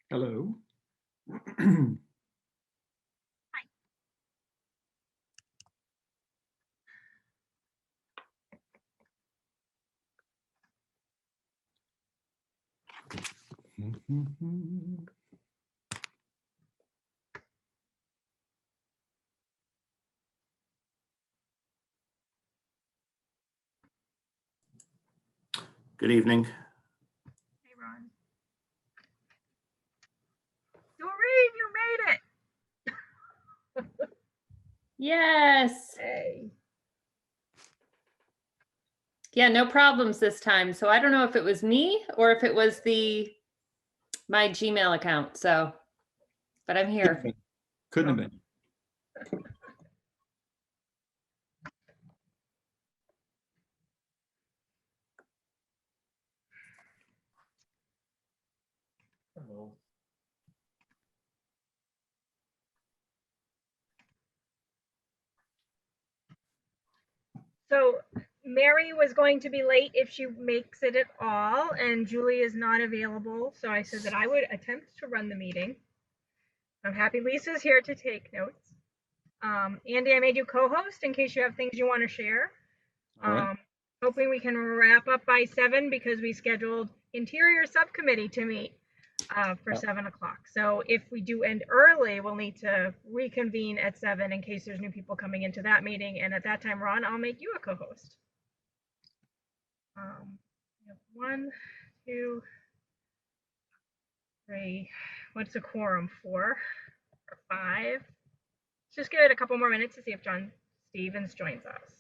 Hello. Good evening. Hey, Ron. Doreen, you made it. Yes. Hey. Yeah, no problems this time. So I don't know if it was me or if it was my Gmail account. So, but I'm here. Couldn't have been. So Mary was going to be late if she makes it at all, and Julie is not available. So I said that I would attempt to run the meeting. I'm happy Lisa's here to take notes. Andy, I made you co-host in case you have things you want to share. All right. Hoping we can wrap up by 7 because we scheduled Interior Subcommittee to meet for 7 o'clock. So if we do end early, we'll need to reconvene at 7 in case there's new people coming into that meeting. And at that time, Ron, I'll make you a co-host. We have 1, 2, 3. What's a quorum? 4 or 5. Let's just give it a couple more minutes to see if John Stevens joins us.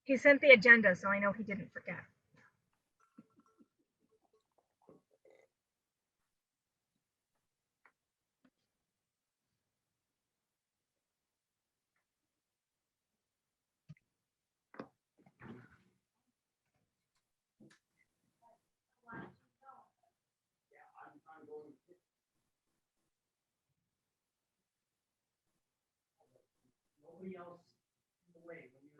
He sent the agenda, so I know he didn't forget. Nobody else in the way when you.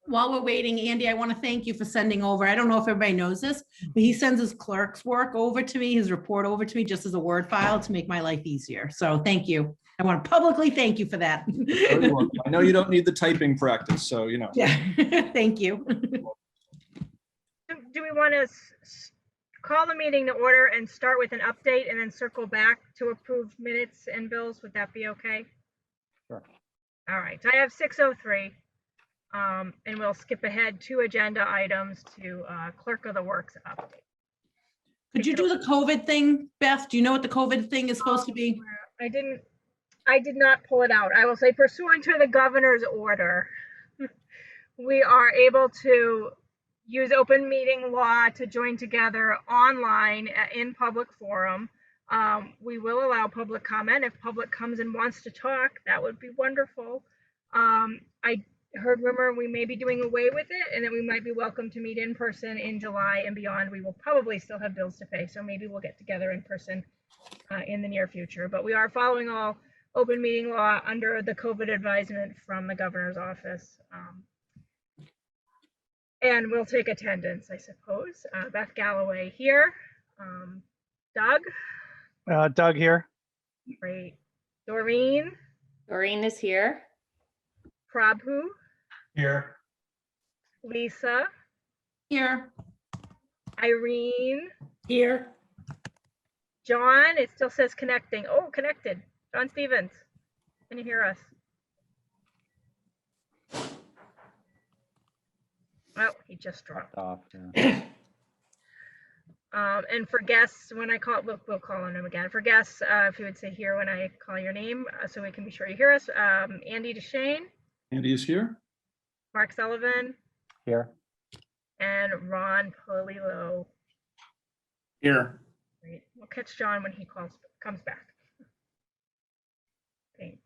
While we're waiting, Andy, I want to thank you for sending over. I don't know if everybody knows this, but he sends his clerk's work over to me, his report over to me, just as a Word file to make my life easier. So thank you. I want to publicly thank you for that. I know you don't need the typing practice, so you know. Yeah, thank you. Do we want to call the meeting to order and start with an update and then circle back to approve minutes and bills? Would that be okay? Sure. All right, so I have 6:03, and we'll skip ahead 2 agenda items to clerk of the works update. Could you do the COVID thing, Beth? Do you know what the COVID thing is supposed to be? I did not pull it out. I will say pursuant to the governor's order, we are able to use open meeting law to join together online in public forum. We will allow public comment. If public comes and wants to talk, that would be wonderful. I heard rumor we may be doing away with it and that we might be welcome to meet in person in July and beyond. We will probably still have bills to pay, so maybe we'll get together in person in the near future. But we are following all open meeting law under the COVID advisement from the governor's office. And we'll take attendance, I suppose. Beth Galloway here. Doug? Doug here. Great. Doreen? Doreen is here. Prabhu? Here. Lisa? Here. Irene? Here. John? It still says connecting. Oh, connected. John Stevens. Can you hear us? Oh, he just dropped. Off, yeah. And for guests, when I call, we'll call on them again. For guests, if you would say here when I call your name, so we can be sure you hear us. Andy Deshane, Andy is here. Mark Sullivan, Here. and Ron Polillo. Here. Great. We'll catch John when he comes back. Thanks.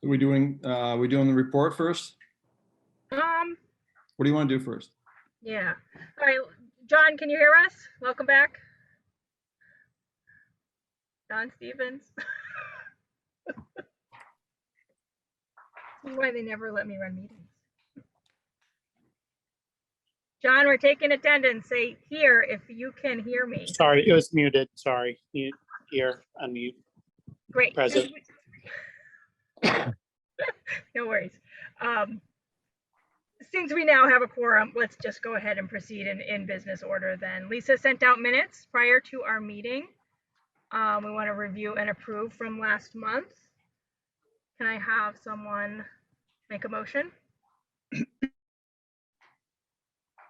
Are we doing the report first? What do you want to do first? Yeah. All right, John, can you hear us? Welcome back. John Stevens. This is why they never let me run meetings. John, we're taking attendance. Say here if you can hear me. Sorry, it was muted. Sorry. Mute here, unmute. Great. Present. No worries. Since we now have a quorum, let's just go ahead and proceed in business order then. Lisa sent out minutes prior to our meeting. We want to review and approve from last month. Can I have someone make a motion?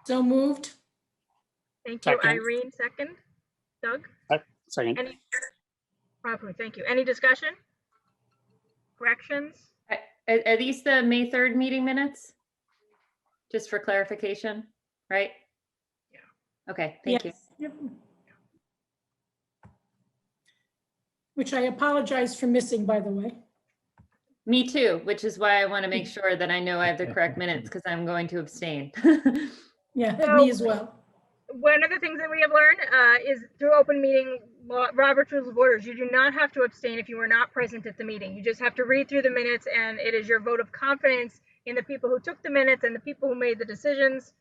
So moved. Thank you, Second. Irene. Second. Doug? Second. Any? Thank you. Any discussion? Corrections? Are these the May 3rd meeting minutes? Just for clarification, right? Yeah. Okay, thank you. Yep. Which I apologize for missing, by the way. Me too, which is why I want to make sure that I know I have the correct minutes because I'm going to abstain. Yeah, So- me as well. One of the things that we have learned is through open meeting law, Robert's Rules of Orders, you do not have to abstain if you were not present at the meeting. You just have to read through the minutes, and it is your vote of confidence in the people who took the minutes and the people who made the decisions.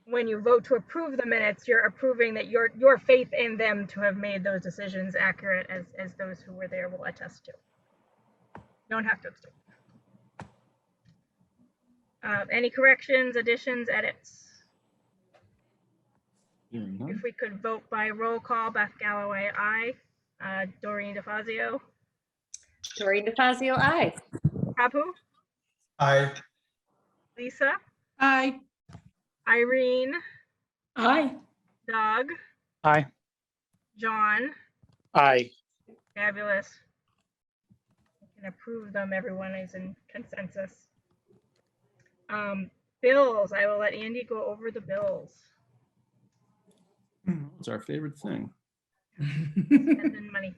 When you vote to approve the minutes, you're approving that your faith in them to have made those decisions accurate as those who were there will attest to. You don't have to abstain. Any corrections, additions, edits? Hearing none. If we could vote by roll call, Beth Galloway, aye. Doreen DeFazio, Doreen DeFazio, aye. Prabhu, Aye. Lisa, Aye. Irene, Aye. Doug, Aye. John, Aye. fabulous. We can approve them, everyone is in consensus. Bills, I will let Andy go over the bills. It's our favorite thing. Spending money.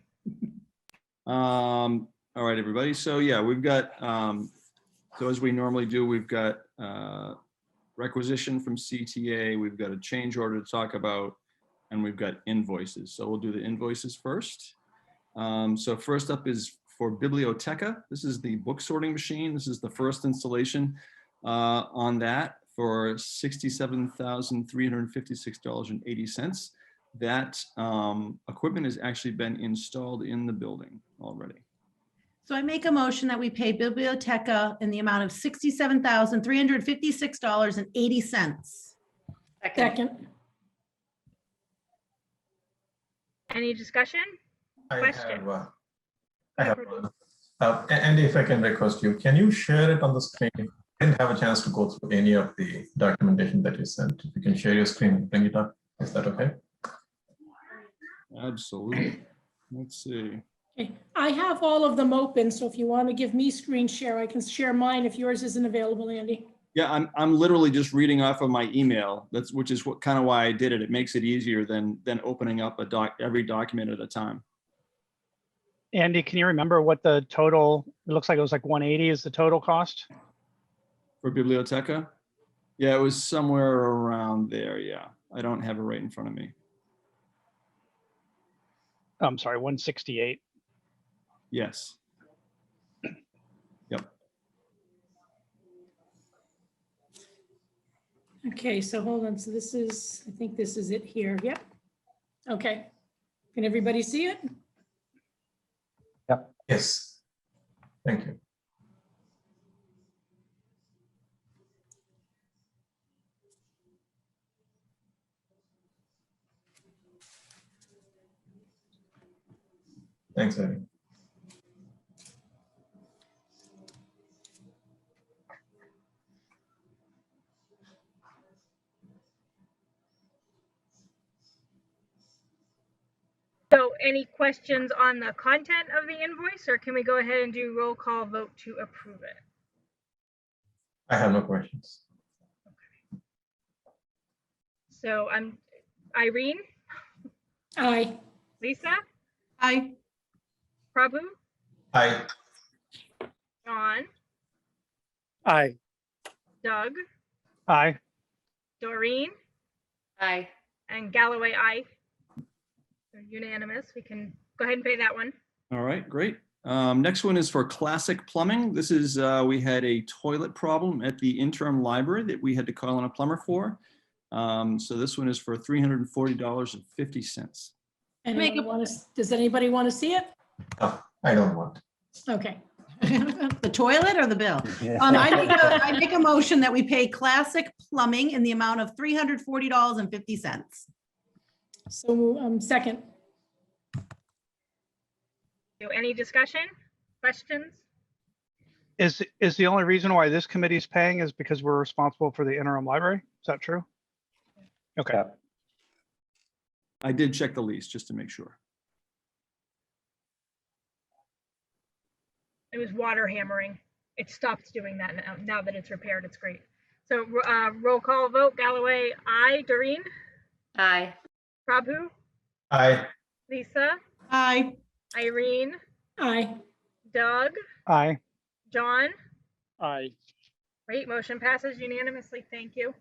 All right, everybody. So yeah, we've got, so as we normally do, we've got requisition from CTA, we've got a change order to talk about, and we've got invoices. So we'll do the invoices first. So first up is for Biblioteca. This is the book sorting machine. This is the first installation on that for $67,356.80. That equipment has actually been installed in the building already. So I make a motion that we pay Biblioteca in the amount of $67,356.80. Second. Second. Any discussion? Question. I have one. Andy, if I can request you, can you share it on the screen? I didn't have a chance to go through any of the documentation that you sent. If you can share your screen and bring it up, is that okay? Absolutely. Let's see. Okay. I have all of them open, so if you want to give me screen share, I can share mine if yours isn't available, Andy. Yeah, I'm literally just reading off of my email. Which is what kind of why I did it. It makes it easier than opening up every document at a time. Andy, can you remember what the total, it looks like it was like 180 is the total cost? For Biblioteca? Yeah, it was somewhere around there. Yeah, I don't have it right in front of me. I'm sorry, 168. Yes. Yep. Okay, so hold on. So this is, I think this is it here. Yep. Okay. Can everybody see it? Yes. Thank you. Thanks, Eddie. any questions on the content of the invoice, or can we go ahead and do roll call vote to approve it? I have no questions. So I'm Irene, Aye. Lisa, Aye. Prabhu, Aye. John, Aye. Doug, Aye. Doreen, Aye. and Galloway, aye. So unanimous. We can go ahead and pay that one. All right, great. Next one is for Classic Plumbing. This is, we had a toilet problem at the interim library that we had to call in a plumber for. So this one is for $340.50. Anyone want to, does anybody want to see it? No, I don't want. Okay. The toilet or the bill? I make a motion that we pay Classic Plumbing in the amount of $340.50. So, second. Any discussion, questions? Is the only reason why this committee is paying is because we're responsible for the interim library? Is that true? Okay. Yeah. I did check the lease just to make sure. It was water hammering. It stopped doing that now. Now that it's repaired, it's great. So roll call vote. Galloway, aye. Doreen, Aye. Prabhu, Aye. Lisa, Aye. Irene, Aye. Doug, Aye. John. Aye. Great, motion passes unanimously. Thank you.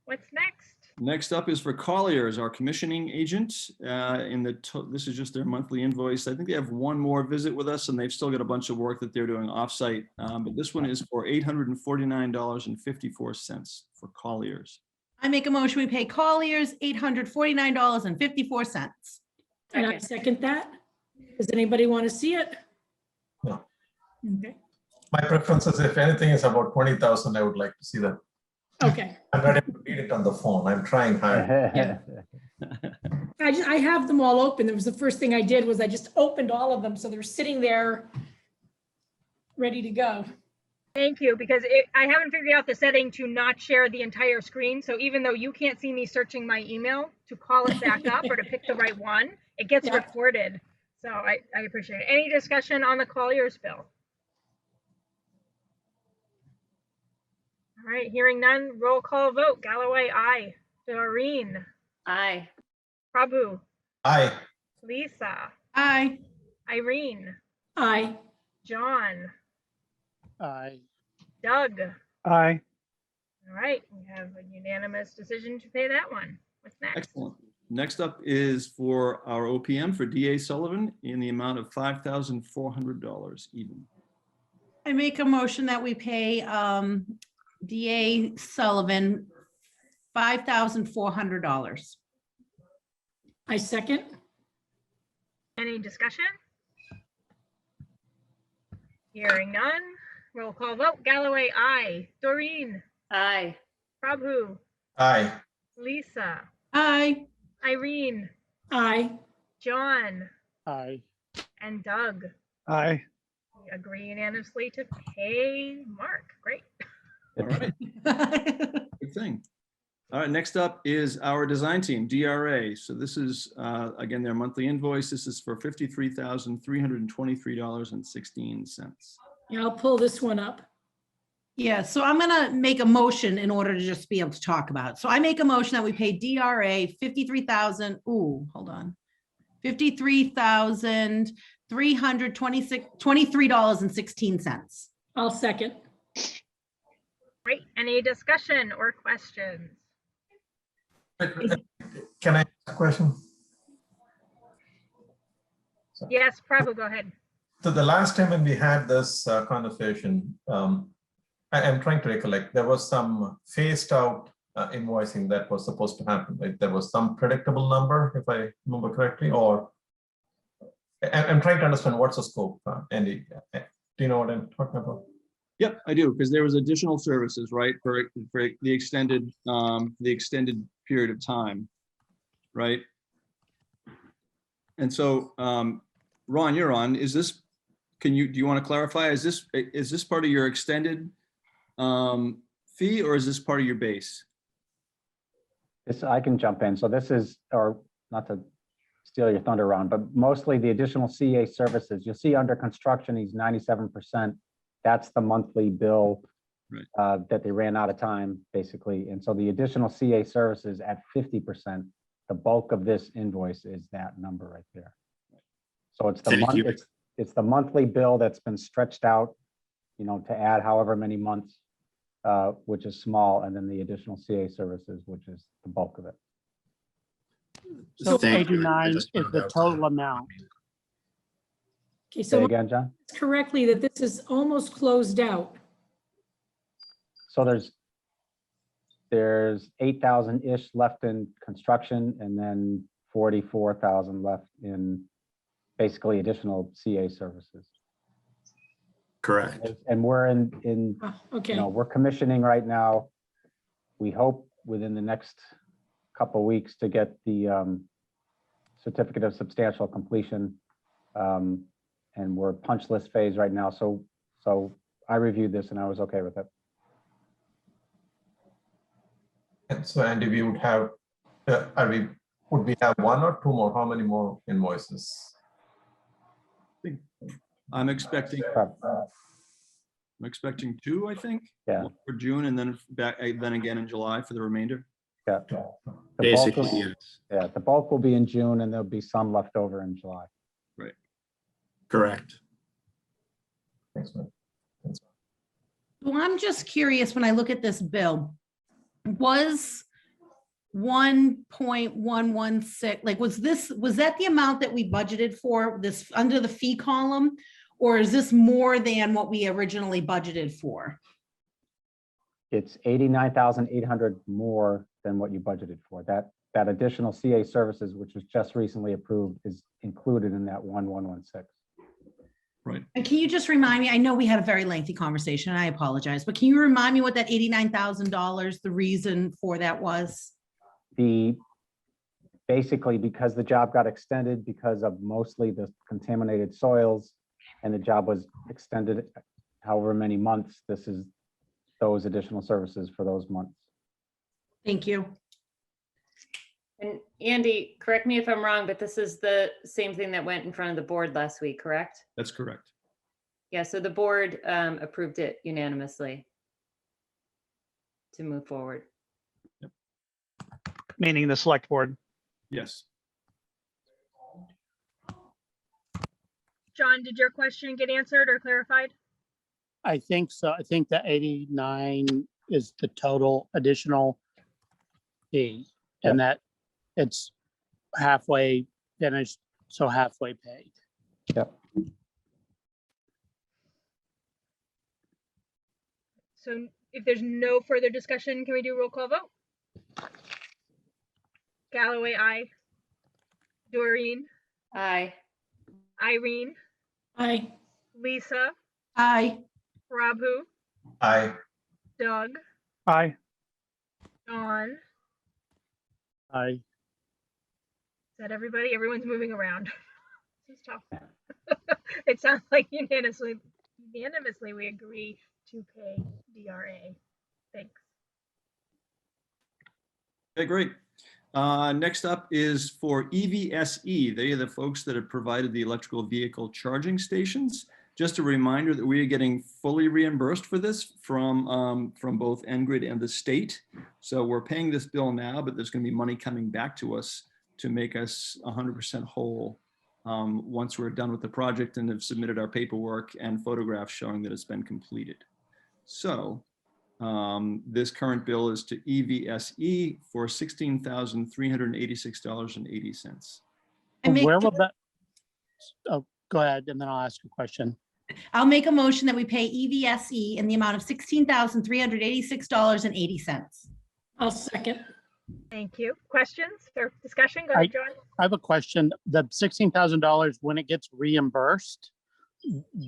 What's next? Next up is for Colliers, our commissioning agent. This is just their monthly invoice. I think they have one more visit with us and they've still got a bunch of work that they're doing offsite. But this one is for $849.54 for Colliers. I make a motion, we pay Colliers $849.54. And I second that. Does anybody want to see it? No. Okay. My preference is if anything is about 20,000, I would like to see that. Okay. I'm not able to read it on the phone. I'm trying hard. I have them all open. That was the first thing I did was I just opened all of them. So they're sitting there ready to go. Thank you, because I haven't figured out the setting to not share the entire screen. So even though you can't see me searching my email to call it back up or to pick the right one, it gets Yeah. recorded. So I appreciate it. Any discussion on the Colliers bill? All right, hearing none, roll call vote. Galloway, aye. Doreen, Aye. Prabhu, Aye. Lisa, Aye. Irene, Aye. John, Aye. Doug. Aye. All right, we have a unanimous decision to pay that one. What's next? Excellent. Next up is for our OPM for DA Sullivan in the amount of $5,400 even. I make a motion that we pay DA Sullivan $5,400. I second. Any discussion? Hearing none, roll call vote. Galloway, aye. Doreen, Aye. Prabhu, Aye. Lisa, Aye. Irene, Aye. John, Aye. and Doug. Aye. We agree unanimously to pay Mark. Great. All right, good thing. All right, next up is our design team, DRA. So this is, again, their monthly invoice. This is for $53,323.16. Yeah, I'll pull this one up. Yeah, so I'm gonna make a motion in order to just be able to talk about it. So I make a motion that we pay DRA 53,000, ooh, hold on. $53,323.16. I'll second. Great. Any discussion or questions? Can I ask a question? Yes, Prabhu, go ahead. So the last time when we had this conversation, I'm trying to recollect, there was some phased out invoicing that was supposed to happen. Like there was some predictable number, if I remember correctly, or I'm trying to understand what's the scope, Andy. Do you know what I'm talking about? Yep, I do, because there was additional services, right, for the extended period of time, right? And so, Ron, you're on. Is this? Do you want to clarify? Is this part of your extended fee, or is this part of your base? I can jump in. So this is, or not to steal your thunder around, but mostly the additional CA services. You'll see under construction, he's 97%. That's the monthly bill Right. that they ran out of time, basically. And so the additional CA services at 50%, the bulk of this invoice is that number right there. So it's the Thank month, you. it's the monthly bill that's been stretched out, you know, to add however many months, which is small, and then the additional CA services, which is the bulk of it. So Thank you. I 89 just is found the out. total amount. Okay, Say so again, John? correctly that this is almost closed out. So there's 8,000-ish left in construction and then 44,000 left in basically additional CA services. Correct. And we're in, Oh, okay. you know, we're commissioning right now. We hope within the next couple of weeks to get the certificate of substantial completion. And we're punch list phase right now. So I reviewed this and I was okay with it. And so Andy, we would have, would we have one or two more? How many more invoices? I'm expecting two, I think. Yeah. One for June and then then again in July for the remainder. Yeah. The bulk Basically, will- yes. Yeah, the bulk will be in June and there'll be some left over in July. Correct. Thanks, man. Well, I'm just curious, when I look at this bill, was 1.116, like, was that the amount that we budgeted for this under the fee column? Or is this more than what we originally budgeted for? It's 89,800 more than what you budgeted for. That additional CA services, which was just recently approved, is included in that 1116. Right. And can you just remind me, I know we had a very lengthy conversation, and I apologize, but can you remind me what that $89,000, the reason for that was? Basically, because the job got extended because of mostly the contaminated soils, and the job was extended however many months, this is those additional services for those months. Thank you. And Andy, correct me if I'm wrong, but this is the same thing that went in front of the board last week, correct? That's correct. Yeah, so the board approved it unanimously to move forward. Meaning the select board. Yes. John, did your question get answered or clarified? I think so. I think the 89 is the total additional fee, and that it's halfway finished, so halfway paid. Yep. So if there's no further discussion, can we do roll call vote? Galloway, aye. Doreen, Aye. Irene, Aye. Lisa, Aye. Prabhu, Aye. Doug, Aye. John. I Is that everybody? Everyone's moving around. This is tough. It sounds like unanimously we agree to pay DRA. Thanks. Okay, great. Next up is for EVSE. They are the folks that have provided the electrical vehicle charging stations. Just a reminder that we are getting fully reimbursed for this from both NGRID and the state. So we're paying this bill now, but there's going to be money coming back to us to make us 100% whole once we're done with the project and have submitted our paperwork and photographs showing that it's been completed. So this current bill is to EVSE for $16,386.80. where will that? Oh, go ahead, and then I'll ask a question. I'll make a motion that we pay E EVSE in the amount of $16,386.80. I'll second. Thank you. Questions or discussion? Go ahead, John. I have a question. The $16,000, when it gets reimbursed,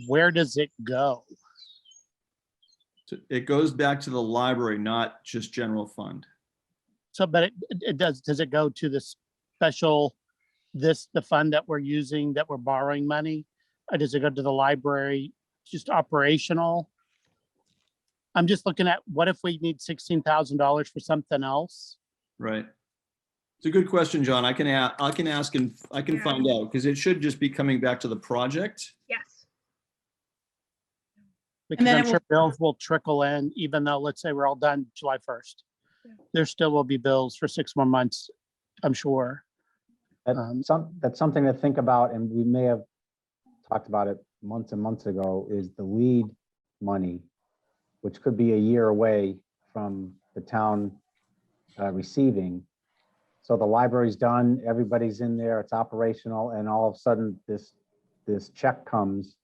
where does it go? So it goes back to the library, not just general fund. So, but it does it go to the special, the fund that we're using, that we're borrowing money? Or does it go to the library, just operational? I'm just looking at, what if we need $16,000 for something else? Right. It's a good question, John. I can ask and I can Yeah. find out, because it should just be coming back to the project. Yes. Because then I'm it sure bills will trickle in, even though, let's say we're all done July 1st. Yeah. There still will be bills for 6 more months, I'm sure. That's something to think about, and we may have talked about it months and months ago, is the lead money, which could be a year away from the town receiving. So the library's done, everybody's in there, it's operational, and all of a sudden this check comes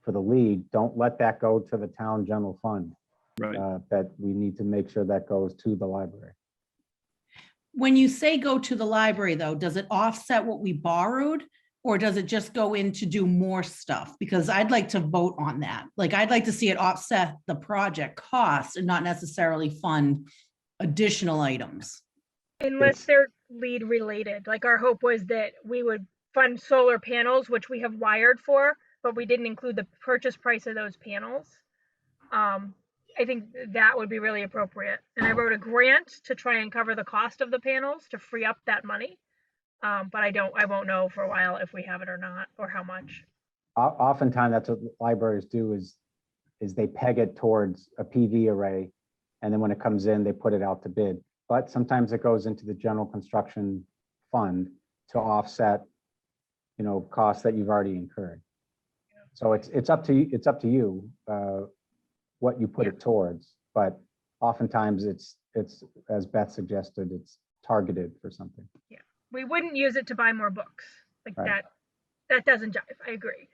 for the lead. Don't let that go to the town general fund. Right. That we need to make sure that goes to the library. When you say go to the library, though, does it offset what we borrowed? Or does it just go in to do more stuff? Because I'd like to vote on that. Like, I'd like to see it offset the project costs and not necessarily fund additional items. Unless they're lead related. Like our hope was that we would fund solar panels, which we have wired for, but we didn't include the purchase price of those panels. I think that would be really appropriate. And I wrote a grant to try and cover the cost of the panels to free up that money. But I won't know for a while if we have it or not, or how much. Oftentimes, that's what libraries do is they peg it towards a PV array, and then when it comes in, they put it out to bid. But sometimes it goes into the general construction fund to offset, costs that you've already incurred. So it's up to you what you put it towards. But oftentimes it's as Beth suggested, it's targeted for something. Yeah, we wouldn't use it to buy more books like Right. that doesn't jive. I agree.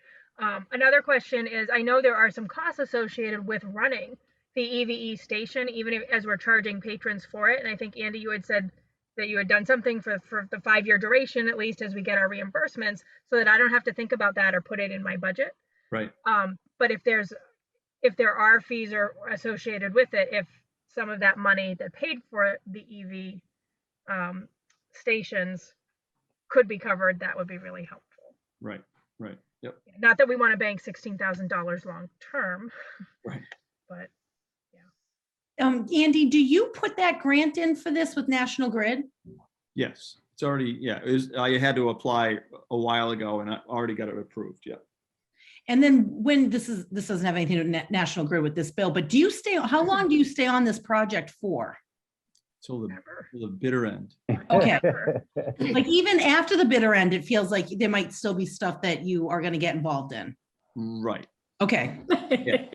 Another question is, I know there are some costs associated with running the EVE station, even as we're charging patrons for it. And I think, Andy, you had said that you had done something for the 5-year duration, at least as we get our reimbursements, so that I don't have to think about that or put it in my budget. Right. But if there are fees or associated with it, if some of that money that paid for the EV stations could be covered, that would be really helpful. Right. Yep. Not that we want to bank $16,000 long term. Right. But Andy, do you put that grant in for this with National Grid? Yes, it's already, I had to apply a while ago and I already got it approved. Yeah. And then when this doesn't have anything to do with National Grid with this bill, but how long do you stay on this project for? Till the never. bitter end. Okay. Like even after the bitter end, it feels like there might still be stuff that you are going to get involved in. Right. Okay. Yeah.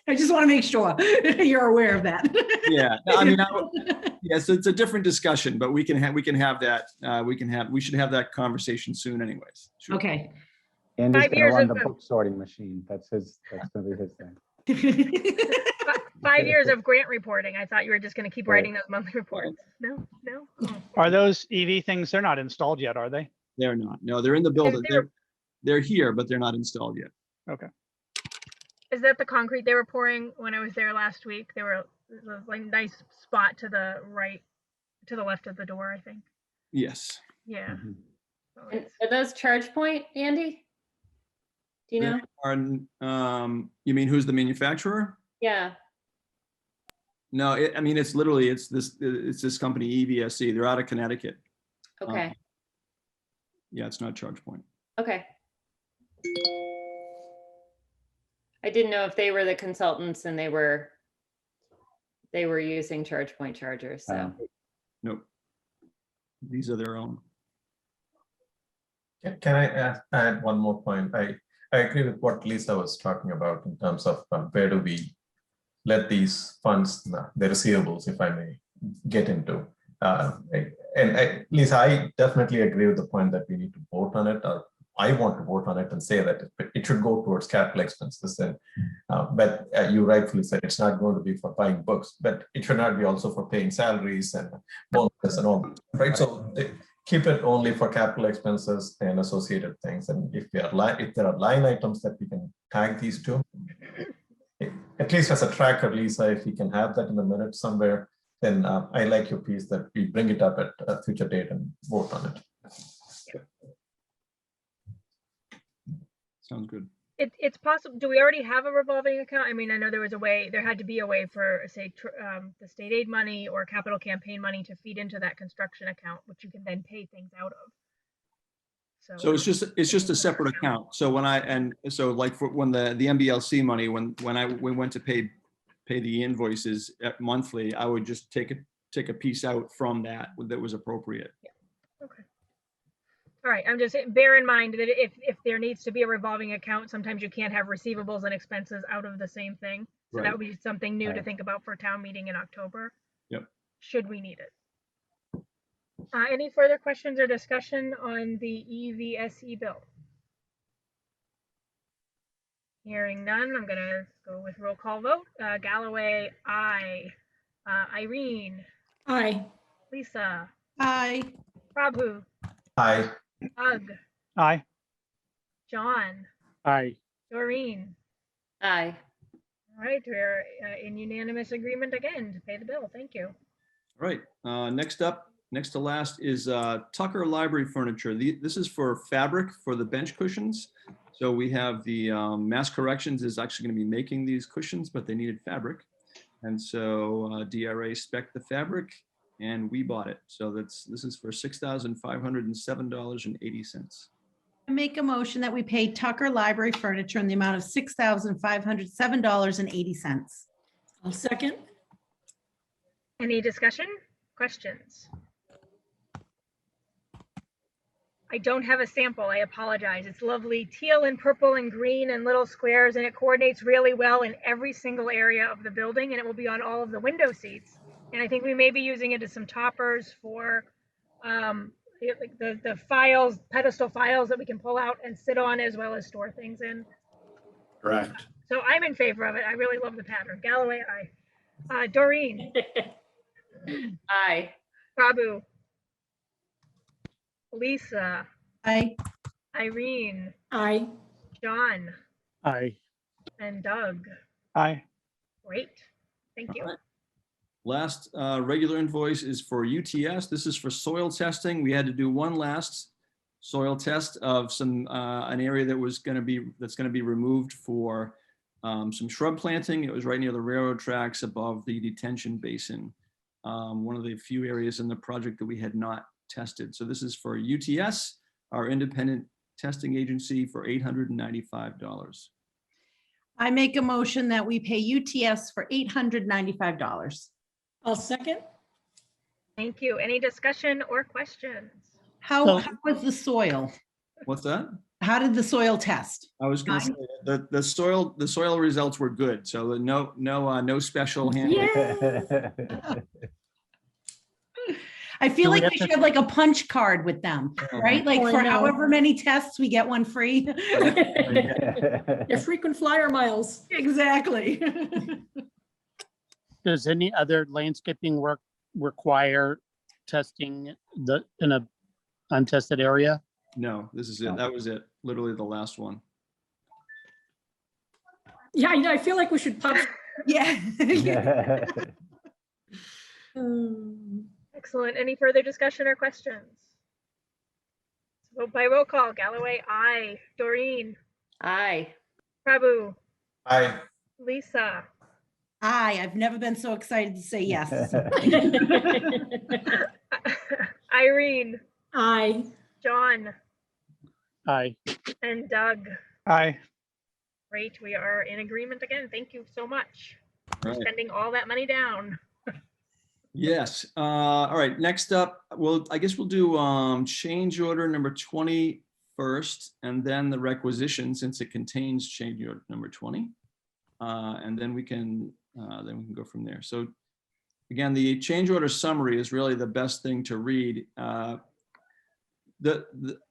I just want to make sure you're aware of that. Yeah. I mean, yes, it's a different discussion, but we can have that. We should have that conversation soon anyways. Sure. Okay. Andy's 5 gonna years run of the the- book sorting machine. That's gonna be his thing. 5 years of grant reporting. I thought you were just going to keep Right. writing those monthly reports. No. Oh. Are those EV things, they're not installed yet, are they? They're not. No, they're in the building. They're here, but they're not installed yet. Okay. Is that the concrete they were pouring when I was there last week? There was like nice spot to the right, to the left of the door, I think. Yes. Yeah. Mhm. So And it's- are those charge point, Andy? Do you know? You mean who's the manufacturer? Yeah. No, it's this company EVSE. They're out of Connecticut. Okay. Yeah, it's not ChargePoint. Okay. I didn't know if they were the consultants and they were using ChargePoint chargers, so. Nope. These are their own. Can I add one more point? I agree with what Lisa was talking about in terms of where do we let these funds, the receivables, if I may, get into. Lisa, I definitely agree with the point that we need to vote on it. Or I want to vote on it and say that it should go towards capital expenses. But you rightfully said it's not going to be for buying books, but it should not be also for paying salaries and bonuses and all, right? So keep it only for capital expenses and associated things. And if there are line items that we can tag these to, at least as a tracker, Lisa, if we can have that in the minutes somewhere, then I like your piece that we bring it up at a future date and vote on it. Sounds good. It's possible. Do we already have a revolving account? I mean, I know there was a way, there had to be a way for, say, the state aid money or capital campaign money to feed into that construction account, which you can then pay things out of. So it's just a separate account. So like for when the MBLC money, when we went to pay the invoices monthly, I would just take a piece out from that was appropriate. Okay. All right, I'm just saying, bear in mind that if there needs to be a revolving account, sometimes you can't have receivables and expenses out of the same thing. So Right. that would be something new to Right. think about for town meeting in October. Yep. Should we need it? Any further questions or discussion on the EVSE bill? Hearing none, I'm gonna go with roll call vote. Galloway, aye. Irene, Aye. Lisa, Aye. Prabhu, Aye. Doug, Aye. John, Aye. Doreen. Aye. All right, we're in unanimous agreement again to pay the bill. Thank you. All right, next to last is Tucker Library Furniture. This is for fabric for the bench cushions. So we have the Mass Corrections is actually going to be making these cushions, but they needed fabric. And so DRA spec'd the fabric and we bought it. So this is for $6,507.80. I make a motion that we pay Tucker Library Furniture in the amount of $6,507.80. I'll second. Any discussion, questions? I don't have a sample, I apologize. It's lovely teal and purple and green and little squares, and it coordinates really well in every single area of the building, and it will be on all of the window seats. And I think we may be using it as some toppers for like the files, pedestal files that we can pull out and sit on as well as store things in. Correct. So I'm in favor of it. I really love the pattern. Galloway, aye. Doreen, Aye. Prabhu, Lisa, Aye. Irene, Aye. John, Aye. and Doug. Aye. Great. Thank you. All right. Last regular invoice is for UTS. This is for soil testing. We had to do one last soil test of an area that's going to be removed for some shrub planting. It was right near the railroad tracks above the detention basin. One of the few areas in the project that we had not tested. So this is for UTS, our independent testing agency, for $895. I make a motion that we pay UTS for $895. I'll second. Thank you. Any discussion or questions? How was the soil? What's that? How did the soil test? I was going to say the soil results were good. So no special hand. Yeah. I feel Do we like have we to- should have like a punch card with them, right? Like Oh, I for know. however many tests, we get one free. They're frequent flyer miles. Exactly. Does any other landscaping work require testing in a untested area? No, this is it. No. That was it. Literally the last one. Yeah, I feel like we should pop. Yeah. Excellent. Any further discussion or questions? Vote by roll call. Galloway, aye. Doreen, Aye. Prabhu, Aye. Lisa, Aye, I've never been so excited to say yes. Irene, Aye. John, Aye. and Doug. Aye. Great. We are in agreement again. Thank you so much for All right. spending all that money down. Yes. All right. Next up, I guess we'll do change order number 20 first, and then the requisition, since it contains change order number 20. And then we can go from there. So again, the change order summary is really the best thing to read. And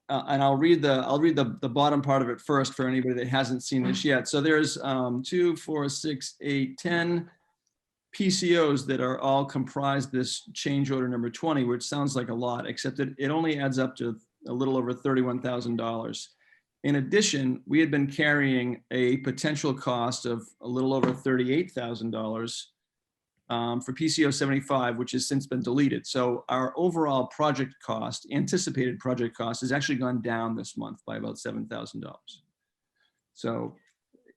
I'll read the bottom part of it first for anybody that hasn't seen this yet. So there's 2, 4, 6, 8, 10 PCOs that are all comprised this change order number 20, which sounds like a lot, except that it only adds up to a little over $31,000. In addition, we had been carrying a potential cost of a little over $38,000 for PCO 75, which has since been deleted. So our overall project cost, anticipated project cost, has actually gone down this month by about $7,000. So,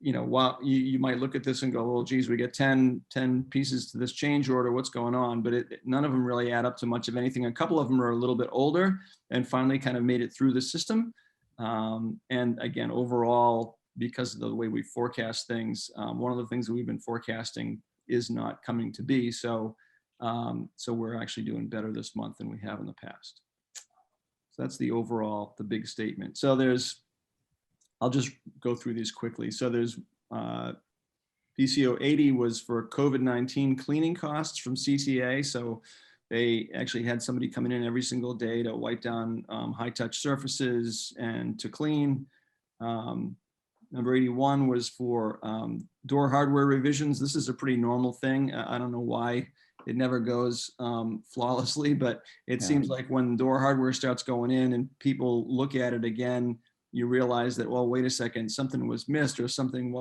while you might look at this and go, well, geez, we get 10 pieces to this change order, what's going on? But none of them really add up to much of anything. A couple of them are a little bit older and finally kind of made it through the system. And again, overall, because of the way we forecast things, one of the things that we've been forecasting is not coming to be. So we're actually doing better this month than we have in the past. So that's the overall, the big statement. So I'll just go through these quickly. So there's PCO 80 was for COVID-19 cleaning costs from CTA. So they actually had somebody coming in every single day to wipe down high-touch surfaces and to clean. Number 81 was for door hardware revisions. This is a pretty normal thing. I don't know why it never goes flawlessly, but it seems like when door hardware starts going in and people look at it again, you realize that, well, wait a second, something was missed or something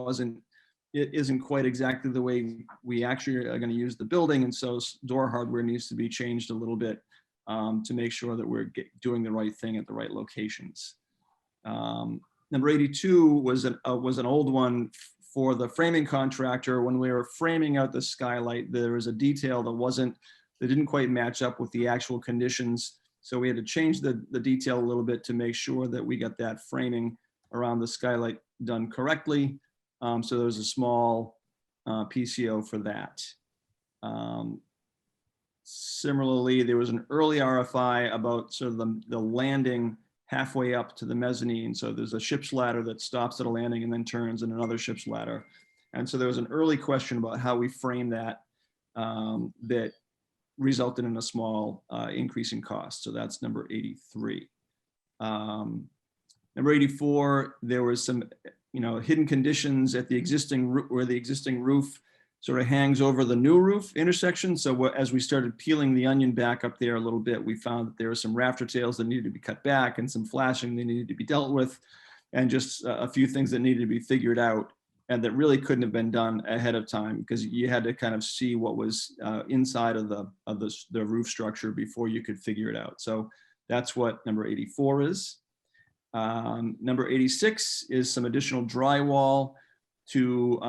it isn't quite exactly the way we actually are going to use the building. And so door hardware needs to be changed a little bit to make sure that we're doing the right thing at the right locations. Number 82 was an old one for the framing contractor. When we were framing out the skylight, there was a detail that didn't quite match up with the actual conditions. So we had to change the detail a little bit to make sure that we got that framing around the skylight done correctly. So there was a small PCO for that. Similarly, there was an early RFI about sort of the landing halfway up to the mezzanine. So there's a ship's ladder that stops at a landing and then turns, and another ship's ladder. And so there was an early question about how we frame that that resulted in a small increase in cost. So that's number 83. Number 84, there was some, hidden conditions at the existing where the existing roof sort of hangs over the new roof intersection. So as we started peeling the onion back up there a little bit, we found that there were some rafter tails that needed to be cut back and some flashing that needed to be dealt with, and just a few things that needed to be figured out and that really couldn't have been done ahead of time because you had to kind of see what was inside of the roof structure before you could figure it out. So that's what number 84 is. Number 86 is some additional drywall to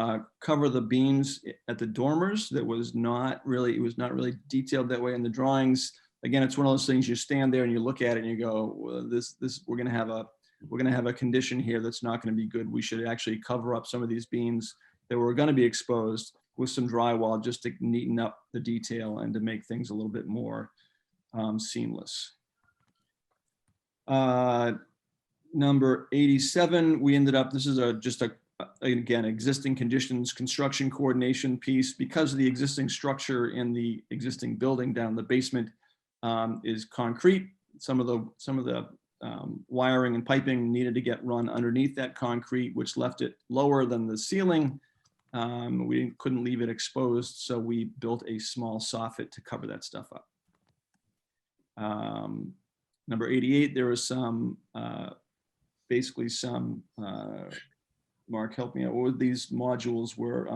cover the beams at the dormers. It was not really detailed that way in the drawings. Again, it's one of those things you stand there and you look at it and you go, well, we're going to have a condition here that's not going to be good. We should actually cover up some of these beams that were going to be exposed with some drywall just to neaten up the detail and to make things a little bit more seamless. Number 87, we ended up, this is again, existing conditions, construction coordination piece. Because of the existing structure in the existing building down the basement is concrete. Some of the wiring and piping needed to get run underneath that concrete, which left it lower than the ceiling. We couldn't leave it exposed, so we built a small soffit to cover that stuff up. Number 88, there was some, basically some, Mark, help me out. What were these modules were?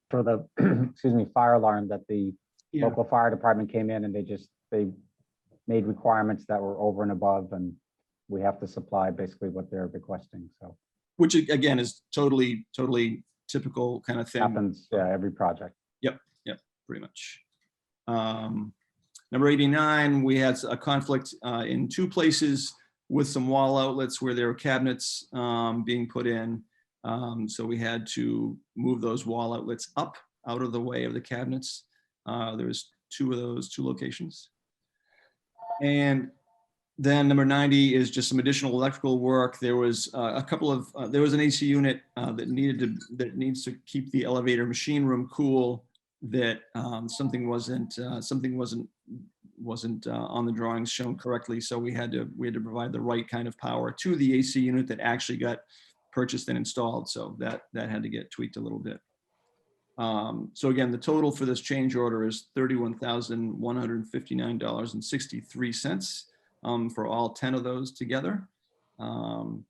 For the, excuse me, fire alarm that the local fire department came in and they made requirements that were over and above, and we have to supply basically what they're requesting. So, which again is totally typical kind of thing. Happens, yeah, every project. Yep, pretty much. Number 89, we had a conflict in two places with some wall outlets where there were cabinets being put in. So we had to move those wall outlets up out of the way of the cabinets. There was two of those, two locations. And then number 90 is just some additional electrical work. There was there was an AC unit that needs to keep the elevator machine room cool. That something wasn't on the drawings shown correctly. So we had to provide the right kind of power to the AC unit that actually got purchased and installed. So that had to get tweaked a little bit. So again, the total for this change order is $31,159.63 for all 10 of those together. And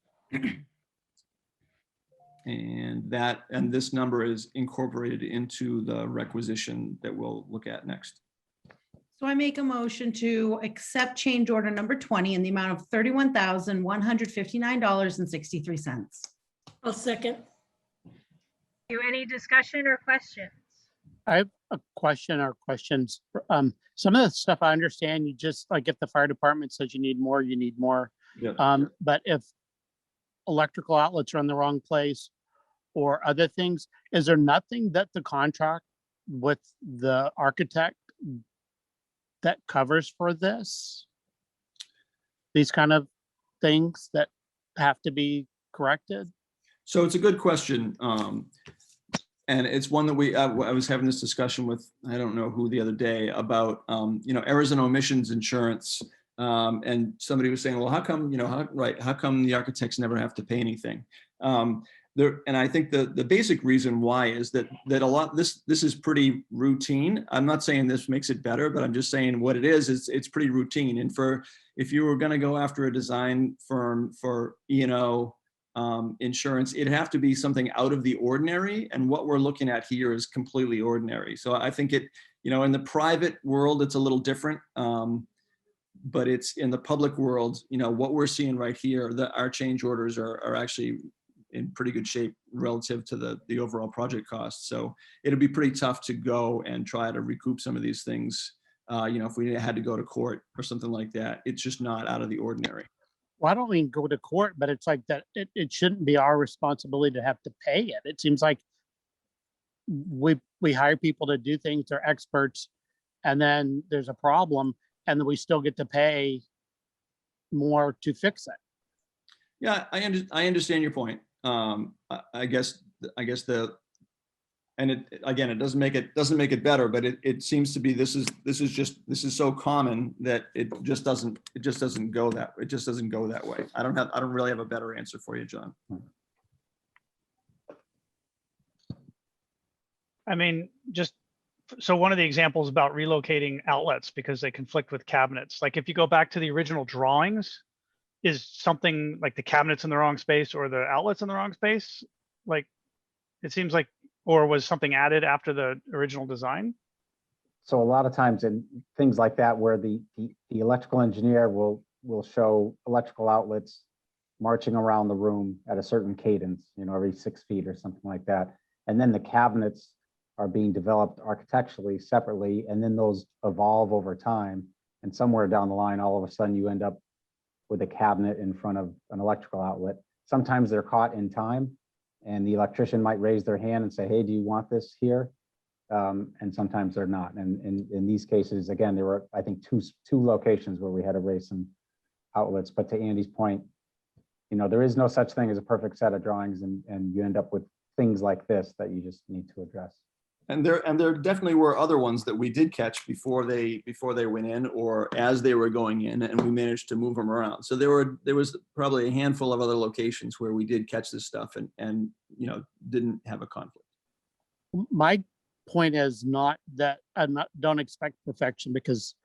this number is incorporated into the requisition that we'll look at next. So I make a motion to accept change order number 20 in the amount of $31,159.63. I'll second. Any discussion or questions? I have a question or questions. Some of the stuff I understand, you just like if the fire department says you need more, you need more. Yeah. But if electrical outlets are in the wrong place or other things, is there nothing that the contract with the architect that covers for this? These kind of things that have to be corrected? So it's a good question. And it's one that I was having this discussion with, I don't know who the other day about, errors and omissions insurance. And somebody was saying, well, how come, how come the architects never have to pay anything? And I think the basic reason why is that a lot, this is pretty routine. I'm not saying this makes it better, but I'm just saying what it is it's pretty routine. And if you were gonna go after a design firm for E&O, insurance, it'd have to be something out of the ordinary. And what we're looking at here is completely ordinary. So I think in the private world, it's a little different. But it's in the public world, what we're seeing right here, our change orders are actually in pretty good shape relative to the overall project cost. So it'd be pretty tough to go and try to recoup some of these things. If we had to go to court or something like that, it's just not out of the ordinary. Well, I don't mean go to court, but it's like that. It shouldn't be our responsibility to have to pay it. It seems like we hire people to do things, they're experts, and then there's a problem, and then we still get to pay more to fix it. Yeah, I understand your point. I guess and it doesn't make it better, but it seems to be this is so common that it just doesn't go that way. I don't really have a better answer for you, John. I mean, so one of the examples about relocating outlets because they conflict with cabinets. Like if you go back to the original drawings, is something like the cabinets in the wrong space or the outlets in the wrong space? Like it seems like, or was something added after the original design? So a lot of times in things like that, where the electrical engineer will show electrical outlets marching around the room at a certain cadence, every 6 feet or something like that. And then the cabinets are being developed architecturally separately, and then those evolve over time. And somewhere down the line, all of a sudden you end up with a cabinet in front of an electrical outlet. Sometimes they're caught in time, and the electrician might raise their hand and say, hey, do you want this here? And sometimes they're not. And in these cases, again, there were, I think, two locations where we had to raise some outlets. But to Andy's point, there is no such thing as a perfect set of drawings, and you end up with things like this that you just need to address. And there definitely were other ones that we did catch before they went in or as they were going in, and we managed to move them around. So there was probably a handful of other locations where we did catch this stuff and didn't have a conflict. My point is not that don't expect perfection, because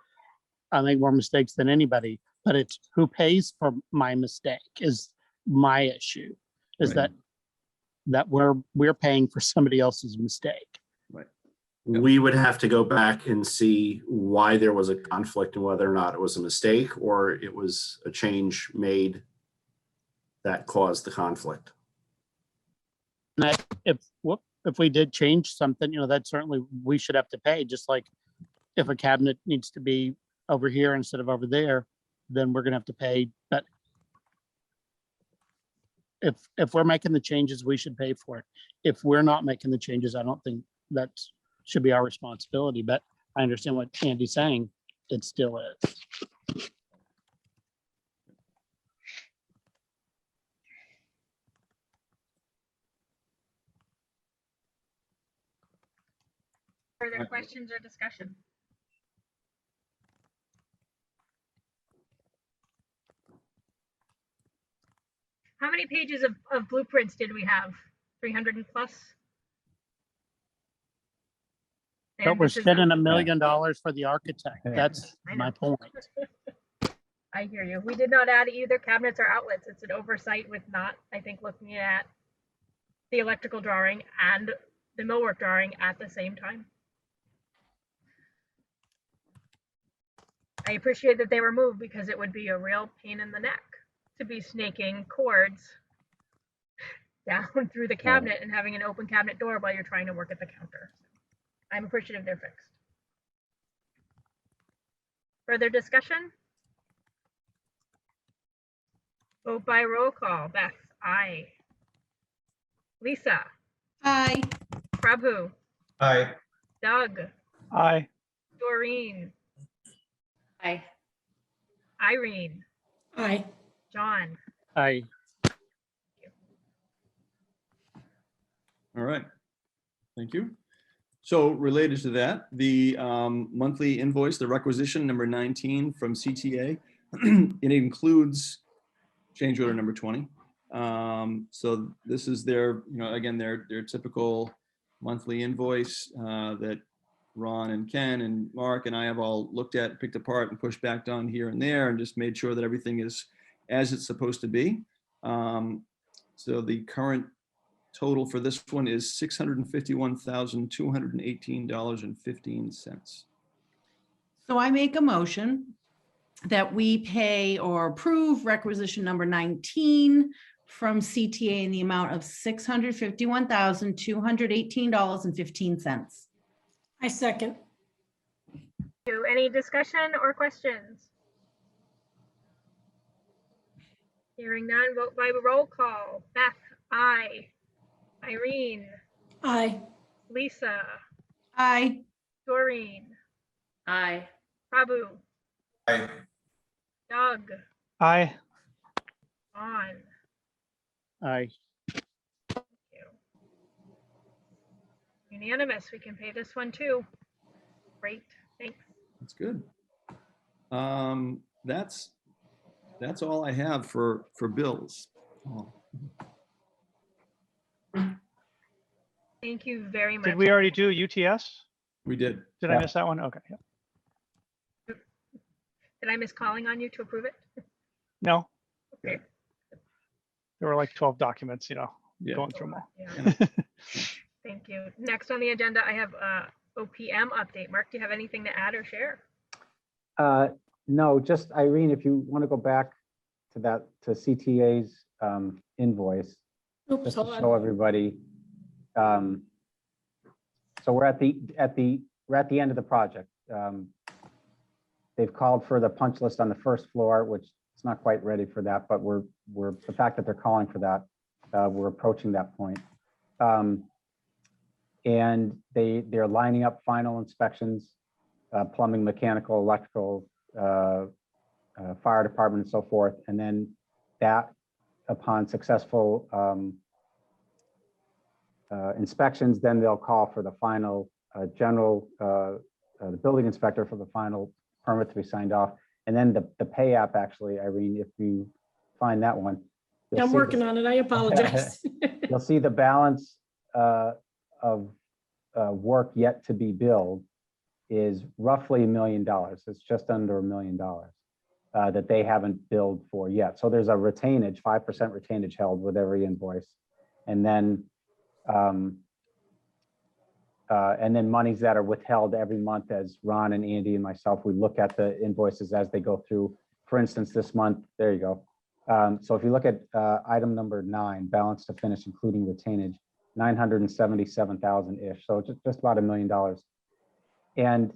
I make more mistakes than anybody, but it's who pays for my mistake is my issue, is Right. that we're paying for somebody else's mistake. Right. We would have to go back and see why there was a conflict and whether or not it was a mistake or it was a change made that caused the conflict. And if we did change something, that certainly we should have to pay, just like if a cabinet needs to be over here instead of over there, then we're gonna have to pay. But if we're making the changes, we should pay for it. If we're not making the changes, I don't think that should be our responsibility, but I understand what Andy's saying. It still is. Further questions or discussion? How many pages of blueprints did we have? 300 and plus? But And we're this is- spending $1 million for the architect. Yeah. That's I my know. point. I hear you. We did not add either cabinets or outlets. It's an oversight with not, I think, looking at the electrical drawing and the millwork drawing at the same time. I appreciate that they were moved because it would be a real pain in the neck to be snaking cords down through the cabinet and having an open cabinet door while you're trying to work at the counter. I'm appreciative they're fixed. Further discussion? Vote by roll call. Beth, aye. Lisa, Aye. Prabhu, Aye. Doug, Aye. Doreen, Aye. Irene, Aye. John. I, All right. Thank you. So related to that, the monthly invoice, the requisition number 19 from CTA, it includes change order number 20. So this is their, again, their typical monthly invoice that Ron and Ken and Mark and I have all looked at, picked apart and pushed back on here and there and just made sure that everything is as it's supposed to be. So the current total for this one is $651,218.15. So I make a motion that we pay or approve requisition number 19 from CTA in the amount of $651,218.15. I second. Any discussion or questions? Hearing none, vote by roll call. Beth, aye. Irene, Aye. Lisa, Aye. Doreen, Aye. Prabhu, Aye. Doug, Aye. John. I, Unanimous. We can pay this one too. Great, thanks. That's good. That's all I have for bills. Oh, Thank you very much. Did we already do UTS? we did. Did I miss that one? Okay. Yeah. Did I miss calling on you to approve it? No, Okay. there were like 12 documents, Yeah. going through them all. Yeah, thank you. Next on the agenda, I have OPM update. Mark, do you have anything to add or share? No, just Irene, if you want to go back to that, to CTA's invoice, Oops, just to hold show on. everybody. So we're at the end of the project. They've called for the punch list on the first floor, which it's not quite ready for that, but we're the fact that they're calling for that, we're approaching that point. And they're lining up final inspections, plumbing, mechanical, electrical, fire department and so forth. And then that, upon successful inspections, then they'll call for the final the building inspector for the final permit to be signed off. And then the pay app, actually, Irene, if you find that one. you'll I'm see the- working on it. I apologize. You'll see the balance of work yet to be billed is roughly $1 million. It's just under $1 million that they haven't billed for yet. So there's a retainage, 5% retainage held with every invoice. And then monies that are withheld every month, as Ron and Andy and myself, we look at the invoices as they go through. For instance, this month, there you go. So if you look at item number 9, balance to finish, including retainage, 977,000-ish. So just about $1 million. And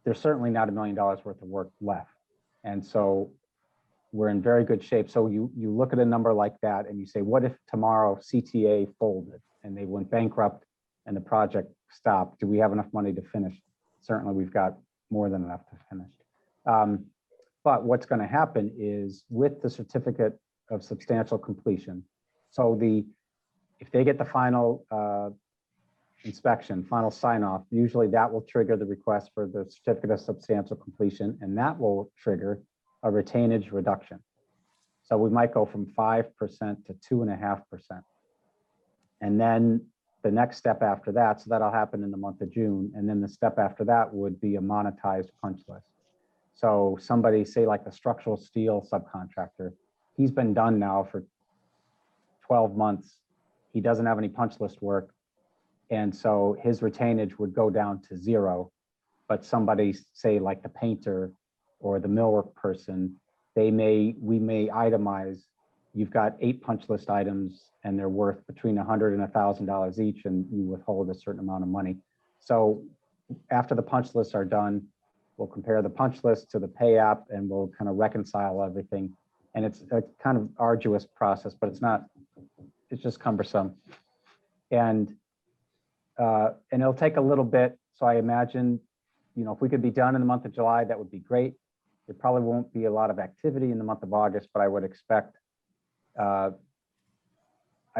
there's certainly not $1 million worth of work left. And so we're in very good shape. So you look at a number like that and you say, what if tomorrow CTA folded and they went bankrupt and the project stopped? Do we have enough money to finish? Certainly we've got more than enough to finish. But what's going to happen is with the certificate of substantial completion, so if they get the final inspection, final sign off, usually that will trigger the request for the certificate of substantial completion, and that will trigger a retainage reduction. So we might go from 5% to 2.5%. And then the next step after that, so that'll happen in the month of June. And then the step after that would be a monetized punch list. So somebody, say like a structural steel subcontractor, he's been done now for 12 months. He doesn't have any punch list work. And so his retainage would go down to 0. But somebody, say like the painter or the millwork person, we may itemize you've got 8 punch list items and they're worth between $100 and $1,000 each, and you withhold a certain amount of money. So after the punch lists are done, we'll compare the punch list to the pay app and we'll kind of reconcile everything. And it's a kind of arduous process, but it's not, it's just cumbersome. And it'll take a little bit. So I imagine, you know, if we could be done in the month of July, that would be great. There probably won't be a lot of activity in the month of August, but I would expect, I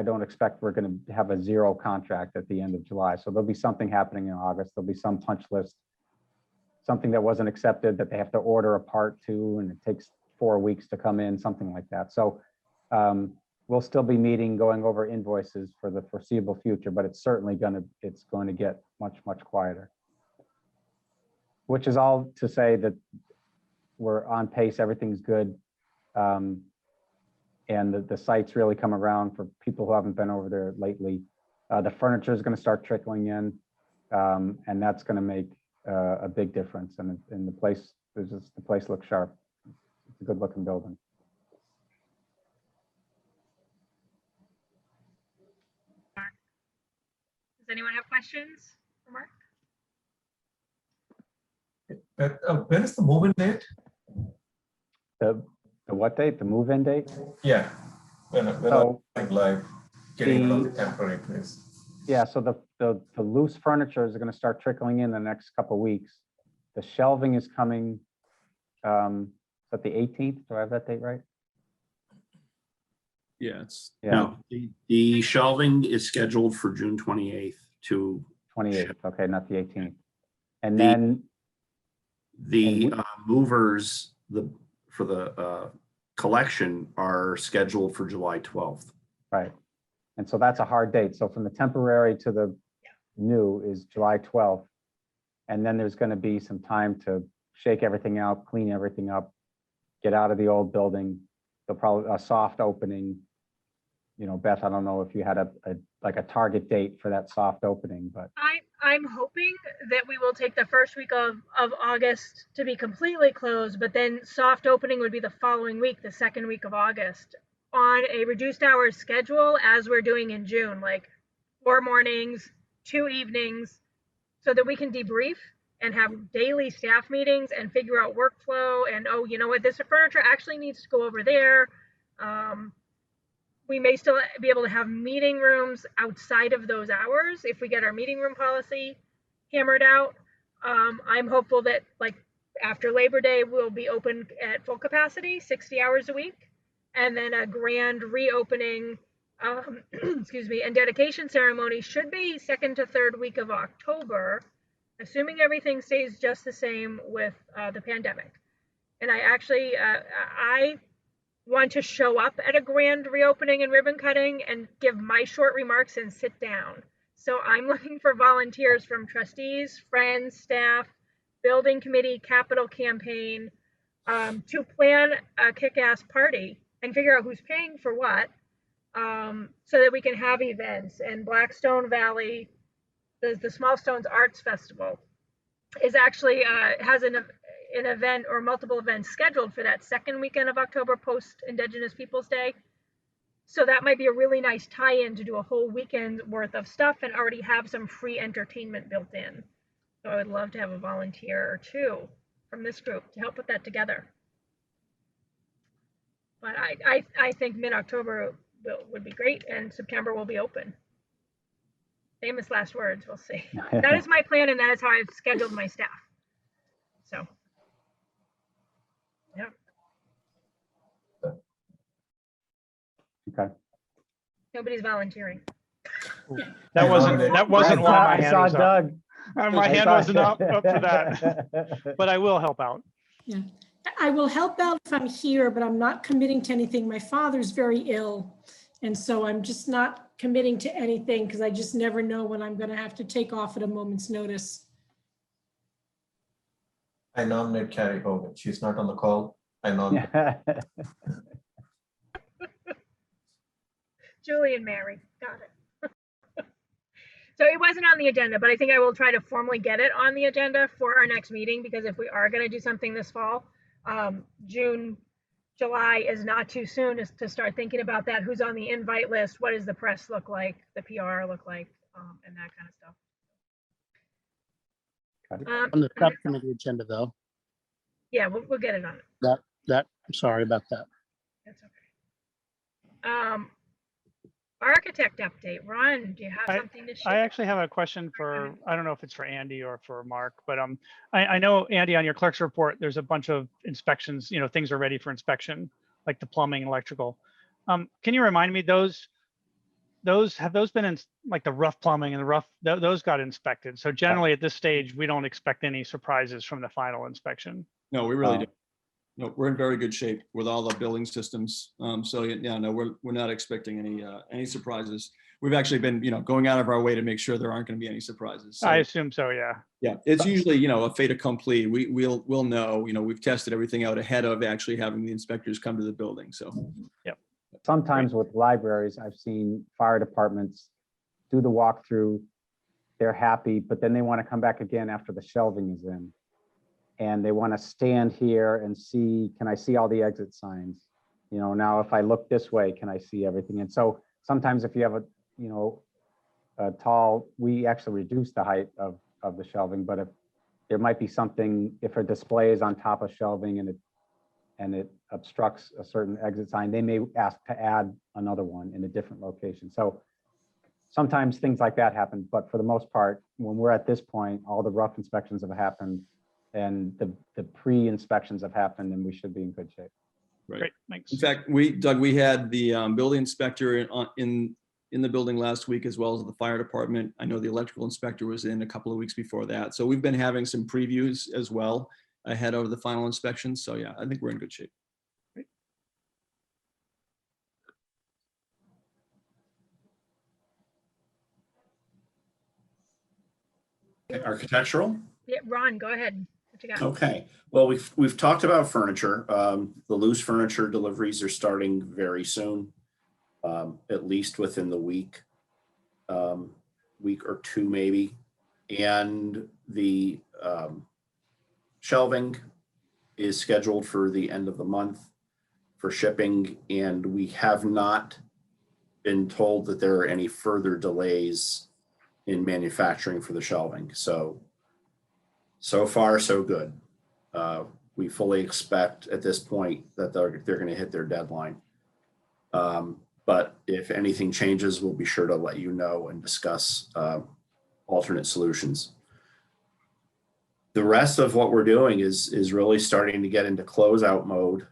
don't expect we're going to have a 0 contract at the end of July. So there'll be something happening in August. There'll be some punch list, something that wasn't accepted that they have to order a part to, and it takes 4 weeks to come in, something like that. So we'll still be meeting, going over invoices for the foreseeable future, but it's certainly it's going to get much, much quieter. Which is all to say that we're on pace, everything's good. And the site's really come around for people who haven't been over there lately. The furniture is going to start trickling in, and that's going to make a big difference. And the place, the place looks sharp. It's a good looking building. Does anyone have questions for Mark? When is the move-in date? The what date? The move-in date? Yeah. When So like getting rid of the- the temporary place. yeah, so the loose furniture is going to start trickling in the next couple of weeks. The shelving is coming. Is that the 18th? Do I have that date right? Yeah, it's, Yeah, No, the shelving is scheduled for June 28th to 28th. Okay, not the 18th. And The- then the movers, for the collection are scheduled for July 12th. right. And so that's a hard date. So from the temporary to the new is July 12th. And then there's going to be some time to shake everything out, clean everything up, get out of the old building. There'll probably a soft opening. You know, Beth, I don't know if you had like a target date for that soft opening, but I'm hoping that we will take the first week of August to be completely closed, but then soft opening would be the following week, the second week of August, on a reduced hours schedule as we're doing in June, like 4 mornings, 2 evenings, so that we can debrief and have daily staff meetings and figure out workflow and, oh, you know what, this furniture actually needs to go over there. We may still be able to have meeting rooms outside of those hours if we get our meeting room policy hammered out. I'm hopeful that like after Labor Day, we'll be open at full capacity, 60 hours a week, and then a grand reopening, excuse me, and dedication ceremony should be 2nd to 3rd week of October, assuming everything stays just the same with the pandemic. And I actually, I want to show up at a grand reopening and ribbon cutting and give my short remarks and sit down. So I'm looking for volunteers from trustees, friends, staff, building committee, capital campaign, to plan a kick-ass party and figure out who's paying for what, so that we can have events. And Blackstone Valley, the Small Stones Arts Festival, is actually has an event or multiple events scheduled for that second weekend of October post Indigenous Peoples Day. So that might be a really nice tie-in to do a whole weekend worth of stuff and already have some free entertainment built in. So I would love to have a volunteer or two from this group to help put that together. But I think mid-October would be great, and September will be open. Famous last words, we'll see. That is my plan, and that is how I've scheduled my staff. So. Yeah. okay. Nobody's volunteering. That wasn't why my I hand saw was up. Doug. My I hand saw- wasn't up for that, but I will help out. Yeah, I will help out if I'm here, but I'm not committing to anything. My father's very ill. And so I'm just not committing to anything because I just never know when I'm going to have to take off at a moment's notice. I nominate Carrie Hogan. She's not on the call. I nominate. Julie and Mary, got it. So it wasn't on the agenda, but I think I will try to formally get it on the agenda for our next meeting, because if we are going to do something this fall, June July is not too soon is to start thinking about that. Who's on the invite list? What does the press look like? The PR look like? And that kind of stuff. Got it. On the subcommittee agenda, though, Yeah, we'll get it on it. I'm sorry about that. That's okay. Architect update. Ron, do you have something to share? I actually have a question for, I don't know if it's for Andy or for Mark, but I know, Andy, on your clerk's report, there's a bunch of inspections, things are ready for inspection, like the plumbing, electrical. Can you remind me, have those been in, like the rough plumbing and the rough, those got inspected? So generally at this stage, we don't expect any surprises from the final inspection. No, we really don't. No, we're in very good shape with all the building systems. So yeah, no, we're not expecting any surprises. We've actually been, going out of our way to make sure there aren't going to be any surprises. So, I assume so, yeah. yeah, it's usually, a fait accompli. We'll know, we've tested everything out ahead of actually having the inspectors come to the building. So, Sometimes with libraries, I've seen fire departments do the walkthrough. They're happy, but then they want to come back again after the shelving is in. And they want to stand here and see, can I see all the exit signs? Now if I look this way, can I see everything? And so sometimes if you have a tall, we actually reduce the height of the shelving, but if there might be something, if a display is on top of shelving and it obstructs a certain exit sign, they may ask to add another one in a different location. So sometimes things like that happen, but for the most part, when we're at this point, all the rough inspections have happened and the pre-inspections have happened, and we should be in good shape. right. Great, thanks. In fact, Doug, we had the building inspector in the building last week, as well as the fire department. I know the electrical inspector was in a couple of weeks before that. So we've been having some previews as well ahead of the final inspection. So yeah, I think we're in good shape. Architectural? Yeah, Ron, go ahead. What you got? Okay, well, we've talked about furniture. The loose furniture deliveries are starting very soon, at least within the week or two maybe. And the shelving is scheduled for the end of the month for shipping, and we have not been told that there are any further delays in manufacturing for the shelving. So far, so good. We fully expect at this point that they're going to hit their deadline. But if anything changes, we'll be sure to let you know and discuss alternate solutions. The rest of what we're doing is really starting to get into closeout mode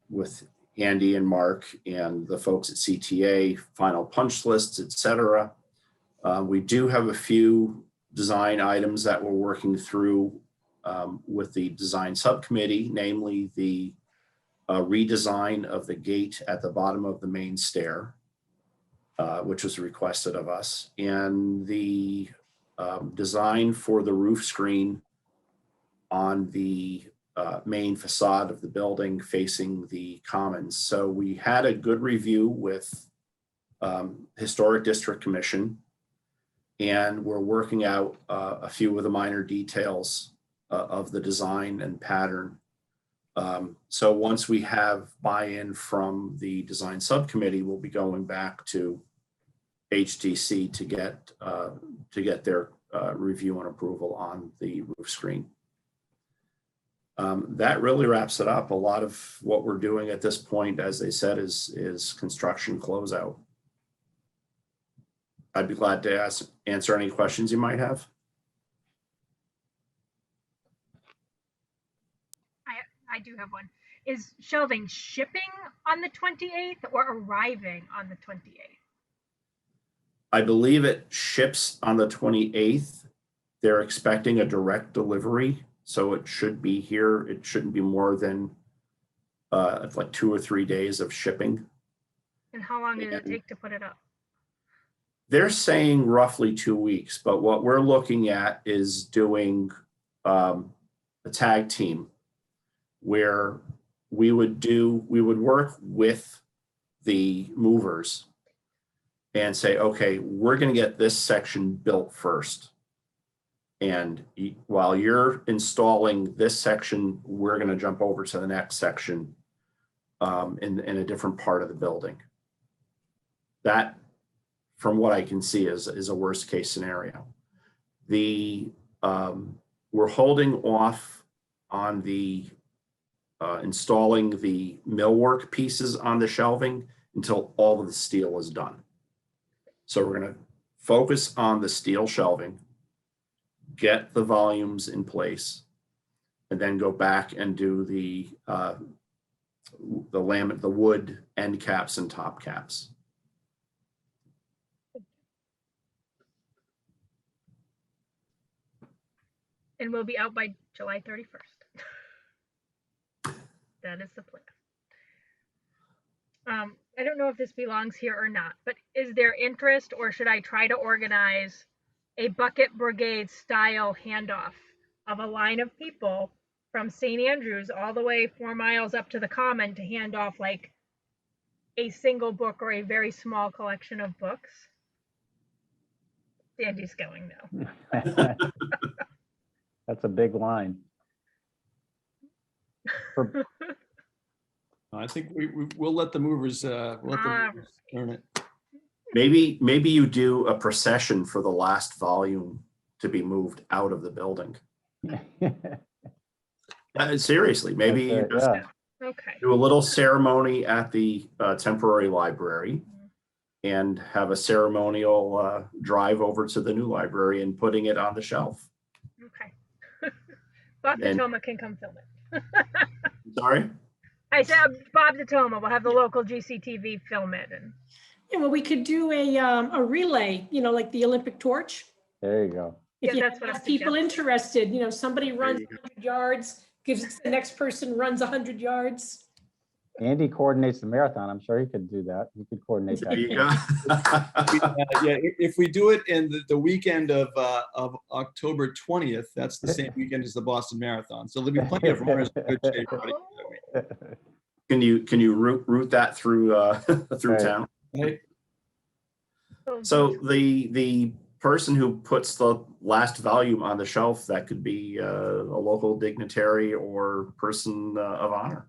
with Andy and Mark and the folks at CTA, final punch lists, et cetera. We do have a few design items that we're working through with the design subcommittee, namely the redesign of the gate at the bottom of the main stair, which was requested of us, and the design for the roof screen on the main facade of the building facing the commons. So we had a good review with Historic District Commission, and we're working out a few of the minor details of the design and pattern. So once we have buy-in from the design subcommittee, we'll be going back to HDC to get their review and approval on the roof screen. That really wraps it up. A lot of what we're doing at this point, as they said, is construction closeout. I'd be glad to answer any questions you might have. I do have one. Is shelving shipping on the 28th or arriving on the 28th? I believe it ships on the 28th. They're expecting a direct delivery, so it should be here. It shouldn't be more than like 2 or 3 days of shipping. And how long does it take to put it up? They're saying roughly 2 weeks, but what we're looking at is doing a tag team where we would work with the movers and say, okay, we're going to get this section built first. And while you're installing this section, we're going to jump over to the next section in a different part of the building. That, from what I can see, is a worst case scenario. We're holding off on the installing the millwork pieces on the shelving until all of the steel is done. So we're going to focus on the steel shelving, get the volumes in place, and then go back and do the wood end caps and top caps. And we'll be out by July 31st. That is the plan. I don't know if this belongs here or not, but is there interest, or should I try to organize a bucket brigade style handoff of a line of people from St. Andrews all the way 4 miles up to the common to hand off like a single book or a very small collection of books? Andy's going no. That's a big line. For- I think we'll let the movers, earn it. Maybe you do a procession for the last volume to be moved out of the building. Seriously, maybe you just yeah. Okay. do a little ceremony at the temporary library and have a ceremonial drive over to the new library and putting it on the shelf. Okay. Bob And- Detoma can come film it. Sorry? I said Bob Detoma will have the local GCTV film it. And Yeah, well, we could do a relay, like the Olympic torch. There you go. If Yeah, you that's have what I people interested, somebody runs you go. 100 yards, gives it to the next person, runs 100 yards. Andy coordinates the marathon. I'm sure he could do that. He could coordinate There you that. go. Yeah, if we do it in the weekend of October 20th, that's the same weekend as the Boston Marathon. So there'll be plenty of runners in good shape. Right? Can you route that through through Right. town? Right? So the person who puts the last volume on the shelf, that could be a local dignitary or person of honor,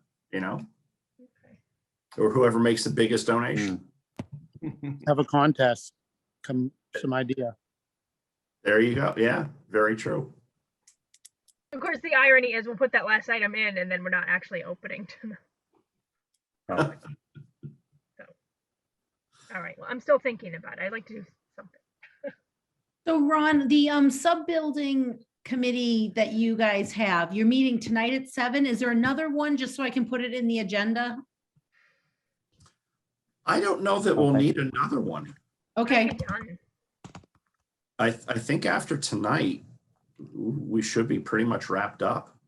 or whoever makes the biggest donation. Have a contest, some idea. There you go. Yeah, very true. of course, the irony is we'll put that last item in and then we're not actually opening to Oh, so. All right. Well, I'm still thinking about it. I'd like to do something. So Ron, the sub-building committee that you guys have, you're meeting tonight at 7. Is there another one, just so I can put it in the agenda? I don't know that we'll Okay. need another one. Okay, Done. I think after tonight, we should be pretty much wrapped up.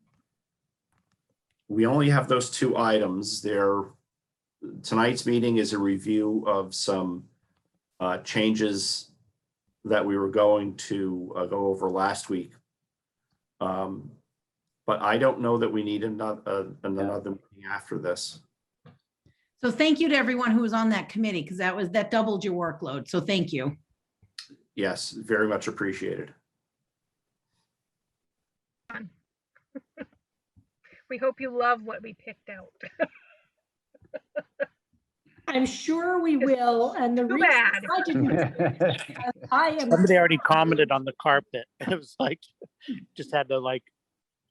We only have those 2 items. Tonight's meeting is a review of some changes that we were going to go over last week. But I don't know that we need another meeting after this. so thank you to everyone who was on that committee, because that doubled your workload, so thank you. Yes, very much appreciated. We hope you love what we picked out. I'm sure we will, and the Too reason bad. I didn't, I am. Somebody already commented on the carpet. It was like, just had to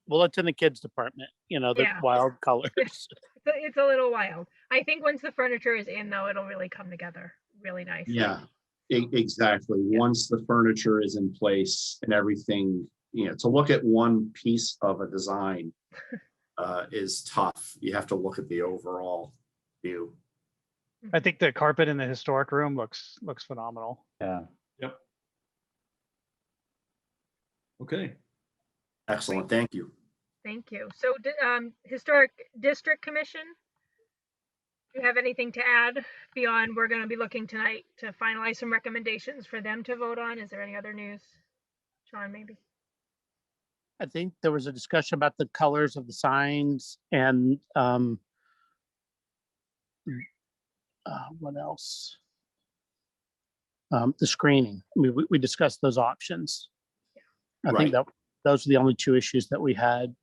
well, it's in the kids department, the Yeah. wild colors. It's a little wild. I think once the furniture is in, though, it'll really come together really nice. Yeah, exactly. Once the furniture is in place and everything, to look at one piece of a design is tough. You have to look at the overall view. I think the carpet in the historic room looks phenomenal. yeah. Okay. Excellent, thank you. Thank you. So, Historic District Commission, do you have anything to add beyond we're going to be looking tonight to finalize some recommendations for them to vote on? Is there any other news? Sean, maybe? I think there was a discussion about the colors of the signs and what else? The screening. We discussed those options. I think Right. that those are the only 2 issues that we had.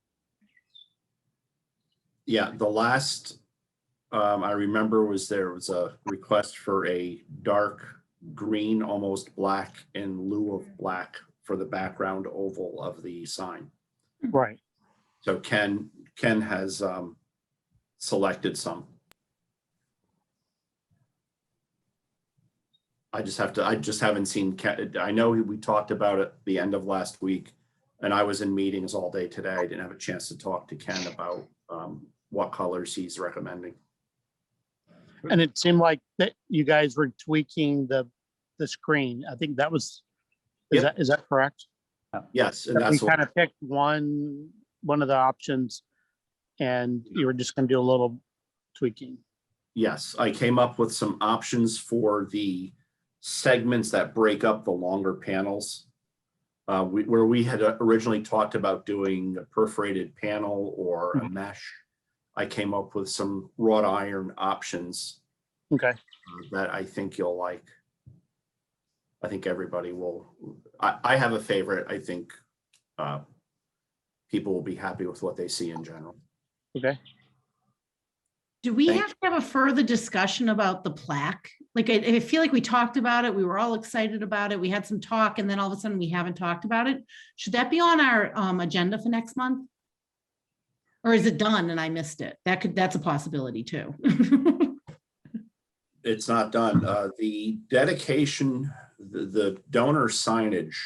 Yeah, the last I remember there was a request for a dark green, almost black in lieu of black for the background oval of the sign. Right. So Ken has selected some. I just haven't seen Ken. I know we talked about it the end of last week, and I was in meetings all day today. I didn't have a chance to talk to Ken about what colors he's recommending. And it seemed like that you guys were tweaking the screen. I think that was, is that correct? Yes, and That we that's what, kind of picked one of the options and you were just gonna do a little tweaking. yes, I came up with some options for the segments that break up the longer panels. Where we had originally talked about doing a perforated panel or a mesh, I came up with some wrought iron options Okay. that I think you'll like. I think everybody will. I have a favorite. I think people will be happy with what they see in general. Okay. Do we Thank have to have a further discussion about the plaque? Like, I feel like we talked about it. We were all excited about it. We had some talk and then all of a sudden we haven't talked about it. Should that be on our agenda for next month? Or is it done and I missed it? That's a possibility too. It's not done. The dedication, the donor signage,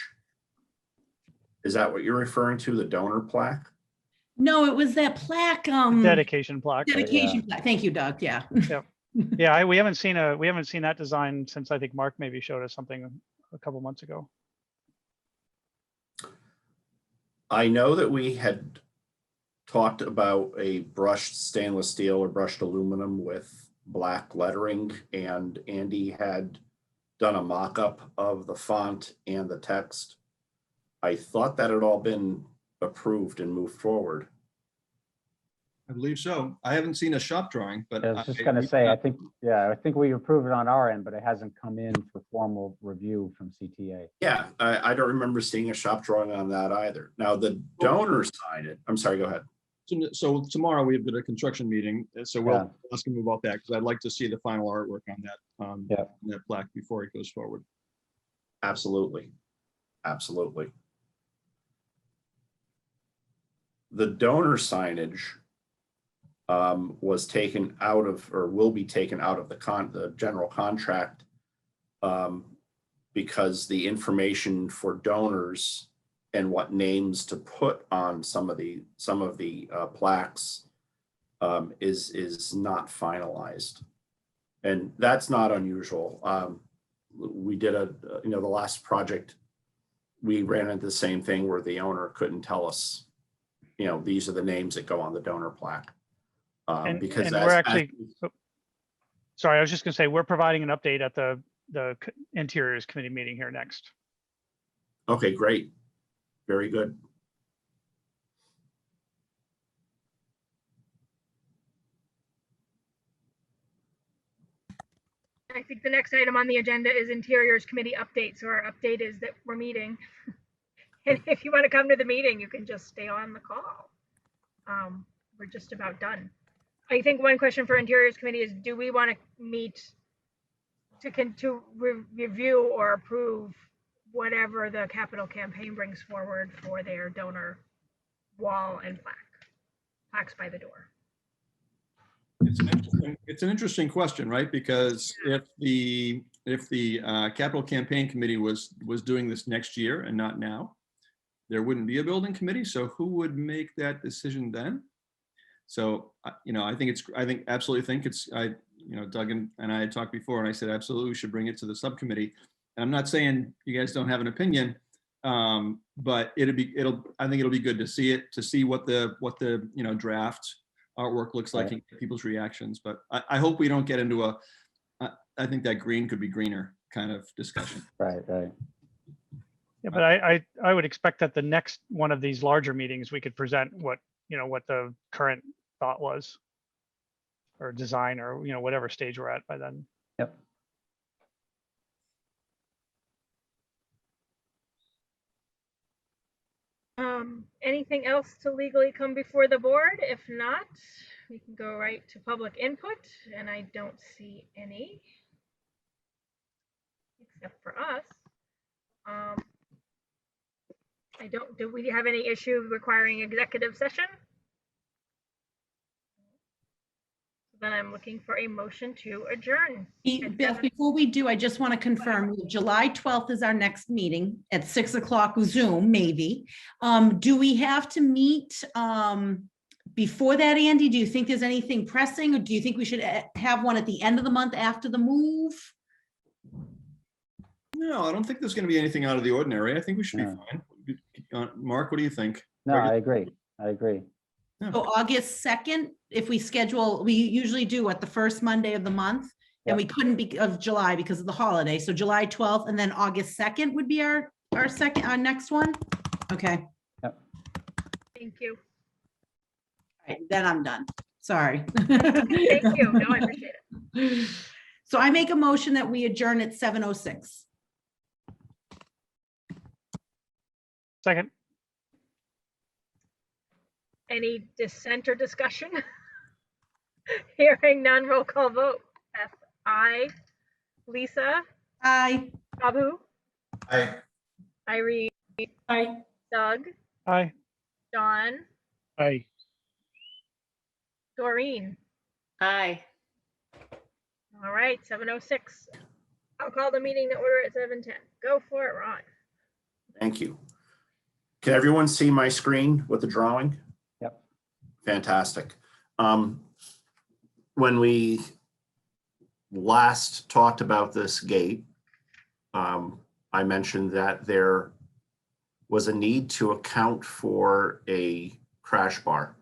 is that what you're referring to, the donor plaque? No, it was that plaque, Dedication plaque. dedication plaque. Thank you, Doug. Yeah. Yeah, we haven't seen that design since I think Mark maybe showed us something a couple months ago. I know that we had talked about a brushed stainless steel or brushed aluminum with black lettering, and Andy had done a mock-up of the font and the text. I thought that had all been approved and moved forward. I believe so. I haven't seen a shop drawing, but I was just gonna say, I think we approved it on our end, but it hasn't come in for formal review from CTA. Yeah, I don't remember seeing a shop drawing on that either. Now, the donor signed it. I'm sorry, go ahead. So tomorrow we have a construction meeting, so we'll Yeah. ask him about that because I'd like to see the final artwork on that, Yeah. on that plaque before it goes forward. Absolutely. Absolutely. The donor signage was taken out of, or will be taken out of the general contract because the information for donors and what names to put on some of the plaques is not finalized, and that's not unusual. We did the last project, we ran into the same thing where the owner couldn't tell us, these are the names that go on the donor plaque. Because we're actually, sorry, I was just gonna say, we're providing an update at the Interiors Committee meeting here next. Okay, great. Very good. I think the next item on the agenda is Interiors Committee update. So our update is that we're meeting. And if you want to come to the meeting, you can just stay on the call. We're just about done. I think one question for Interiors Committee is, do we want to meet to review or approve whatever the capital campaign brings forward for their donor wall and plaques by the door? It's an interesting question, right? Because if the capital campaign committee was doing this next year and not now, there wouldn't be a building committee. So who would make that decision then? So, I absolutely think it's, Doug and I had talked before and I said, absolutely, we should bring it to the subcommittee. And I'm not saying you guys don't have an opinion, but I think it'll be good to see it, to see what the draft artwork looks like and get people's reactions. But I hope we don't get into I think that green could be greener kind of discussion. Right. Yeah, but I would expect that the next one of these larger meetings, we could present what the current thought was, or design, or whatever stage we're at by then. Yep. Anything else to legally come before the board? If not, we can go right to public input, and I don't see any, except for us. Do we have any issue requiring executive session? Then I'm looking for a motion to adjourn. Beth, before we do, I just want to confirm, July 12th is our next meeting at 6 o'clock Zoom, maybe. Do we have to meet before that, Andy? Do you think there's anything pressing, or do you think we should have one at the end of the month after the move? No, I don't think there's going to be anything out of the ordinary. I think we should be No. fine. Mark, what do you think? No, I agree. I agree. So August 2nd, if we schedule, we usually do at the first Monday of the month, and we couldn't be of July because of the holiday. So July 12th and then August 2nd would be our next one. Okay, Thank you. all right, then I'm done. Sorry. Thank you. No, I appreciate it. So I make a motion that we adjourn at 7:06. Second. Any dissent or discussion? Hearing none, roll call vote. Beth, aye. Lisa, Aye. Babu, Aye. Irene, Aye. Doug, Aye. Dawn, Aye. Doreen. Aye. All right, 7:06. I'll call the meeting to order at 7:10. Go for it, Ron. Thank you. Can everyone see my screen with the drawing? Yep. Fantastic. When we last talked about this gate, I mentioned that there was a need to account for a crash bar.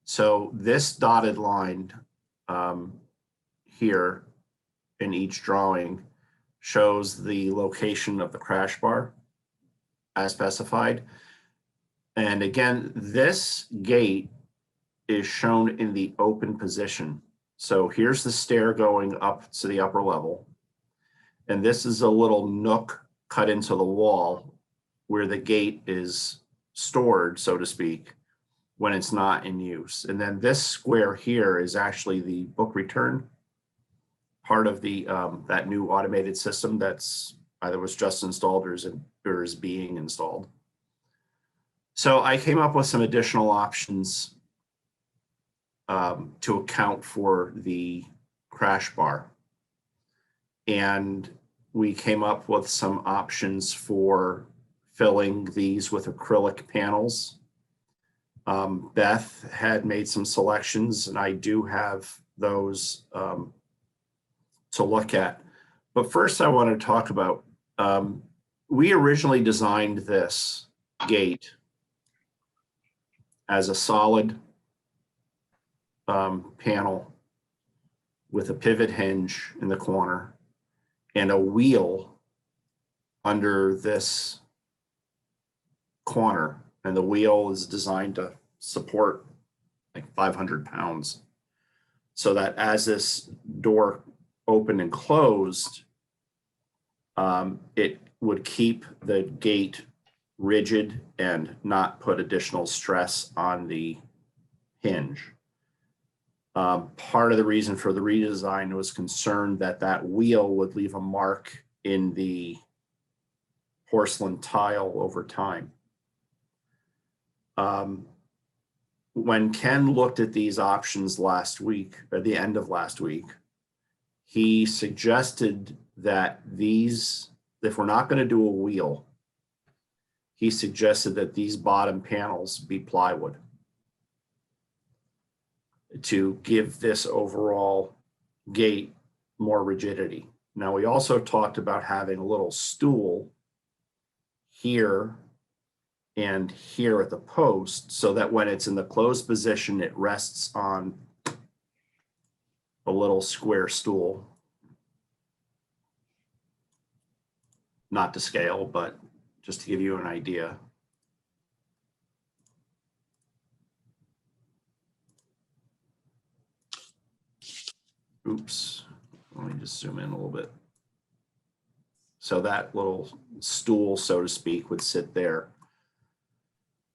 So this dotted line here in each drawing shows the location of the crash bar as specified. And again, this gate is shown in the open position. So here's the stair going up to the upper level. And this is a little nook cut into the wall where the gate is stored, so to speak, when it's not in use. And then this square here is actually the book return, part of the that new automated system that's either was just installed or is being installed. So I came up with some additional options to account for the crash bar. And we came up with some options for filling these with acrylic panels. Beth had made some selections, and I do have those to look at. But first I want to talk about, we originally designed this gate as a solid panel with a pivot hinge in the corner and a wheel under this corner. And the wheel is designed to support like 500 pounds. So that as this door opened and closed, it would keep the gate rigid and not put additional stress on the hinge. Part of the reason for the redesign was concerned that that wheel would leave a mark in the porcelain tile over time. When Ken looked at these options last week, or the end of last week, he suggested that these, if we're not going to do a wheel, he suggested that these bottom panels be plywood to give this overall gate more rigidity. Now, we also talked about having a little stool here and here at the post so that when it's in the closed position, it rests on a little square stool. Not to scale, but just to give you an idea. Oops, let me just zoom in a little bit. So that little stool, so to speak, would sit there.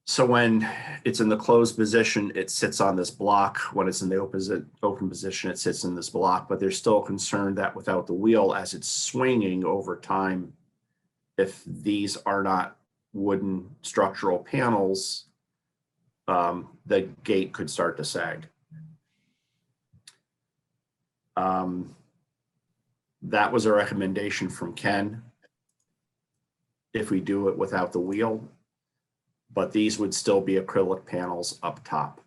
So when it's in the closed position, it sits on this block. When it's in the open position, it sits in this block, but they're still concerned that without the wheel, as it's swinging over time, if these are not wooden structural panels, the gate could start to sag. That was a recommendation from Ken if we do it without the wheel, but these would still be acrylic panels up top.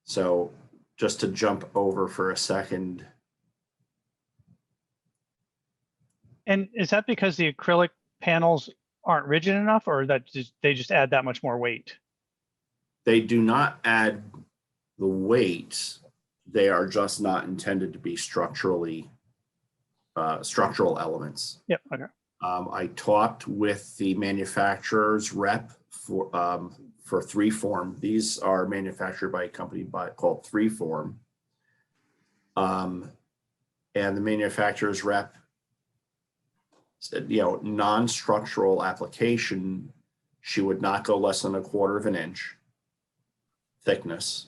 So just to jump over for a second. And is that because the acrylic panels aren't rigid enough, or that they just add that much more weight? They do not add the weight. They are just not intended to be structural elements. Yep, okay. I talked with the manufacturer's rep for 3form. These are manufactured by a company called 3form. And the manufacturer's rep said, non-structural application, she would not go less than 1/4 inch thickness.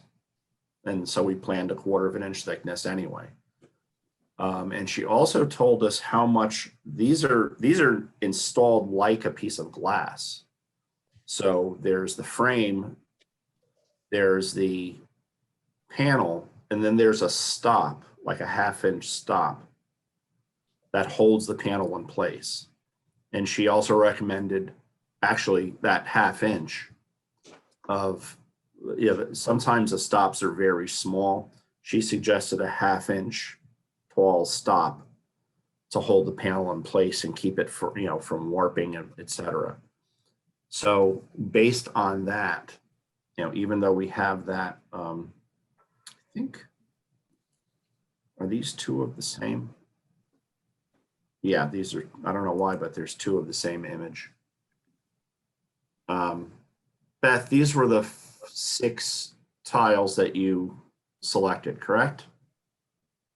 And so we planned 1/4 inch thickness anyway. And she also told us how much these are installed like a piece of glass. So there's the frame, there's the panel, and then there's a stop, like a 1/2 inch stop that holds the panel in place. And she also recommended actually that 1/2 inch of, sometimes the stops are very small. She suggested a 1/2 inch tall stop to hold the panel in place and keep it from warping, et cetera. So based on that, even though we have that, I think, are these two of the same? Yeah, these are, I don't know why, but there's two of the same image. Beth, these were the 6 tiles that you selected, correct?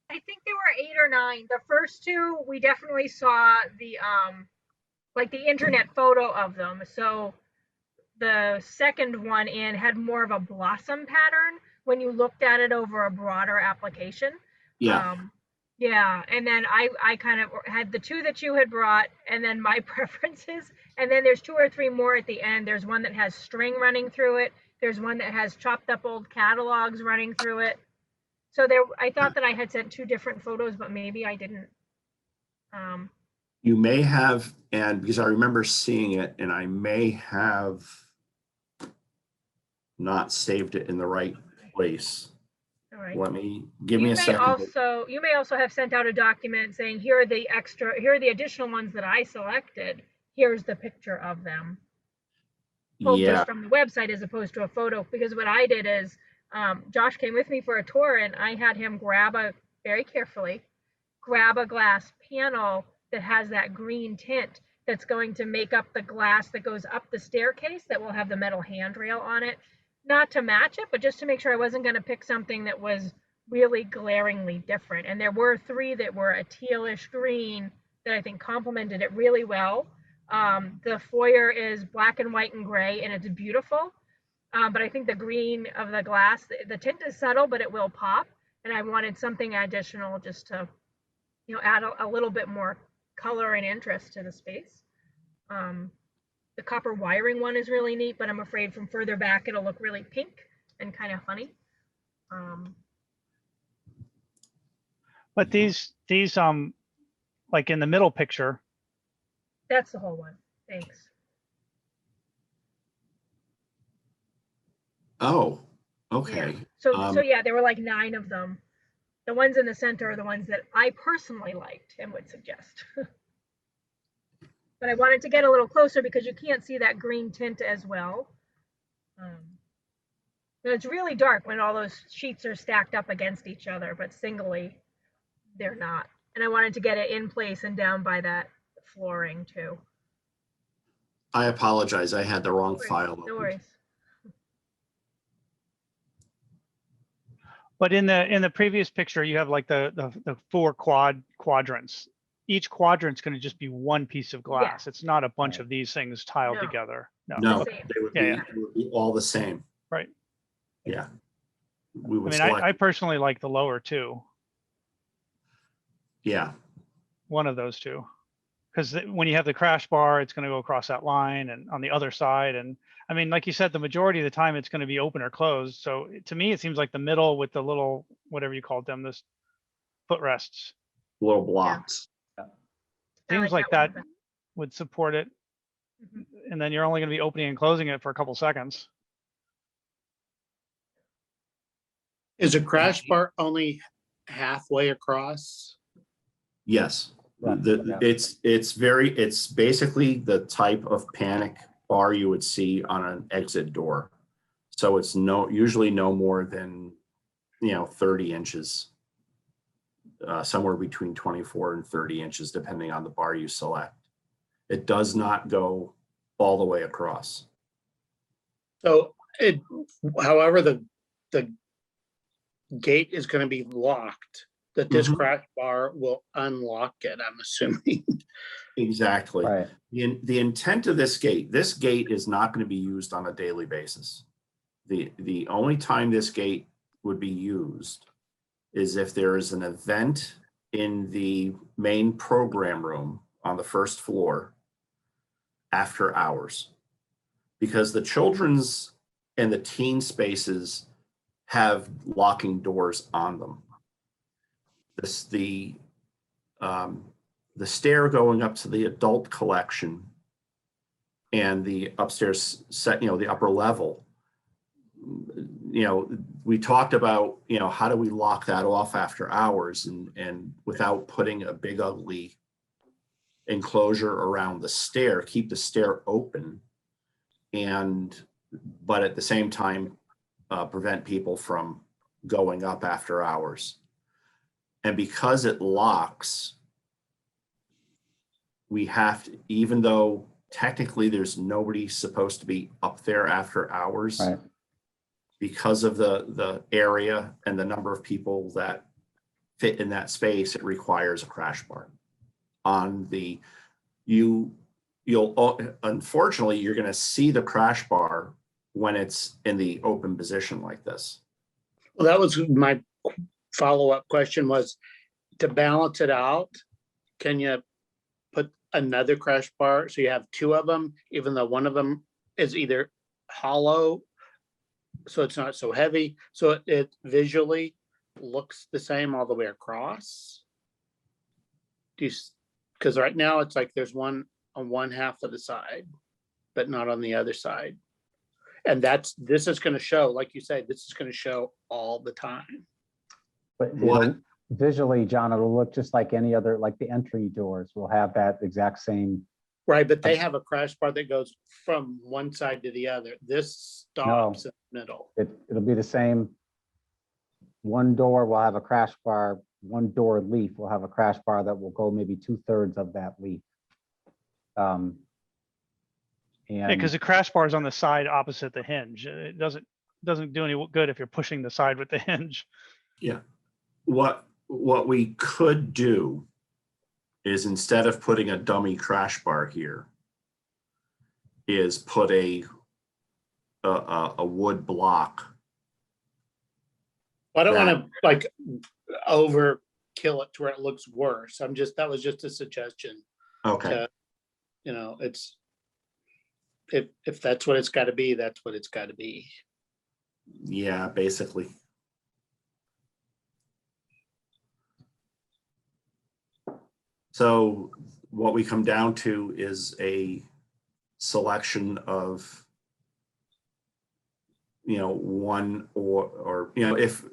I think there were 8 or 9. The first 2, we definitely saw the internet photo of them. So the second one had more of a blossom pattern when you looked at it over a broader application. Yeah. Yeah, and then I kind of had the 2 that you had brought, and then my preferences, and then there's 2 or 3 more at the end. There's one that has string running through it. There's one that has chopped up old catalogs running through it. So I thought that I had sent 2 different photos, but maybe I didn't. You may have, and because I remember seeing it, and I may have not saved it in the right place. All right. Give me a second. You may also have sent out a document saying, here are the additional ones that I selected. Here's the picture of them. Pulled just from the website as opposed to a photo, because what I did is Josh came with me for a tour, and I had him very carefully grab a glass panel that has that green tint that's going to make up the glass that goes up the staircase that will have the metal handrail on it. Not to match it, but just to make sure I wasn't going to pick something that was really glaringly different. And there were 3 that were a tealish green that I think complemented it really well. The foyer is black and white and gray, and it's beautiful. But I think the green of the glass, the tint is subtle, but it will pop. And I wanted something additional just to, add a little bit more color and interest to the space. The copper wiring one is really neat, but I'm afraid from further back it'll look really pink and kind of funny. But these like in the middle picture. That's the whole one. Thanks. Oh, okay. Yeah. So yeah, there were like 9 of them. The ones in the center are the ones that I personally liked and would suggest. But I wanted to get a little closer because you can't see that green tint as well. It's really dark when all those sheets are stacked up against each other, but singly, they're not. And I wanted to get it in place and down by that flooring too. I apologize. I had the wrong file. No worries. But in the previous picture, you have like the 4 quadrants. each quadrant's going to just be one piece of glass. It's not a bunch Right. of these things tiled No. together. No. No, same. they would be, Yeah, it would be all the same. Right. Yeah. We I would mean, select, I personally like the lower two, yeah, one of those two. Because when you have the crash bar, it's going to go across that line and on the other side. And I mean, like you said, the majority of the time it's going to be open or closed. So to me, it seems like the middle with the little, whatever you called them, this footrests little blocks. I seems like that one. would support it. Mhm. And then you're only going to be opening and closing it for a couple seconds. Is a crash bar only halfway across? Yes. Yeah, yeah. It's basically the type of panic bar you would see on an exit door. So it's usually no more than, 30 inches. Somewhere between 24 and 30 inches, depending on the bar you select. It does not go all the way across. So however, the gate is going to be locked, that this Mhm. crash bar will unlock it, I'm assuming. Exactly. Right. The intent of this gate is not going to be used on a daily basis. The only time this gate would be used is if there is an event in the main program room on the first floor after hours. Because the children's and the teen spaces have locking doors on them. The stair going up to the adult collection and the upstairs set, the upper level, we talked about, how do we lock that off after hours and without putting a big ugly enclosure around the stair, keep the stair open but at the same time, prevent people from going up after hours. And because it locks, we have to, even though technically there's nobody supposed to be up there after hours, Right. because of the area and the number of people that fit in that space, it requires a crash bar. Unfortunately, you're going to see the crash bar when it's in the open position like this. Well, that was my follow-up question, was to balance it out, can you put another crash bar so you have two of them, even though one of them is either hollow, so it's not so heavy, so it visually looks the same all the way across? Because right now it's like there's one on one half of the side, but not on the other side. And this is going to show, like you say, this is going to show all the time. But What? visually, John, it'll look just like any other, like the entry doors will have that exact same. Right, but they have a crash bar that goes from one side to the other. This stops in the middle. It'll be the same. One door will have a crash bar, one door leaf will have a crash bar that will go maybe 2/3 of that leaf. Yeah, And because the crash bar is on the side opposite the hinge. It doesn't do any good if you're pushing the side with the hinge. Yeah. What we could do is, instead of putting a dummy crash bar here, is put a wood block. I don't want to like overkill it to where it looks worse. That was just a suggestion. Okay. It's, if that's what it's got to be, that's what it's got to be. Yeah, basically. So what we come down to is a selection of, one or if,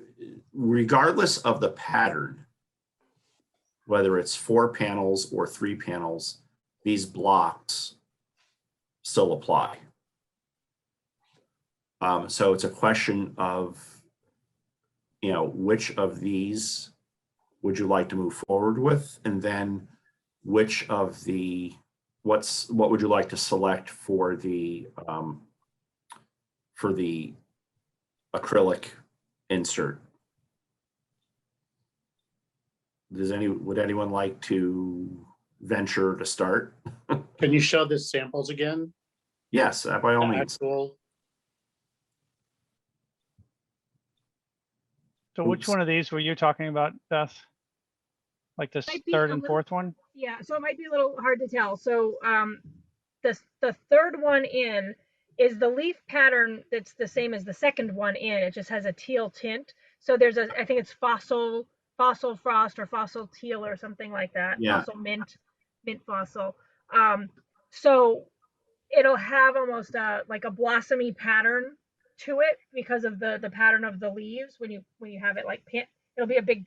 regardless of the pattern, whether it's 4 panels or 3 panels, these blocks still apply. So it's a question of, which of these would you like to move forward with? And then which of what would you like to select for the acrylic insert? would anyone like to venture to start? Can you show the samples again? Yes, by all The means. actual, So which Oops. one of these were you talking about, Beth? Like this Might be third a and little- fourth one? Yeah, so it might be a little hard to tell. So the third one in is the leaf pattern that's the same as the second one in. It just has a teal tint. So there's I think it's fossil frost or fossil teal or something like that. Yeah. Fossil mint fossil. So it'll have almost like a blossomy pattern to it because of the pattern of the leaves when you have it like it'll be a big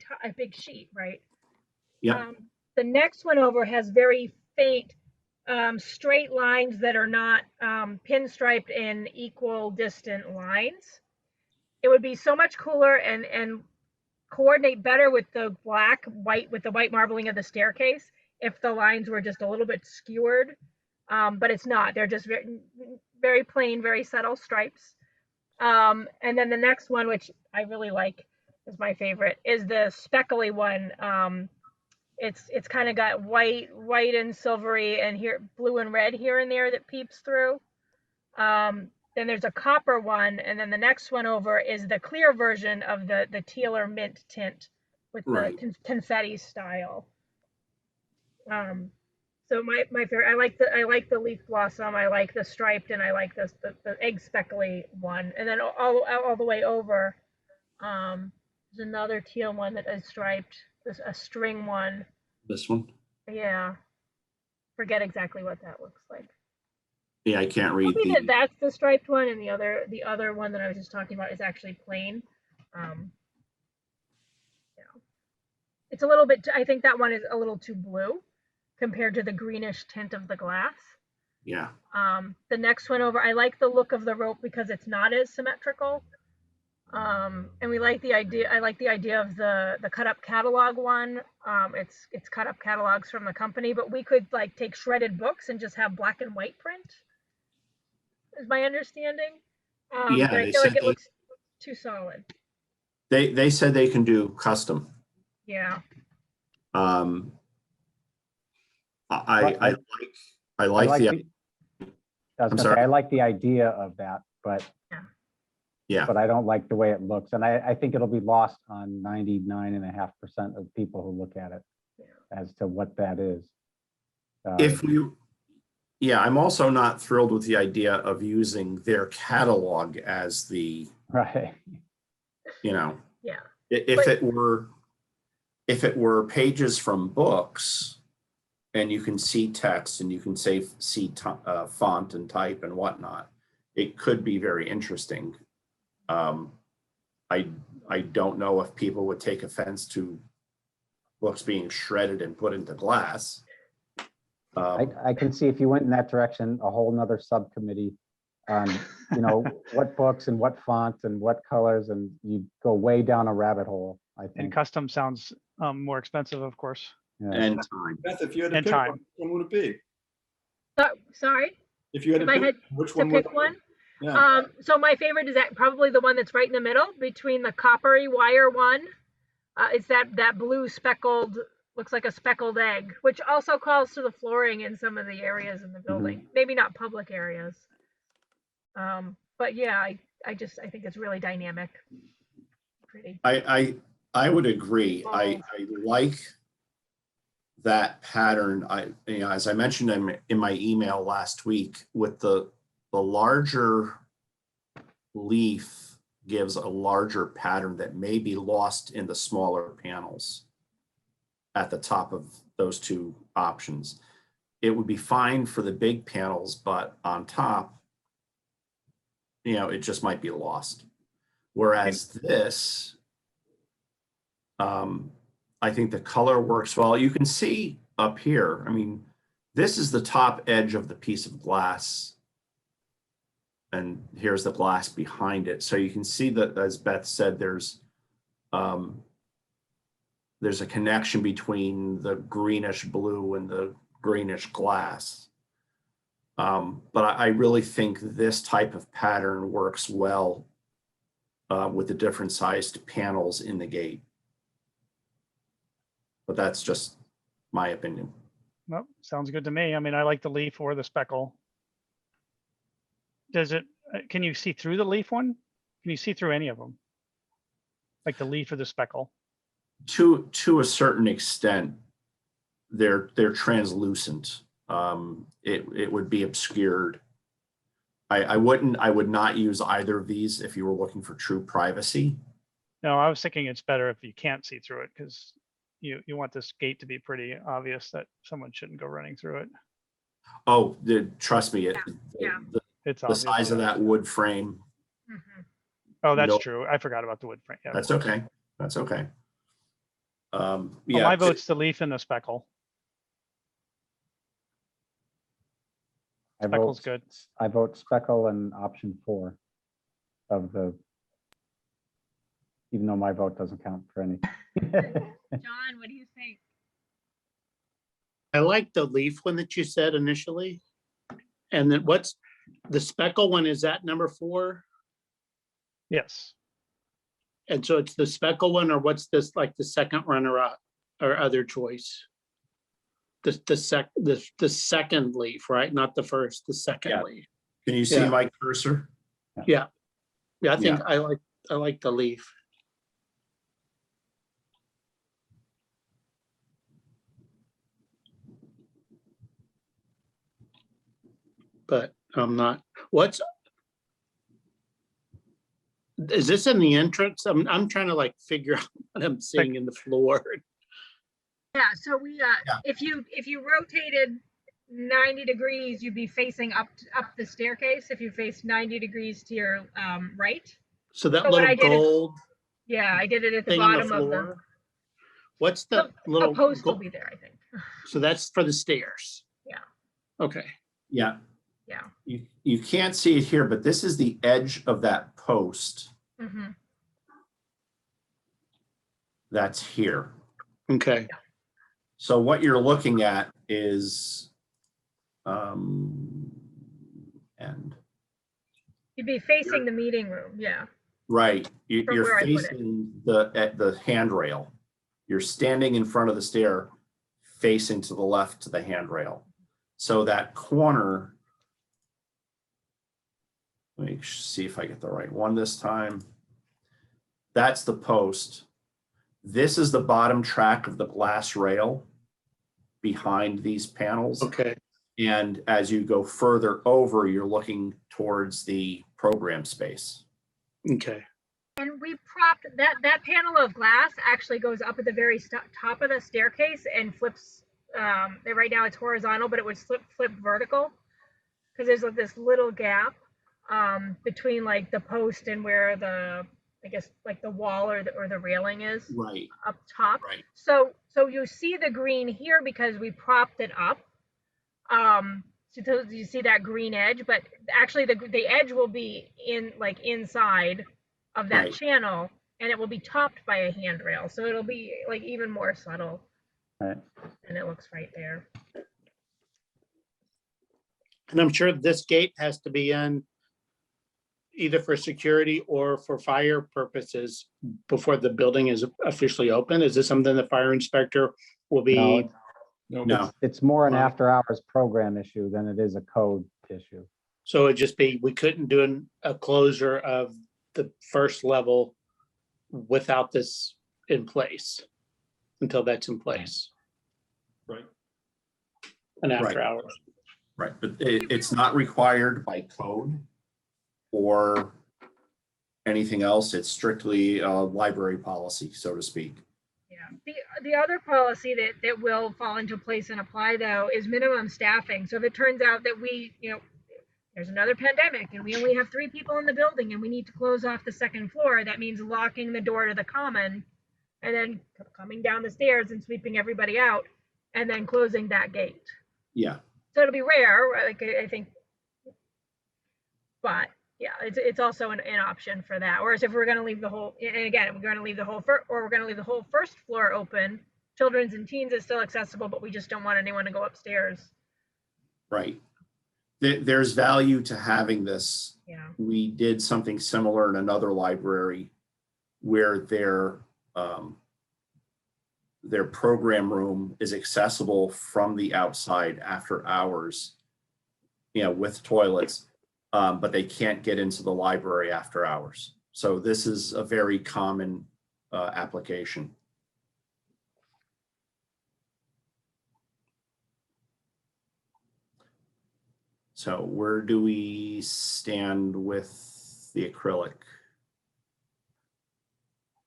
sheet, right? Yeah. The next one over has very faint straight lines that are not pinstriped in equal distant lines. It would be so much cooler and coordinate better with the white marbling of the staircase if the lines were just a little bit skewered, but it's not. They're just very, very plain, very subtle stripes. And then the next one, which I really like, is my favorite, is the speckly one. It's kind of got white and silvery, and here blue and red here and there that peeps through. Then there's a copper one, and then the next one over is the clear version of the teal or mint tint with Right. the confetti style. So my favorite, I like the leaf blossom, I like the striped, and I like the egg speckly one. And then all the way over, there's another teal one that is striped. There's a string one. This one? Yeah. Forget exactly what that looks like. Yeah, I can't read Maybe the, that's the striped one, and the other one that I was just talking about is actually plain. Yeah. It's a little bit, I think that one is a little too blue compared to the greenish tint of the glass. yeah. The next one over, I like the look of the rope because it's not as symmetrical. And we like the idea, I like the idea of the cut up catalog one. It's cut up catalogs from the company, but we could like take shredded books and just have black and white print, is my understanding. Yeah, but I they feel like said it looks too solid. They said they can do custom. Yeah. I I like like the, the, I was I'm gonna say, sorry. I like the idea of that, but yeah, but I don't like the way it looks. And I think it'll be lost on 99.5% of people who look at it as to what that is. if you, yeah, I'm also not thrilled with the idea of using their catalog as the, Right. you know, Yeah. if But- it were pages from books and you can see text and you can see font and type and whatnot, it could be very interesting. I don't know if people would take offense to books being shredded and put into glass. I can see if you went in that direction, a whole nother subcommittee on, what books and what fonts and what colors, and you go way down a rabbit hole, I And think. custom sounds more expensive, of course. Yeah. And time. Beth, if you had to And pick time. one, which one would it be? Sorry, If you had if to I pick, had which to one would pick it be? one. Yeah. So my favorite is that probably the one that's right in the middle between the coppery wire one. It's that blue speckled, looks like a speckled egg, which also calls to the flooring in some of the areas in the building. Maybe not public areas. But yeah, I think it's really dynamic. Pretty. I would agree. I like that pattern. As I mentioned in my email last week, with the larger leaf gives a larger pattern that may be lost in the smaller panels at the top of those two options. It would be fine for the big panels, but on top, it just might be lost. Whereas this, I think the color works well. You can see up here, this is the top edge of the piece of glass. And here's the glass behind it. So you can see that, as Beth said, there's a connection between the greenish blue and the greenish glass. But I really think this type of pattern works well with the different sized panels in the gate. But that's just my opinion. Well, sounds good to me. I mean, I like the leaf or the speckle. Does it, can you see through the leaf one? Can you see through any of them? Like the leaf or the speckle? To a certain extent, they're translucent. It would be obscured. I would not use either of these if you were looking for true privacy. No, I was thinking it's better if you can't see through it because you want this gate to be pretty obvious that someone shouldn't go running through it. Oh, trust me, Yeah. It's the obvious. size of that wood frame, Mhm. Oh, that's Nope. true. I forgot about the wood frame. Yeah, of that's course. okay. That's okay. Well, Yeah, my vote's the leaf and the speckle. I Speckle's vote, good. I vote speckle and option 4 of the, even though my vote doesn't count for anything. John, what do you think? I like the leaf one that you said initially. And then what's the speckle one? Is that number 4? Yes. And so it's the speckle one, or what's this, like the second runner up or other choice? The second leaf, right? Not the first, the second Yeah. leaf. can you see Yeah. my cursor? Yeah, I think I like the leaf. But I'm not, is this in the entrance? I'm trying to like figure out what I'm seeing in the floor. Yeah, so we, if you rotated 90 degrees, you'd be facing up the staircase. If you face 90 degrees to your right. So that So what I little did is- gold Yeah, I did it at the thing on the bottom of the, floor. What's the a little, post will gold- be there, I think. so that's for the stairs? Yeah. Okay, Yeah. Yeah. You can't see it here, but this is the edge of that post Hmm. that's here. okay. So what you're looking at is, and You'd be facing the meeting room, yeah. right, From you're where I put it. facing at the handrail. You're standing in front of the stair, facing to the left to the handrail. So that corner, let me see if I get the right one this time. That's the post. This is the bottom track of the glass rail behind these panels. Okay, And as you go further over, you're looking towards the program space. okay, And we propped that panel of glass actually goes up at the very top of the staircase and flips. Right now it's horizontal, but it would flip vertical because there's like this little gap between like the post and where the, I guess like the wall or the railing is Right, up top. right. So you see the green here because we propped it up. So you see that green edge, but actually the edge will be inside of that Right. channel, and it will be topped by a handrail. So it'll be like even more subtle, Right. and it looks right there. and I'm sure this gate has to be in either for security or for fire purposes before the building is officially open. Is this something the fire inspector will No, be? No, It's more an Right. after-hours program issue than it is a code issue. So it'd just be, we couldn't do a closure of the first level without this in place until that's in place. Right. And Right. after hours. right. But it's not required by code or anything else. It's strictly a library policy, so to speak. Yeah. The other policy that will fall into place and apply though is minimum staffing. So if it turns out that there's another pandemic and we only have 3 people in the building and we need to close off the second floor, that means locking the door to the common and then coming down the stairs and sweeping everybody out and then closing that gate. Yeah, So it'll be rare, like I think, but yeah, it's also an option for that. Whereas if we're going to leave the whole, and again, we're going to leave the whole we're going to leave the whole first floor open, children's and teens is still accessible, but we just don't want anyone to go upstairs. right. There's value to having this. Yeah. We did something similar in another library where their program room is accessible from the outside after hours, with toilets, but they can't get into the library after hours. So this is a very common application. So where do we stand with the acrylic?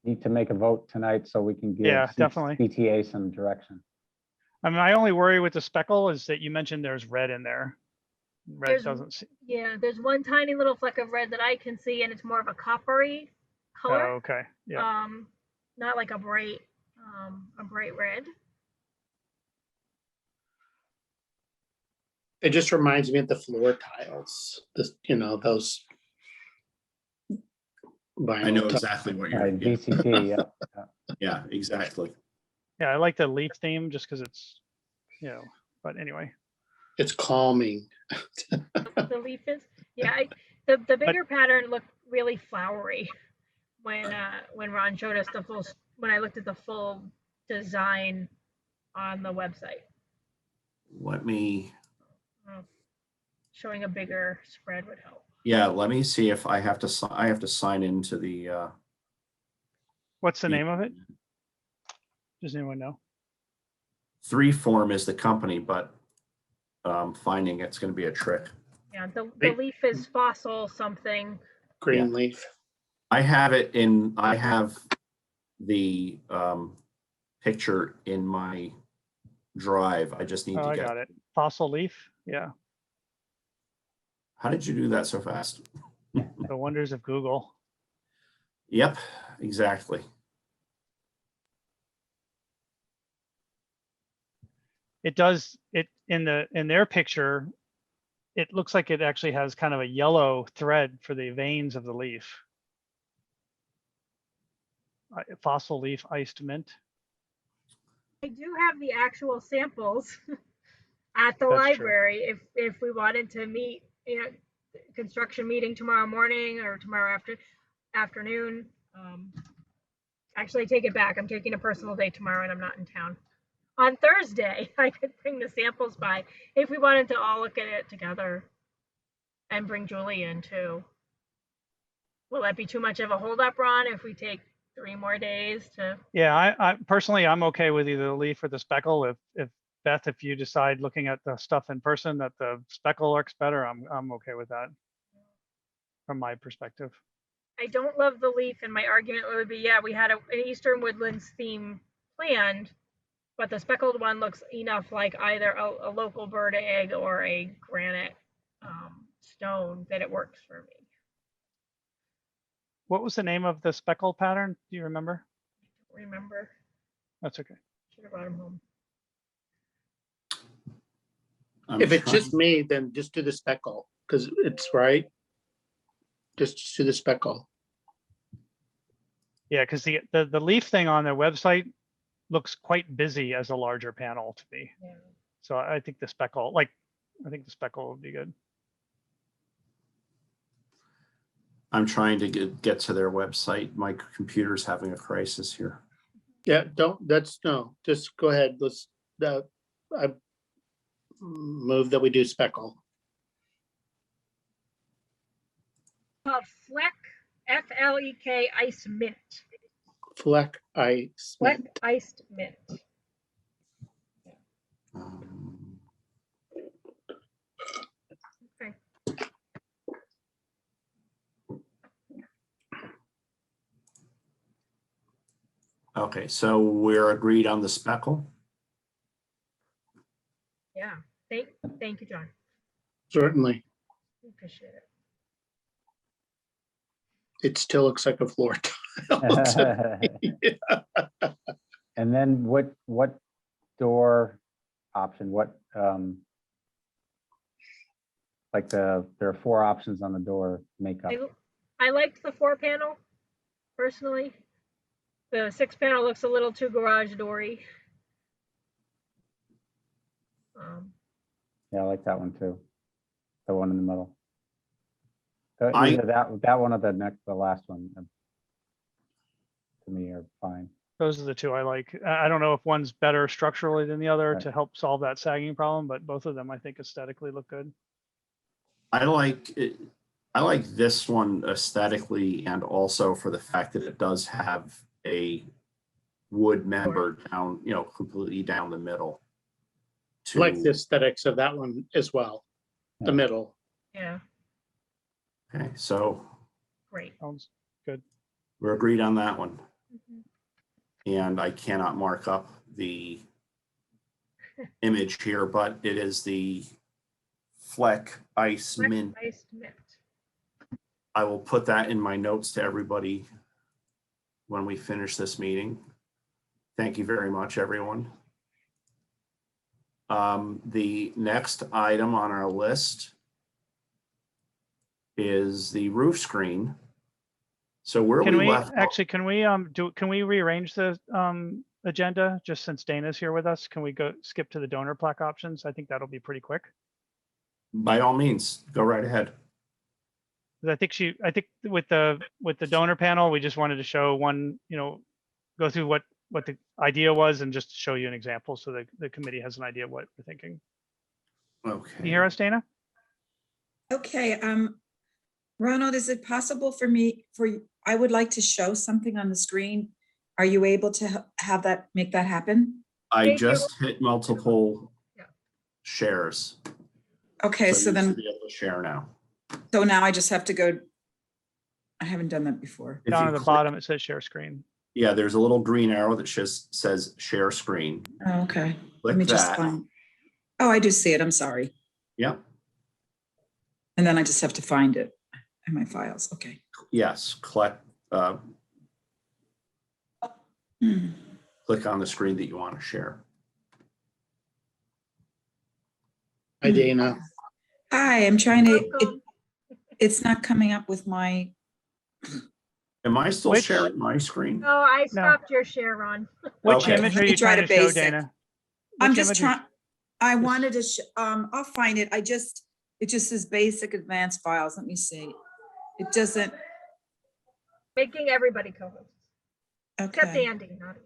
Need to make a vote tonight so we can give Yeah, definitely. CTA some direction. I mean, my only worry with the speckle is that you mentioned there's red in there. Red There's- doesn't see. Yeah, there's one tiny little fleck of red that I can see, and it's more of a coppery Oh, color. okay. Yeah. Not like a bright red. It just reminds me of the floor tiles, those. I know exactly what you're. Right, Yeah, VCT, yeah. yeah, exactly. Yeah, I like the leaf theme just because it's, but anyway. It's calming. The leaf is, yeah. The bigger pattern looked really flowery when Ron showed us when I looked at the full design on the website. Let me, Showing a bigger spread would help. yeah, let me see if I have to sign into the. What's the name of it? Does anyone know? 3Form is the company, but finding it's going to be a trick. Yeah, the leaf is fossil something. Green Yeah. leaf. I have the picture in my drive. I just need Oh, to I get. got it. Fossil leaf. Yeah. How did you do that so fast? The wonders of Google. Yep, exactly. It does it in their picture. It looks like it actually has kind of a yellow thread for the veins of the leaf. Fossil leaf iced mint. I do have the actual samples at the That's true. library if we wanted to meet, construction meeting tomorrow morning or tomorrow afternoon. Actually, I take it back. I'm taking a personal day tomorrow and I'm not in town. On Thursday, I could bring the samples by if we wanted to all look at it together and bring Julie in too. Will that be too much of a holdup, Ron, if we take 3 more days to? Yeah, I personally, I'm okay with either the leaf or the speckle. If Beth, if you decide looking at the stuff in person that the speckle looks better, I'm okay with that from my perspective. I don't love the leaf, and my argument would be, yeah, we had an Eastern Woodlands theme planned, but the speckled one looks enough like either a local bird egg or a granite stone that it works for me. What was the name of the speckle pattern? Do you remember? Remember, That's okay. should have brought him home. I'm If it's trying- just me, then just do the speckle, because it's right. Just do the speckle. Yeah, because the leaf thing on their website looks quite busy as a larger panel to me. Yeah. So I think the speckle, I think the speckle would be good. I'm trying to get to their website. My computer's having a crisis here. Yeah, just go ahead. I move that we do speckle. Called Fleck, F-L-E-K Ice Mint. Fleck ice. Fleck Iced Mint. Um, Okay. Okay, so we're agreed on the speckle. Yeah. Thank you, John. Certainly. Appreciate it. It still looks like a floor tile. And then what door option, there are 4 options on the door makeup. I liked the 4-panel personally. The 6-panel looks a little too garage door-y. Yeah, I like that one too. The one in the middle. I- Either that one or the last one, to me are fine. Those are the two I like. I don't know if one's better structurally than the other Right. to help solve that sagging problem, but both of them I think aesthetically look good. I like it. I like this one aesthetically and also for the fact that it does have a wood member down, completely down the middle. I like the To, aesthetics of that one as well, the Yeah. middle. Yeah, okay, so great. Sounds we're agreed on that one. Mhm. And I cannot mark up the image here, but it is the Fleck Ice Black Mint. iced mint. I will put that in my notes to everybody when we finish this meeting. Thank you very much, everyone. The next item on our list is the roof screen. So where Can we we left. actually, can we rearrange the agenda just since Dana's here with us? Can we go skip to the donor plaque options? I think that'll be pretty quick. By all means, go right ahead. 'Cause I think with the donor panel, we just wanted to show one, go through what the idea was and just show you an example so that the committee has an idea of what we're thinking. Okay. You hear us, Dana? Okay, Ronald, is it possible for I would like to show something on the screen. Are you able to have that, make that happen? I Thank you. just hit multiple Yeah. shares. Okay, so you should then, be able to share now. so now I just have to go. I haven't done that before. If Down you at the click- bottom, it says share screen. Yeah, there's a little green arrow that says share screen. Oh, okay, let Click me just that. find. Oh, I do see it, I'm sorry. Yep. And then I just have to find it in my files, okay. Yes, click on the screen that you want to share. Hi, Dana. Hi, I'm trying to, Welcome. it's not coming up with my, Am I still Which- sharing my screen? No, I stopped your share, Ron. Which Okay. image Let are me you try trying to to show, basic. Dana? I'm Which just image trying, I This- wanted to, I'll find it, it just says basic advanced files, let me see. It doesn't, Making everybody co-host, except okay. Andy, not.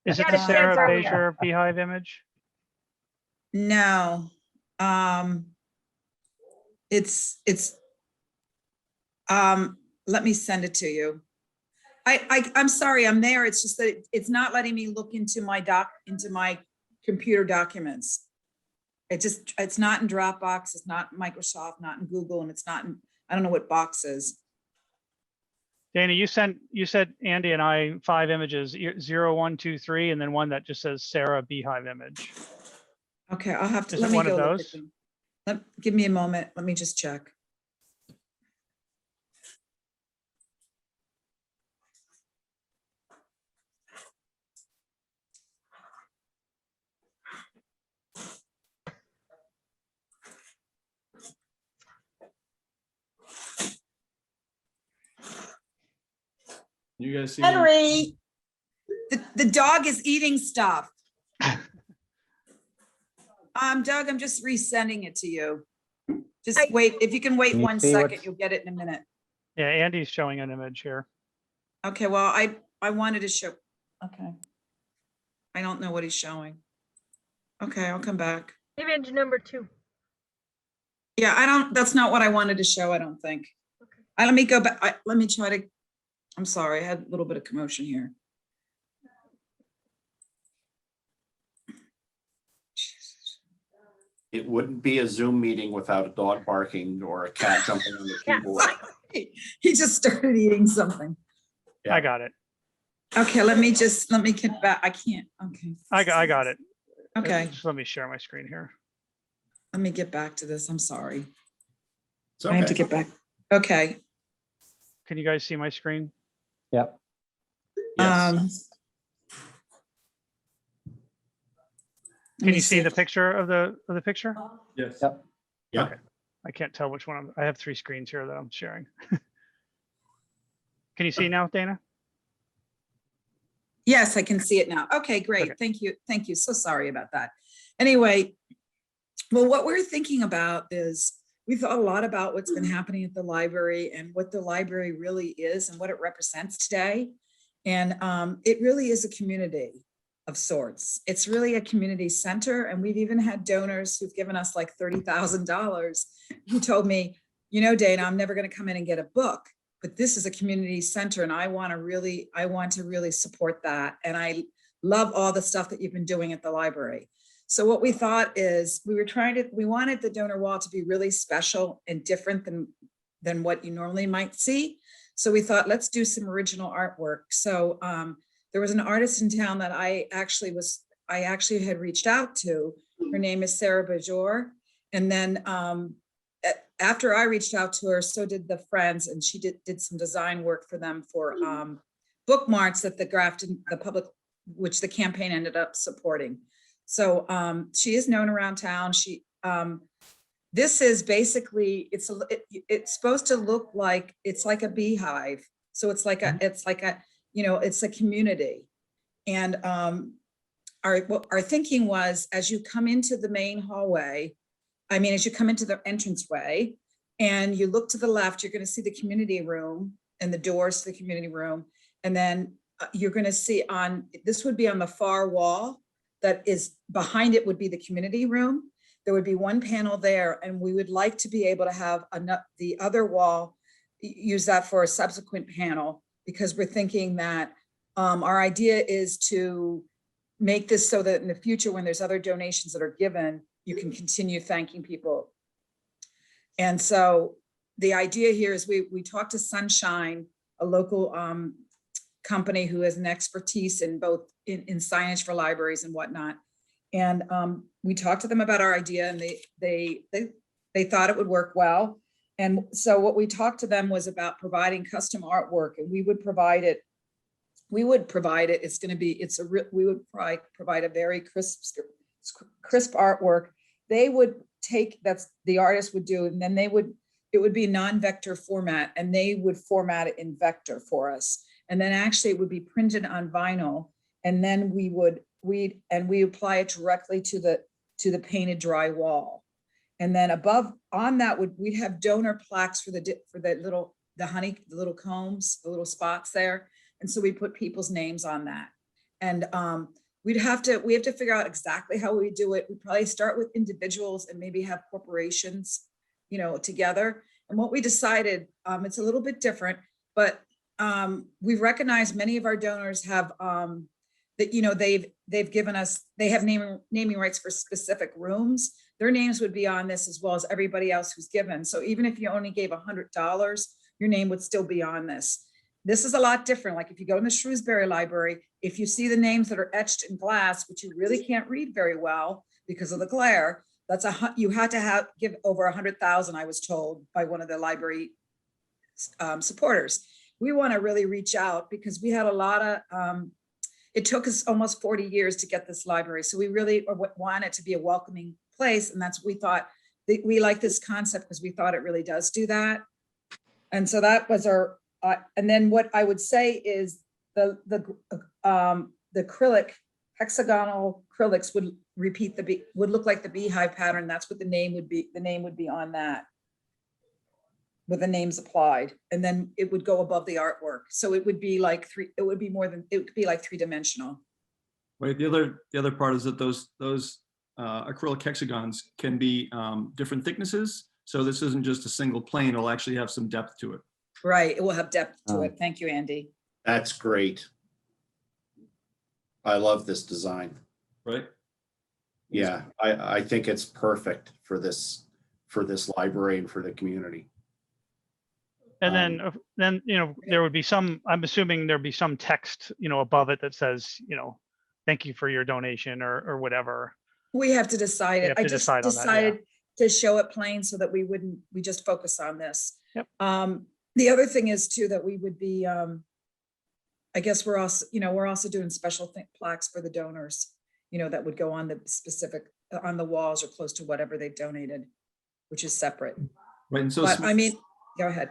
Is Yeah, it the the kids Sarah are- Bezier beehive image? No, let me send it to you. I'm sorry, I'm there. It's just that it's not letting me look into my computer documents. It's not in Dropbox, it's not in Microsoft, not in Google, and it's not in, I don't know what box is. Dana, you said Andy and I 5 images, 0, 1, 2, 3, and then one that just says Sarah beehive image. Okay, I'll have to, Is let it me one of go look at those? them. Give me a moment, let me just check. You guys see? Henry! The dog is eating stuff. Doug, I'm just resending it to you. Just I- wait, if you can wait Can you 1 see second, what's- you'll get it in a minute. Yeah, Andy's showing an image here. Okay, well, I wanted to show, okay. I don't know what he's showing. Okay, I'll come back. Image number 2. Yeah, that's not what I wanted to show, I don't think. Okay. Let me go back, let me try to, I'm sorry, I had a little bit of commotion here. It wouldn't be a Zoom meeting without a dog barking or a cat jumping on the Yeah. keyboard. He just started eating something. Yeah. I got it. Okay, let me get back, I can't, okay. I got it. Okay, Just let me share my screen here. let me get back to this, I'm sorry. It's I have to okay. get back. Okay. Can you guys see my screen? Yep. Yes. Can you see the picture of the picture? Yes. Yep. Yeah. Okay. I can't tell which one I have 3 screens here that I'm sharing. Can you see now, Dana? Yes, I can see it now. Okay, great. Okay. Thank you. Thank you. So sorry about that. Anyway, well, what we're thinking about is we thought a lot about what's been happening at the library and what the library really is and what it represents today. And it really is a community of sorts. It's really a community center. And we've even had donors who've given us like $30,000 who told me, you know, Dana, I'm never going to come in and get a book, but this is a community center and I want to really support that. And I love all the stuff that you've been doing at the library. So what we thought is we wanted the donor wall to be really special and different than what you normally might see. So we thought, let's do some original artwork. So there was an artist in town that I actually had reached out to. Her name is Sarah Bajor. And then after I reached out to her, so did the Friends, and she did some design work for them for bookmarks that the public, which the campaign ended up supporting. So she is known around town. This is basically, it's supposed to look like, it's like a beehive. So it's like a, you know, it's a community. And our thinking was, as you come into the main hallway, as you come into the entranceway and you look to the left, you're going to see the community room and the doors to the community room. And then you're going to see this would be on the far wall that is behind it would be the community room. There would be one panel there, and we would like to be able to have the other wall, use that for a subsequent panel, because we're thinking that our idea is to make this so that in the future, when there's other donations that are given, you can continue thanking people. And so the idea here is we talked to Sunshine, a local company who has an expertise in both in signage for libraries and whatnot. And we talked to them about our idea, and they thought it would work well. And so what we talked to them was about providing custom artwork, and we would provide it. We would provide a very crisp artwork. They would take, the artist would do, and then it would be non-vector format, and they would format it in vector for us. And then actually it would be printed on vinyl, and then we apply it directly to the painted dry wall. And then above on that we'd have donor plaques for the little combs, the little spots there. And so we put people's names on that. And we have to figure out exactly how we do it. We probably start with individuals and maybe have corporations, you know, together. And what we decided, it's a little bit different, but we've recognized many of our donors have that, you know, they've given us, they have naming rights for specific rooms. Their names would be on this as well as everybody else who's given. So even if you only gave $100, your name would still be on this. This is a lot different. Like if you go in the Shrewsbury Library, if you see the names that are etched in glass, which you really can't read very well because of the glare, you had to give over 100,000, I was told by one of the library supporters. We want to really reach out because we had a lot of, it took us almost 40 years to get this library. So we really want it to be a welcoming place. And that's, we thought, we like this concept because we thought it really does do that. And so that was our, and then what I would say is the acrylic, hexagonal acrylics would would look like the beehive pattern. That's what the name would be. The name would be on that with the names applied. And then it would go above the artwork. So it would be like it would be like 3-dimensional. Right. The other part is that those acrylic hexagons can be different thicknesses. So this isn't just a single plane. It'll actually have some depth to it. Right. It will have depth to it. Thank you, Andy. That's great. I love this design. Right. Yeah, I think it's perfect for this library and for the community. And then, you know, there would be some, I'm assuming there'd be some text, you know, above it that says, you know, thank you for your donation or whatever. We have to decide it. I just decide on that, decided to show it plain so that we just focus on this. Yep. The other thing is too, that we would be, I guess we're also doing special plaques for the donors, you know, that would go on the specific, on the walls or close to whatever they've donated, which is separate. Right. And so But I mean, go ahead.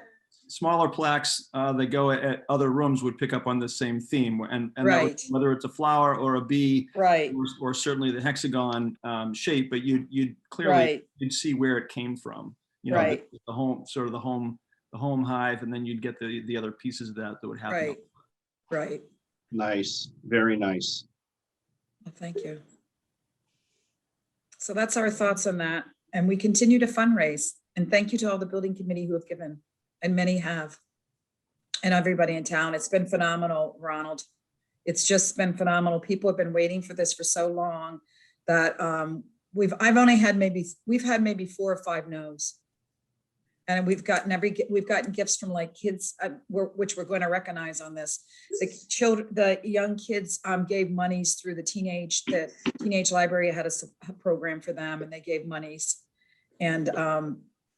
smaller plaques that go at other rooms would pick up on the same theme, and Right. whether it's a flower or a bee, Right, or certainly the hexagon shape, but you'd clearly right, you'd see where it came from. You know, right, the home, sort of the home hive, and then you'd get the other pieces of that would happen. right, right. Nice, very nice. Well, thank you. So that's our thoughts on that. And we continue to fundraise. And thank you to all the building committee who have given, and many have. And everybody in town. It's been phenomenal, Ronald. It's just been phenomenal. People have been waiting for this for so long that we've had maybe 4 or 5 no's. And we've gotten gifts from like kids, which we're going to recognize on this. The young kids gave monies through the teenage library had a program for them, and they gave monies. And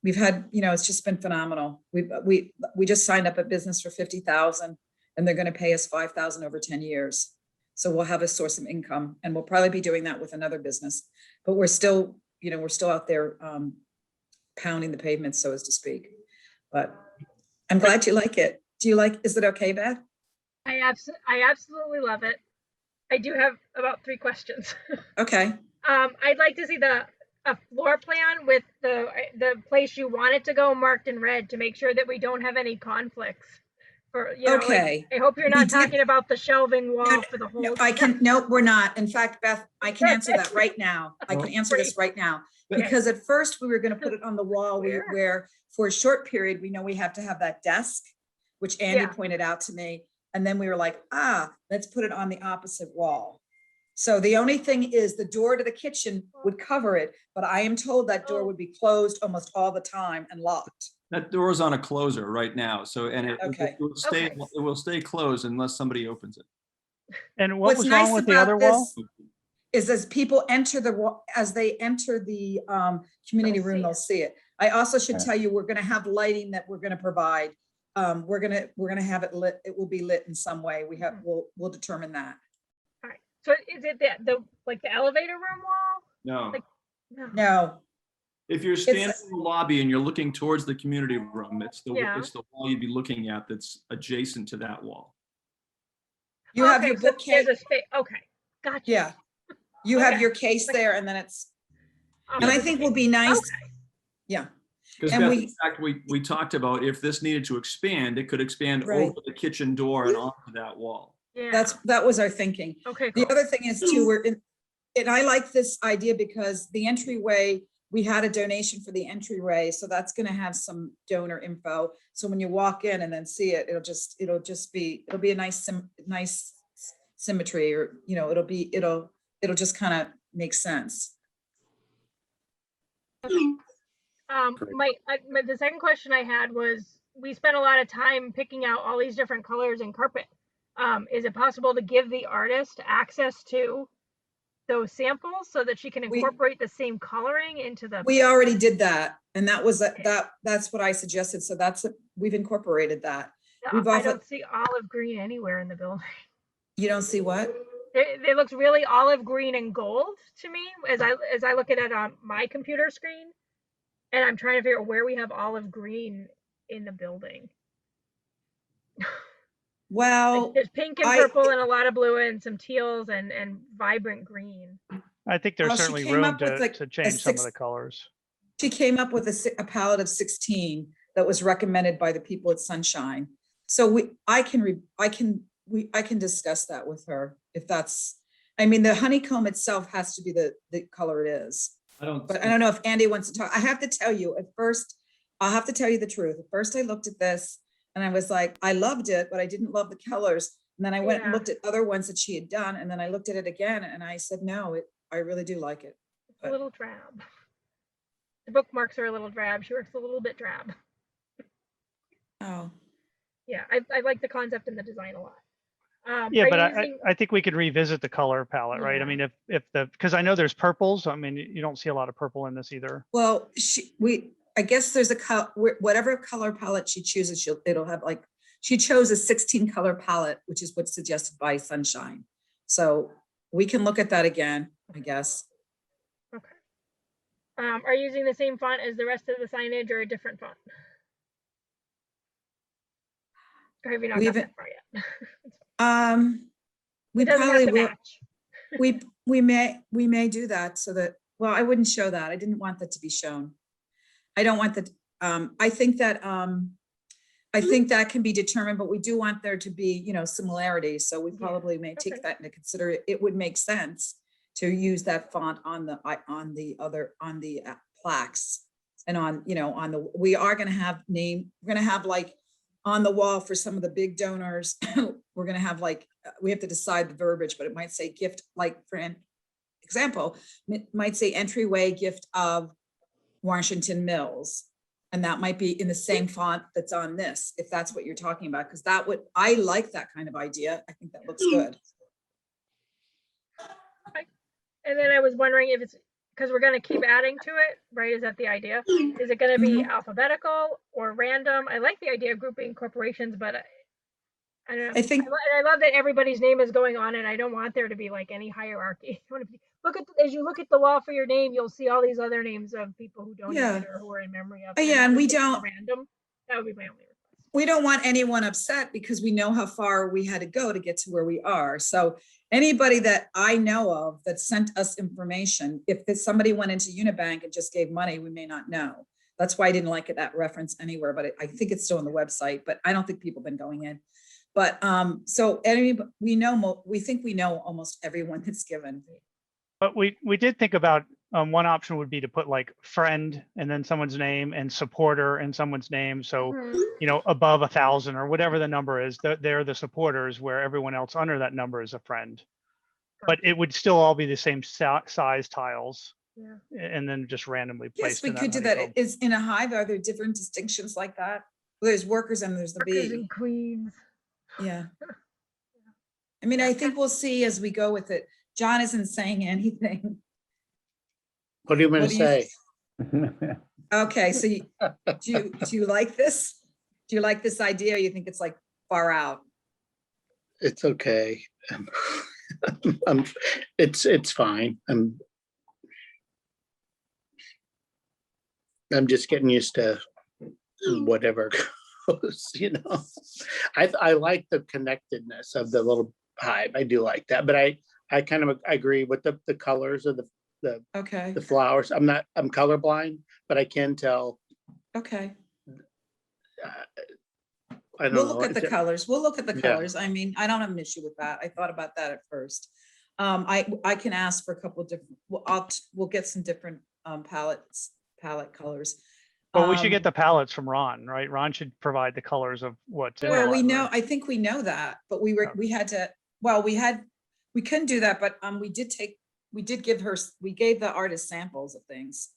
we've had, it's just been phenomenal. We just signed up a business for 50,000, and they're going to pay us 5,000 over 10 years. So we'll have a source of income, and we'll probably be doing that with another business. But we're still out there pounding the pavement, so as to speak. But I'm glad you like it. Is it okay, Beth? I absolutely love it. I do have about 3 questions. Okay. I'd like to see a floor plan with the place you want it to go marked in red to make sure that we don't have any conflicts. Okay. I hope you're We not did- talking about the shelving wall for the whole. No, we're not. In fact, Beth, I can answer that right now. I can answer this right now. Because at first we were going to put it on the wall where for a short period, we know we have to have that desk, which Andy Yeah. pointed out to me. And then we were like, let's put it on the opposite wall. So the only thing is the door to the kitchen would cover it, but I am told that door would be closed almost all the time and locked. That door is on a closer right now. So, and Okay. it will stay closed unless somebody opens it. And what What's was nice wrong with the about other wall? this is as people enter as they enter the community They'll room, see they'll it. see it. I also should Okay. tell you, we're gonna have lighting that we're gonna provide. We're gonna have it lit. It will be lit in some way. We'll determine that. All right. So is it the elevator room wall? No. Like- No. No, If you're standing in the lobby and you're looking towards the community room, it's the wall you'd be looking at that's adjacent to that wall. you have Okay, your so bookcase. there's a space. Okay. Gotcha. Yeah. You have Okay. your case there, and then Oh, and I think will be nice. Okay. Yeah. Because And in fact, we talked about if this needed to expand, it could expand Right. over the kitchen door and onto that wall. Yeah. That was our thinking. Okay. The Cool. other thing is too, and I like this idea because the entryway, we had a donation for the entryway, so that's gonna have some donor info. So when you walk in and then see it, it'll be a nice symmetry, or, it'll just kind of make sense. Okay. Great. The second question I had was, we spent a lot of time picking out all these different colors in carpet. Is it possible to give the artist access to those samples so that she can We- incorporate the same coloring into the? We already did that, and that's what I suggested. So we've incorporated that. we've I often- don't see olive green anywhere in the building. You don't see what? It looks really olive green and gold to me as I look at it on my computer screen, and I'm trying to figure out where we have olive green in the building. Well, There's pink and I- purple and a lot of blue and some teals and vibrant green. I think there's Well, she certainly came room up with, like, to a change some of six- the colors. she came up with a palette of 16 that was recommended by the people at Sunshine. So I can discuss that with her if that's, the honeycomb itself has to be the color it is. But I don't know if Andy wants to talk. I have to tell you, at first, I'll have to tell you the truth. At first I looked at this and I was like, I loved it, but I didn't love the colors. And then I went and Yeah. looked at other ones that she had done, and then I looked at it again and I said, no, I really do like it. It's a little drab. The bookmarks are a little drab. She works a little bit drab. Oh, Yeah, I like the concept and the design a lot. Yeah, are but you I using- think we could revisit the color palette, right? I Yeah. mean, because I know there's purples. I mean, you don't see a lot of purple in this either. well, I guess there's whatever color palette she chooses, it'll have she chose a 16 color palette, which is what's suggested by Sunshine. So we can look at that again, I guess. Okay. Are you using the same font as the rest of the signage or a different font? Or have you not got We've- that far yet? We It doesn't have probably to will, match. we may do that so that, well, I wouldn't show that. I didn't want that to be shown. I don't want that, I think that, I think that can be determined, but we do want there to be, you know, similarities. So we probably may take okay. that into consider. It would make sense to use that font on the plaques and on, you know, we are going to have we're going to have like on the wall for some of the big donors, we're going to have like, we have to decide the verbiage, but it might say gift, like for example, it might say entryway gift of Washington Mills. And that might be in the same font that's on this, if that's what you're talking about, because I like that kind of idea. I think that looks good. And then I was wondering if it's, because we're going to keep adding to it, right? Is that the idea? Is it going to be alphabetical or random? I like the idea of grouping corporations, but I don't know. I think, I love that everybody's name is going on it. I don't want there to be like any hierarchy. As you look at the wall for your name, you'll see all these other names of people who donated Yeah. or who are in memory of. Yeah, and that we would be don't- random. That would be my only request. we don't want anyone upset because we know how far we had to go to get to where we are. So anybody that I know of that sent us information, if somebody went into Unibank and just gave money, we may not know. That's why I didn't like that reference anywhere, but I think it's still on the website, but I don't think people have been going in. But so we think we know almost everyone that's given. But we did think about, one option would be to put like friend and then someone's name and supporter and someone's name. So, you know, above 1,000 or whatever the number is, they're the supporters, where everyone else under that number is a friend. But it would still all be the same size tiles. Yeah. And then just randomly Yes, placed. we in could do honeycomb. that. Is in a hive, are there different distinctions like that? Well, there's workers and there's the Workers bee. and queens. Yeah. I mean, I think we'll see as we go with it. John isn't saying anything. What do you want What to do you- say? Okay, so do you like this? Do you like this idea? Or you think it's like far out? It's okay. It's fine. I'm just getting used to whatever goes, you know. I like the connectedness of the little hive. I do like that, but I kind of agree with the colors of Okay, the flowers. I'm colorblind, but I can tell. okay. I don't We'll know. look at the colors. We'll look at the Yeah. colors. I mean, I don't have an issue with that. I thought about that at first. I can ask for a couple of different, we'll get some different palette colors. But we should get the palettes from Ron, right? Ron should provide the colors of what's in. the Well, we know, library. I think we know that, but we had to, well, we couldn't do that, but we gave the artist samples of things.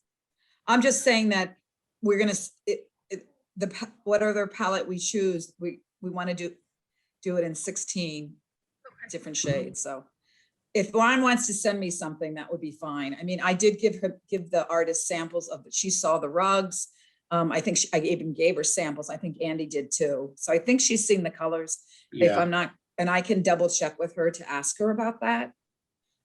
I'm just saying that we're gonna, whatever palette we choose, we want to do it in 16 different shades. So if Ron wants to send me something, that would be fine. I mean, I did give the artist samples of, she saw the rugs. I think I even gave her samples. I think Andy did too. So I think she's seen the colors. If Yeah, I'm not, and I can double check with her to ask her about that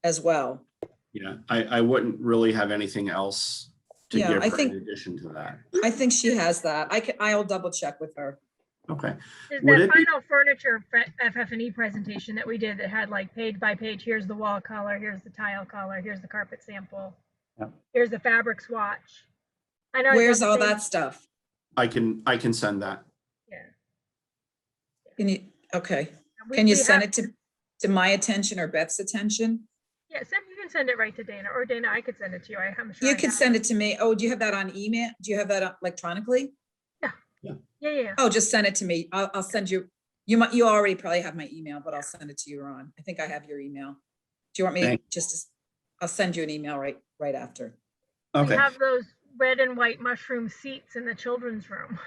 as well. yeah. I wouldn't really have anything else to Yeah, give I her think- in addition to that. I think she has that. I'll double check with her. Okay. There's Would that it be- final furniture FF&E presentation that we did that had like page by page, here's the wall color, here's the tile color, here's the carpet sample. Yep. Here's the fabric swatch. I know. it's Where's not the all same- that stuff? I can send that. Yeah. Okay, We- can you we send have- it to my attention or Beth's attention? Yeah, you can send it right to Dana, or Dana, I could send it to you. I'm sure. You I can have send it to me. Oh, do you have that on email? Do you have that electronically? Yeah. Oh, just send it to me. I'll send you, you already probably have my email, but I'll send it to you, Ron. I think I have your email. Do you want me Thank- I'll send you an email right after. We Okay. have those red and white mushroom seats in the children's room.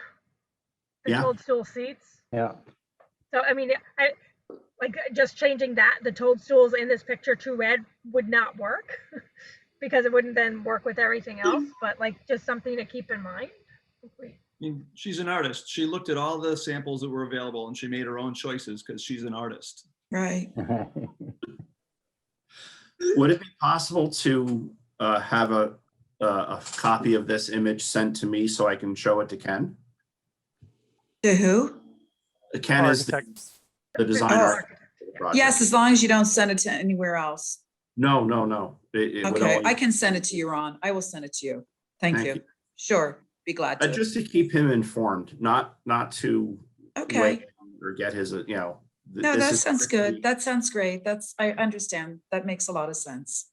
The Yeah. toadstool seats. Yeah, So, I mean, I like just changing the toadstools in this picture to red would not work because it wouldn't then work with everything else, but like just something to keep in mind. I mean, she's an artist. She looked at all the samples that were available and she made her own choices because she's an artist. Right. Would it be possible to have a copy of this image sent to me so I can show it to Ken? To who? Ken is Architect. the design Oh. architect for the project. Yes, as long as you don't send it to anywhere else. No. It would Okay, only- I can send it to you, Ron. I will send it to you. Thank Thank you. you. Sure, be glad to. Just to keep him informed, not to Okay. Or get his, you know. No, this that is sounds strictly- good. That sounds great. I understand. That makes a lot of sense.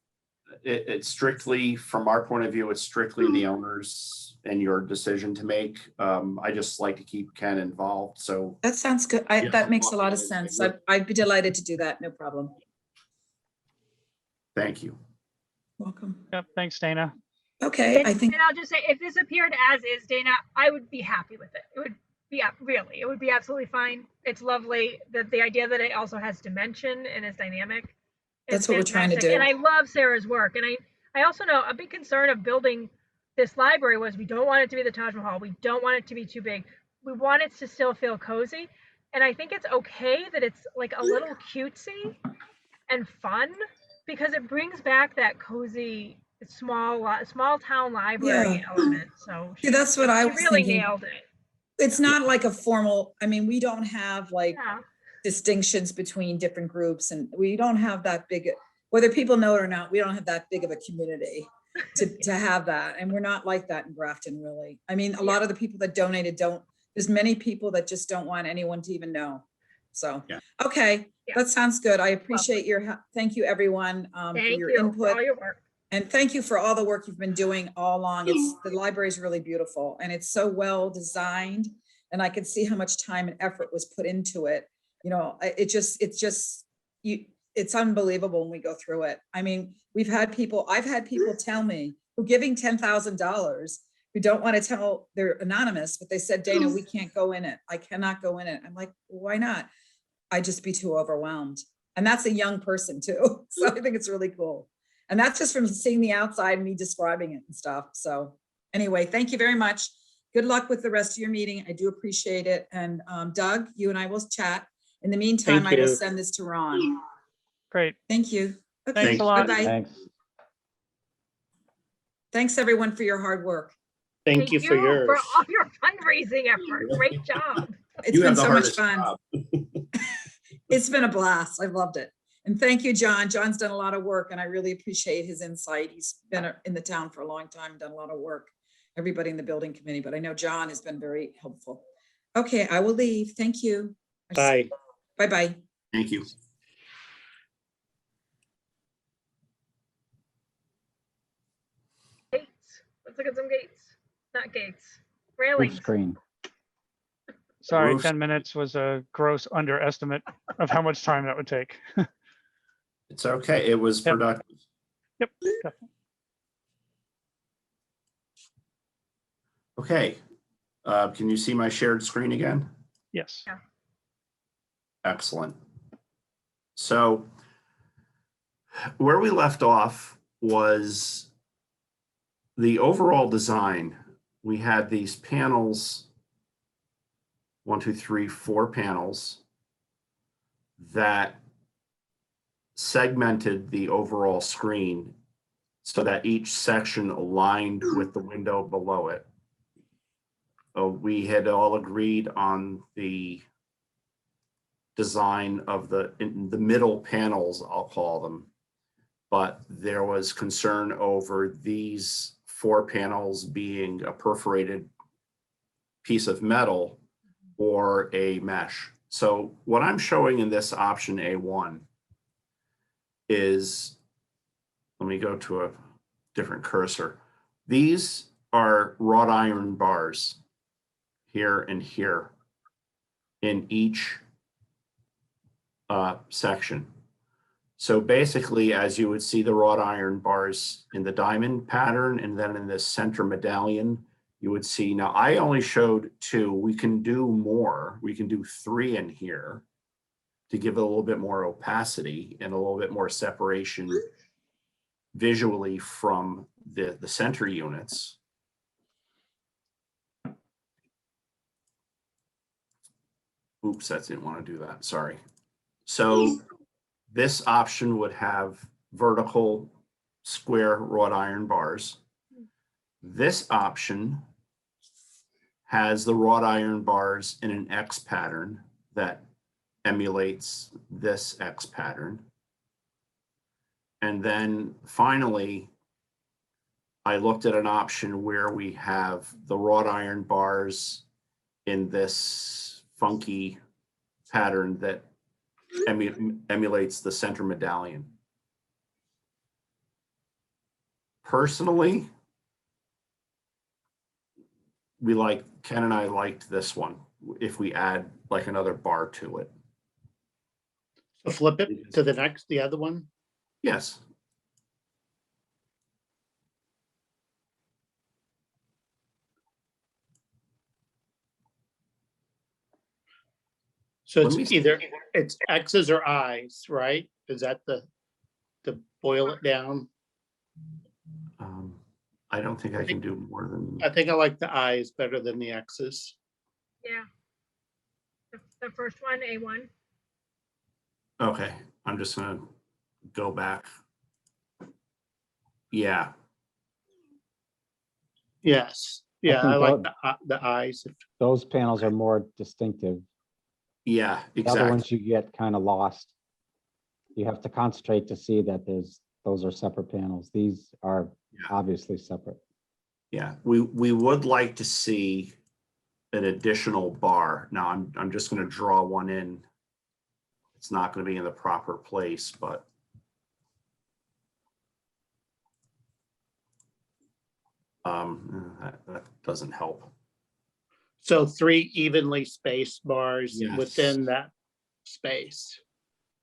It's strictly, from our point of view, it's strictly the owners and your decision to make. I just like to keep Ken involved, so. That sounds good. Yeah, That makes a walking lot of in, sense. like, I'd be delighted to do that. No problem. Thank you. Welcome. Yep, thanks, Dana. Okay, I think, And I'll just say, if this appeared as is, Dana, I would be happy with it. It would be, really, it would be absolutely fine. It's lovely. The idea that it also has dimension and is dynamic. is That's what we're trying to fantastic. do. And I love Sarah's work. And I also know a big concern of building this library was we don't want it to be the Taj Mahal. We don't want it to be too big. We want it to still feel cozy. And I think it's okay that it's like a little cutesy and fun because it brings back that cozy small town library Yeah. element. So see, that's what I she was really thinking. nailed it. It's not like a formal, I mean, we don't have like Yeah. distinctions between different groups and we don't have that big, whether people know it or not, we don't have that big of a community to have that. And we're not like that in Grafton, really. I mean, a lot of the people that donated there's many people that just don't want anyone to even know. So, Yeah. okay, Yeah. that sounds good. I appreciate thank you, everyone, for Thank your you for input. all your work. And thank you for all the work you've been doing all along. The library is really beautiful and it's so well designed. And I can see how much time and effort was put into it. You know, it's unbelievable when we go through it. I mean, I've had people tell me who are giving $10,000 who don't want to tell, they're anonymous, but they said, Dana, we can't go in it. I cannot go in it. I'm like, why not? I'd just be too overwhelmed. And that's a young person too. So I think it's really cool. And that's just from seeing the outside and me describing it and stuff. So anyway, thank you very much. Good luck with the rest of your meeting. I do appreciate it. And Doug, you and I will chat. In the meantime, Thank I will you. send this to Ron. Great. Thank you. Okay, Thanks a lot. bye-bye. Thanks. Thanks everyone for your hard work. Thank you for yours. For all your fundraising effort. Great job. It's You been have the so much hardest fun. job. It's been a blast. I've loved it. And thank you, John. John's done a lot of work and I really appreciate his insight. He's been in the town for a long time, done a lot of work. Everybody in the building committee, but I know John has been very helpful. Okay, I will leave. Thank you. Bye. Bye-bye. Thank you. Gates. Let's look at some gates. Not gates. Roof Railings. screen. Sorry, Roofs. 10 minutes was a gross underestimate of how much time that would take. It's okay. It was Yep. productive. Yep. Definitely. Okay. Can you see my shared screen again? Yes. Excellent. So where we left off was the overall design. We had these panels, 1, 2, 3, 4 panels that segmented the overall screen so that each section aligned with the window below it. We had all agreed on the design of the middle panels, I'll call them. But there was concern over these 4 panels being a perforated piece of metal or a mesh. So what I'm showing in this option A1 is, let me go to a different cursor. These are wrought iron bars here and here in each section. So basically, as you would see the wrought iron bars in the diamond pattern and then in this center medallion, you would see, now I only showed 2, we can do more. We can do 3 in here to give it a little bit more opacity and a little bit more separation visually from the center units. Oops, I didn't want to do that, sorry. So this option would have vertical square wrought iron bars. This option has the wrought iron bars in an X pattern that emulates this X pattern. And then finally, I looked at an option where we have the wrought iron bars in this funky pattern that emulates the center medallion. Personally, Ken and I liked this one, if we add like another bar to it. So flip it to the other one. Yes. So Let me it's see. either, it's X's or I's, right? Is that the boil it down? I don't think I can do more than, I think I like the I's better than the X's. Yeah. The first one, A1. okay, I'm just gonna go back. Yeah, Yes, yeah, think I like the I's. Those panels are more distinctive. yeah, The other ones exactly. you get kind of lost. You have to concentrate to see that those are separate panels. These are Yeah. obviously separate. Yeah, we would like to see an additional bar. Now, I'm just gonna draw one in. It's not gonna be in the proper place, but that doesn't help. So 3 evenly spaced bars Yes. within that space.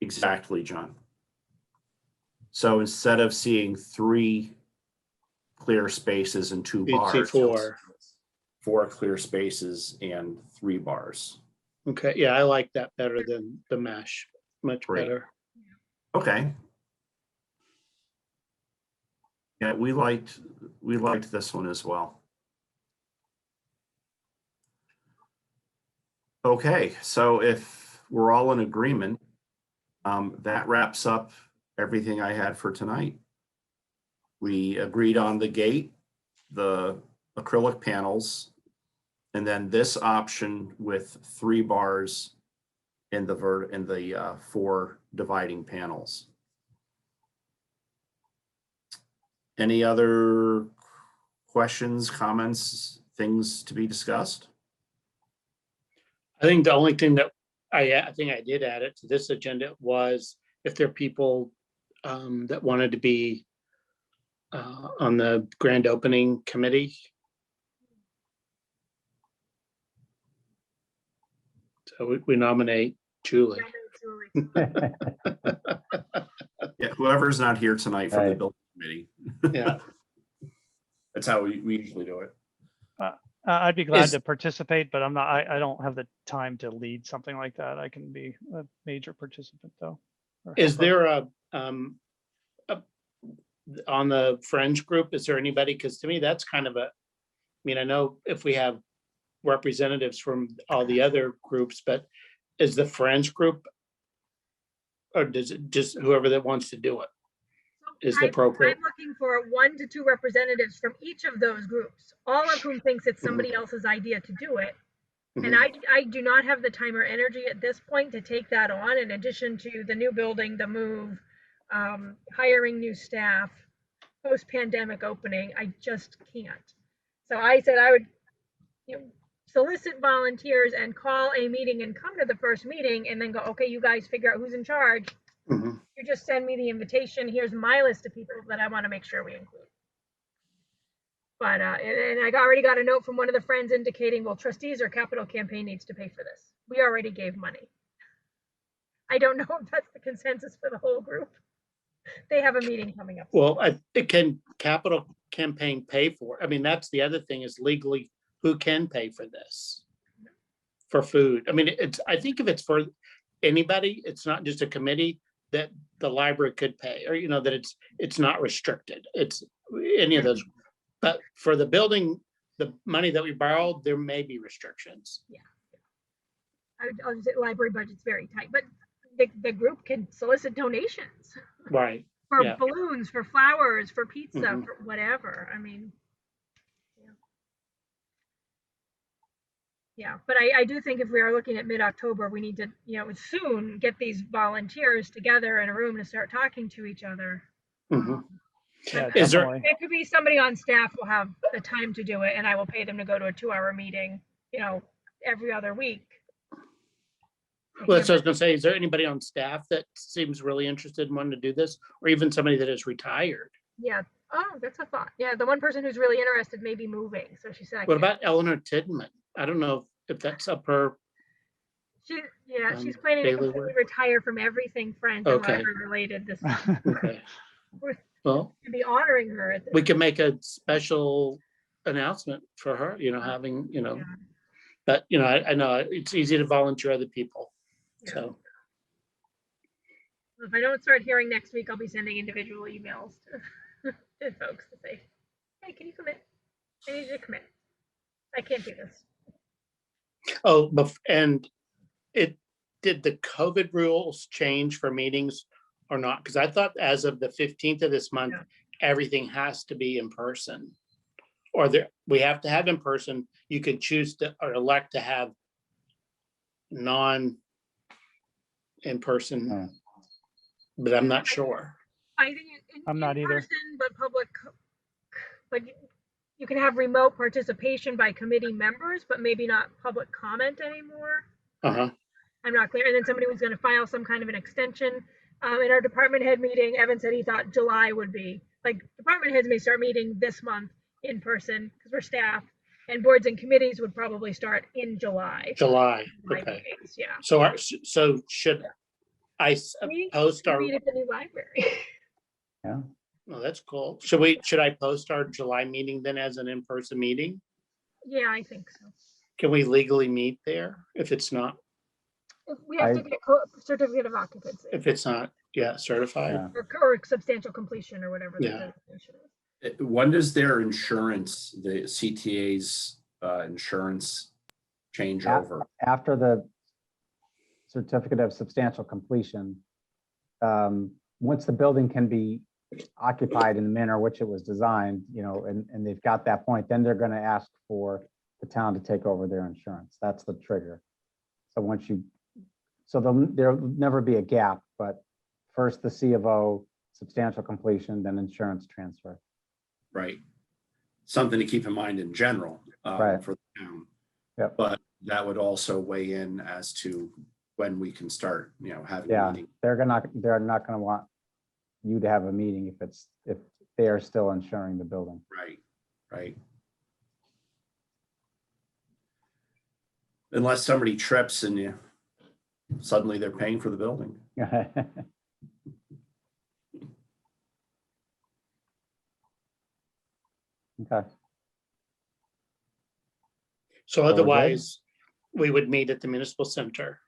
Exactly, John. So instead of seeing 3 clear spaces and 2 You'd see bars, 4. 4 clear spaces and 3 bars. Okay, yeah, I like that better than the mesh, much Great. better. Okay. Yeah, we liked this one as well. Okay, so if we're all in agreement, that wraps up everything I had for tonight. We agreed on the gate, the acrylic panels, and then this option with 3 bars in the 4 dividing panels. Any other questions, comments, things to be discussed? I think the only thing that I think I did add it to this agenda was if there are people that wanted to be on the grand opening committee. So we nominate Julie. Yeah, whoever's not here tonight from the Right. building committee. Yeah. That's how we usually do it. I'd be glad Is- to participate, but I don't have the time to lead something like that. I can be a major participant though. or Is helper. there a on the Friends group, is there anybody? Because to me, that's kind of I mean, I know if we have representatives from all the other groups, but is the Friends group, or does it just whoever that wants to do it? Is the appropriate? I'm looking for 1 to 2 representatives from each of those groups, all of whom thinks it's somebody else's idea to do it. And I do not have the time or energy at this point to take that on, in addition to the new building, the move, hiring new staff, post-pandemic opening. I just can't. So I said I would, solicit volunteers and call a meeting and come to the first meeting and then go, okay, you guys figure out who's in charge. Mhm. You just send me the invitation. Here's my list of people that I want to make sure we include. But, and I already got a note from one of the friends indicating, well, trustees or capital campaign needs to pay for this. We already gave money. I don't know if that's the consensus for the whole group. They have a meeting coming up. Well, can capital campaign pay for it? I mean, that's the other thing is legally, who can pay for this? For food. I mean, I think if it's for anybody, it's not just a committee that the library could pay, or, that it's not restricted. It's any of those. But for the building, the money that we borrowed, there may be restrictions. Yeah. I'll just say library budget's very tight, but the group can solicit donations Right. for Yeah. balloons, for flowers, for pizza, Mhm. for whatever. I mean, yeah, but I do think if we are looking at mid-October, we need to, soon get these volunteers together in a room to start talking to each other. Mhm. Yeah, Is there- definitely. It could be somebody on staff will have the time to do it, and I will pay them to go to a 2-hour meeting, every other week. Well, that's what I was gonna say. Is there anybody on staff that seems really interested in wanting to do this? Or even somebody that is retired? Yeah. Oh, that's a thought. Yeah, the one person who's really interested may be moving. So she said, I What can't. about Eleanor Tidman? I don't know if that's up her. She, yeah, she's um, planning to daily completely work? retire from everything French and Okay. library related this summer. Okay. We're Well, to be honoring her at we this. can make a special announcement for her, having, Yeah. but, I know it's easy to volunteer other people. Yeah. So, If I don't start hearing next week, I'll be sending individual emails to folks to say, hey, can you commit? I need you to commit. I can't do this. oh, and did the COVID rules change for meetings or not? Because I thought as of the 15th of this month, Yeah. everything has to be in person. Or we have to have in person. You can choose to or elect to have in person, but I'm not sure. I think I'm not in either. person, but but you can have remote participation by committee members, but maybe not public comment anymore. Uh-huh. I'm not clear. And then somebody was going to file some kind of an extension. In our department head meeting, Evan said he thought July would be like department heads may start meeting this month in person because we're staff, and boards and committees would probably start in July. July. July Okay. meetings, yeah. So should I We post our? meet at the new library. Yeah. Oh, that's cool. Should I post our July meeting then as an in-person meeting? Yeah, I think so. Can we legally meet there if it's not, We have to get a certificate of occupancy certified? Yeah. or substantial completion or whatever the Yeah. designation is. When does their insurance, the CTA's insurance change over? After the certificate of substantial completion, once the building can be occupied in the manner which it was designed, and they've got that point, then they're going to ask for the town to take over their insurance. That's the trigger. So there'll never be a gap, but first the C of O, substantial completion, then insurance transfer. Right. Something to keep in mind in general Right. for the town. Yep. But that would also weigh in as to when we can start, having a Yeah, meeting. they're not going to want you to have a meeting if they are still insuring the building. Right. Unless somebody trips and suddenly they're paying for the building. Okay. So we're good? otherwise, we would meet at the municipal center.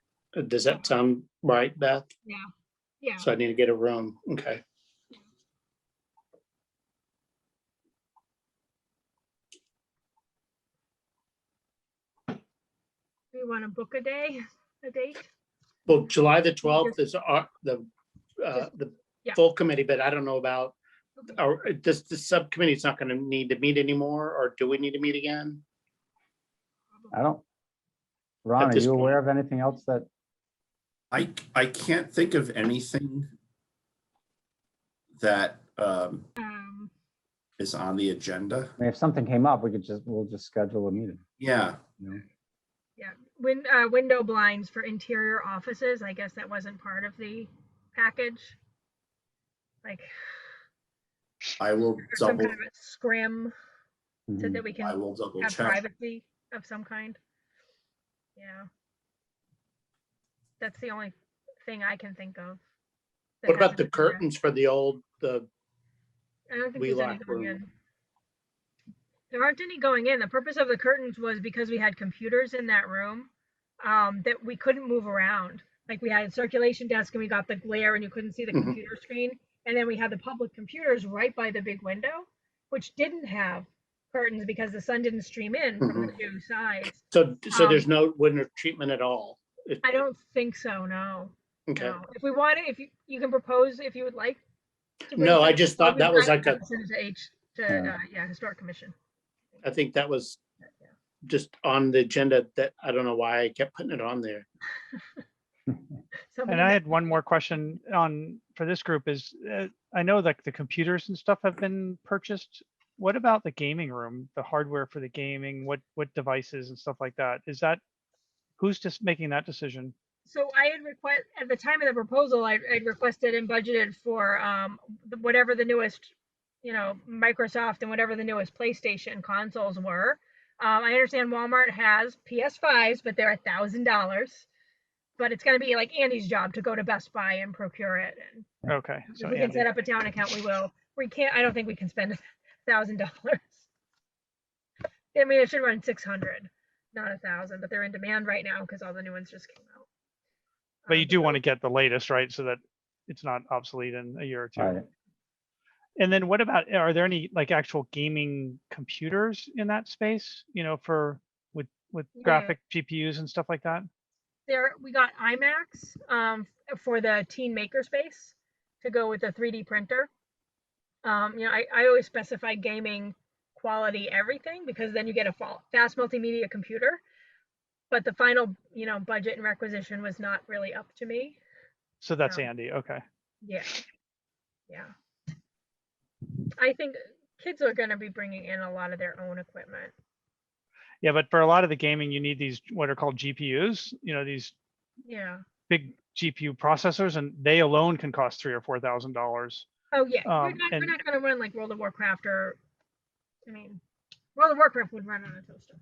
Does that sound right, Beth? Yeah. So I need to get a room. Okay. We want to book a date? Well, July the 12th is the Yeah. full committee, but I don't know about, or does the subcommittee is not going to need to meet anymore, or do we need to meet again? I don't. Ron, are this you aware point. of anything else that, I can't think of anything that is on the agenda. if something came up, we'll just schedule a meeting. Yeah. Yeah. Window blinds for interior offices. I guess that wasn't part of the package. Like I will some double, kind of a scrim so Mhm. that we I can will double have check. privacy of some kind. Yeah. That's the only thing I can think of. that What about hasn't the been addressed. curtains for the old, I don't think there's any Wheelock going room? in. There aren't any going in. The purpose of the curtains was because we had computers in that room that we couldn't move around. Like we had a circulation desk and we got the glare and you couldn't see the Mhm. computer screen. And then we had the public computers right by the big window, which didn't have curtains because the sun didn't stream in from the two sides. so there's no winter treatment at all? I don't think so, no. Okay. No. If we want it, if you can propose if you would like. to bring No, I something just forward, thought that was like send it to Historic Commission. I think that was just on the agenda that I don't know why I kept putting it on there. Somebody And I had one more question for this group is, I know that the computers and stuff have been purchased. What about the gaming room, the hardware for the gaming, what devices and stuff like that? Who's just making that decision? So I had at the time of the proposal, I'd requested and budgeted for whatever the newest, Microsoft and whatever the newest PlayStation consoles were. I understand Walmart has PS5s, but they're $1,000. But it's going to be like Andy's job to go to Best Buy and procure it. And Okay. if So we can Andy, set up a town account, we will. We can't. I don't think we can spend $1,000. I mean, it should run 600, not 1,000. But they're in demand right now because all the new ones just came out. but you do so- want to get the latest, right? So that it's not obsolete in a year or two. All right. And then what about, are there any like actual gaming computers in that space, for with Yeah. graphic GPUs and stuff like that? We got iMacs for the teen makerspace to go with the 3D printer. I always specify gaming quality everything because then you get a fast multimedia computer. But the final, budget and requisition was not really up to me. So that's No. Andy. Okay. Yeah. I think kids are going to be bringing in a lot of their own equipment. Yeah, but for a lot of the gaming, you need these what are called GPUs. These Yeah. big GPU processors, and they alone can cost $3,000 or $4,000. Oh yeah. We're And not going to run like World of Warcraft World of Warcraft would run on a toaster,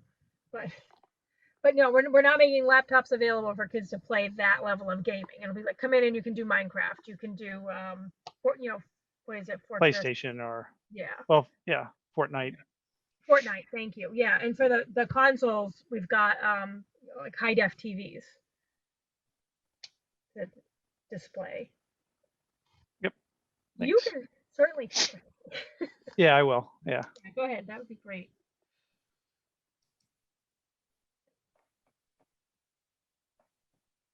but no, we're not making laptops available for kids to play that level of gaming. It'll be like, come in and you can do Minecraft. You can do, what is it? Fortress? PlayStation or Yeah. well, yeah, Fortnite. Fortnite. Thank you. Yeah. And for the consoles, we've got like high def TVs to display. Yep. You Thanks. can certainly check with me. Yeah, I will. Yeah. Yeah, go ahead. That would be great.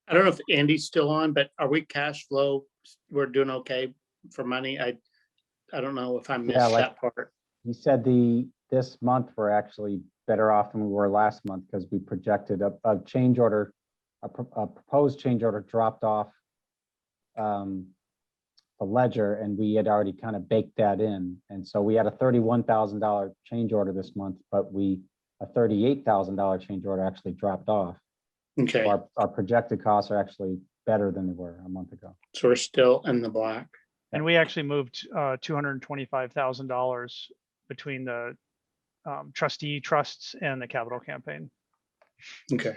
I don't know if Andy's still on, but are we cash flow? We're doing okay for money? I don't know if I missed Yeah, like- that part. You said this month we're actually better off than we were last month because we projected a change order, a proposed change order dropped off the ledger, and we had already kind of baked that in. And so we had a $31,000 change order this month, but a $38,000 change order actually dropped off. Okay, So our projected costs are actually better than they were a month ago. so we're still in the black. And we actually moved $225,000 between the trustee trusts and the capital campaign. Okay.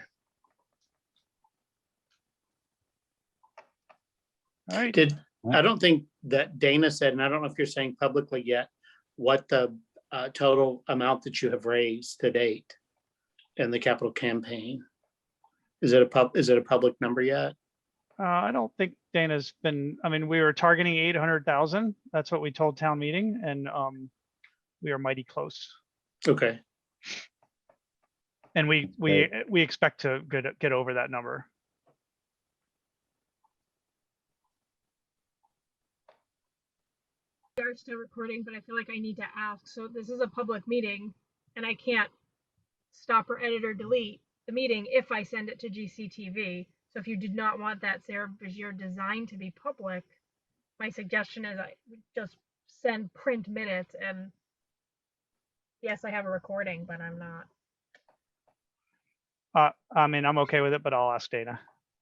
All right. I don't think that Dana said, and I don't know if you're saying publicly yet, what the total amount that you have raised to date in the capital campaign. Is it a public number yet? I don't think Dana's been, we were targeting 800,000. That's what we told town meeting, and we are mighty close. Okay, And we expect to get over that number. We are still recording, but I feel like I need to ask. So this is a public meeting and I can't stop or edit or delete the meeting if I send it to GCTV. So if you did not want that Sarah Brigier design to be public, my suggestion is I would just send print minutes. And yes, I have a recording, but I'm not. I'm okay with it, but I'll ask Dana.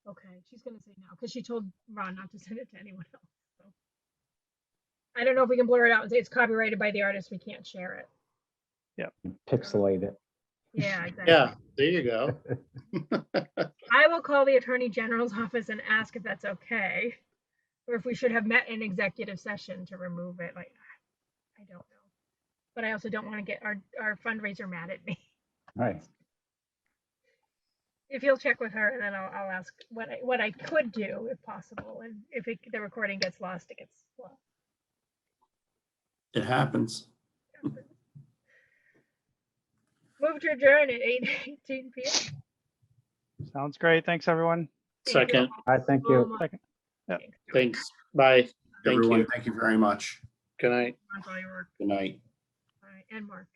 Okay, she's gonna say no because she told Ron not to send it to anyone else. So. I don't know if we can blur it out and say it's copyrighted by the artist. We can't share it. Pixelate it. Yeah, exactly. yeah, there you go. I will call the Attorney General's office and ask if that's okay, or if we should have met in executive session to remove it. Like, I don't know, but I also don't want to get our fundraiser mad at me. Right. If you'll check with her, and then I'll ask what I could do if possible, and if the recording gets lost, it gets lost. It happens. Move to adjourn at 8:18 p.m. Sounds great. Thanks, everyone. Thank you Second, All right, thank so you. much. Second. Yep. thanks. Bye. Thank Everyone, you. thank you very much. Good night. That's all your work. Good night. All right, and Mark.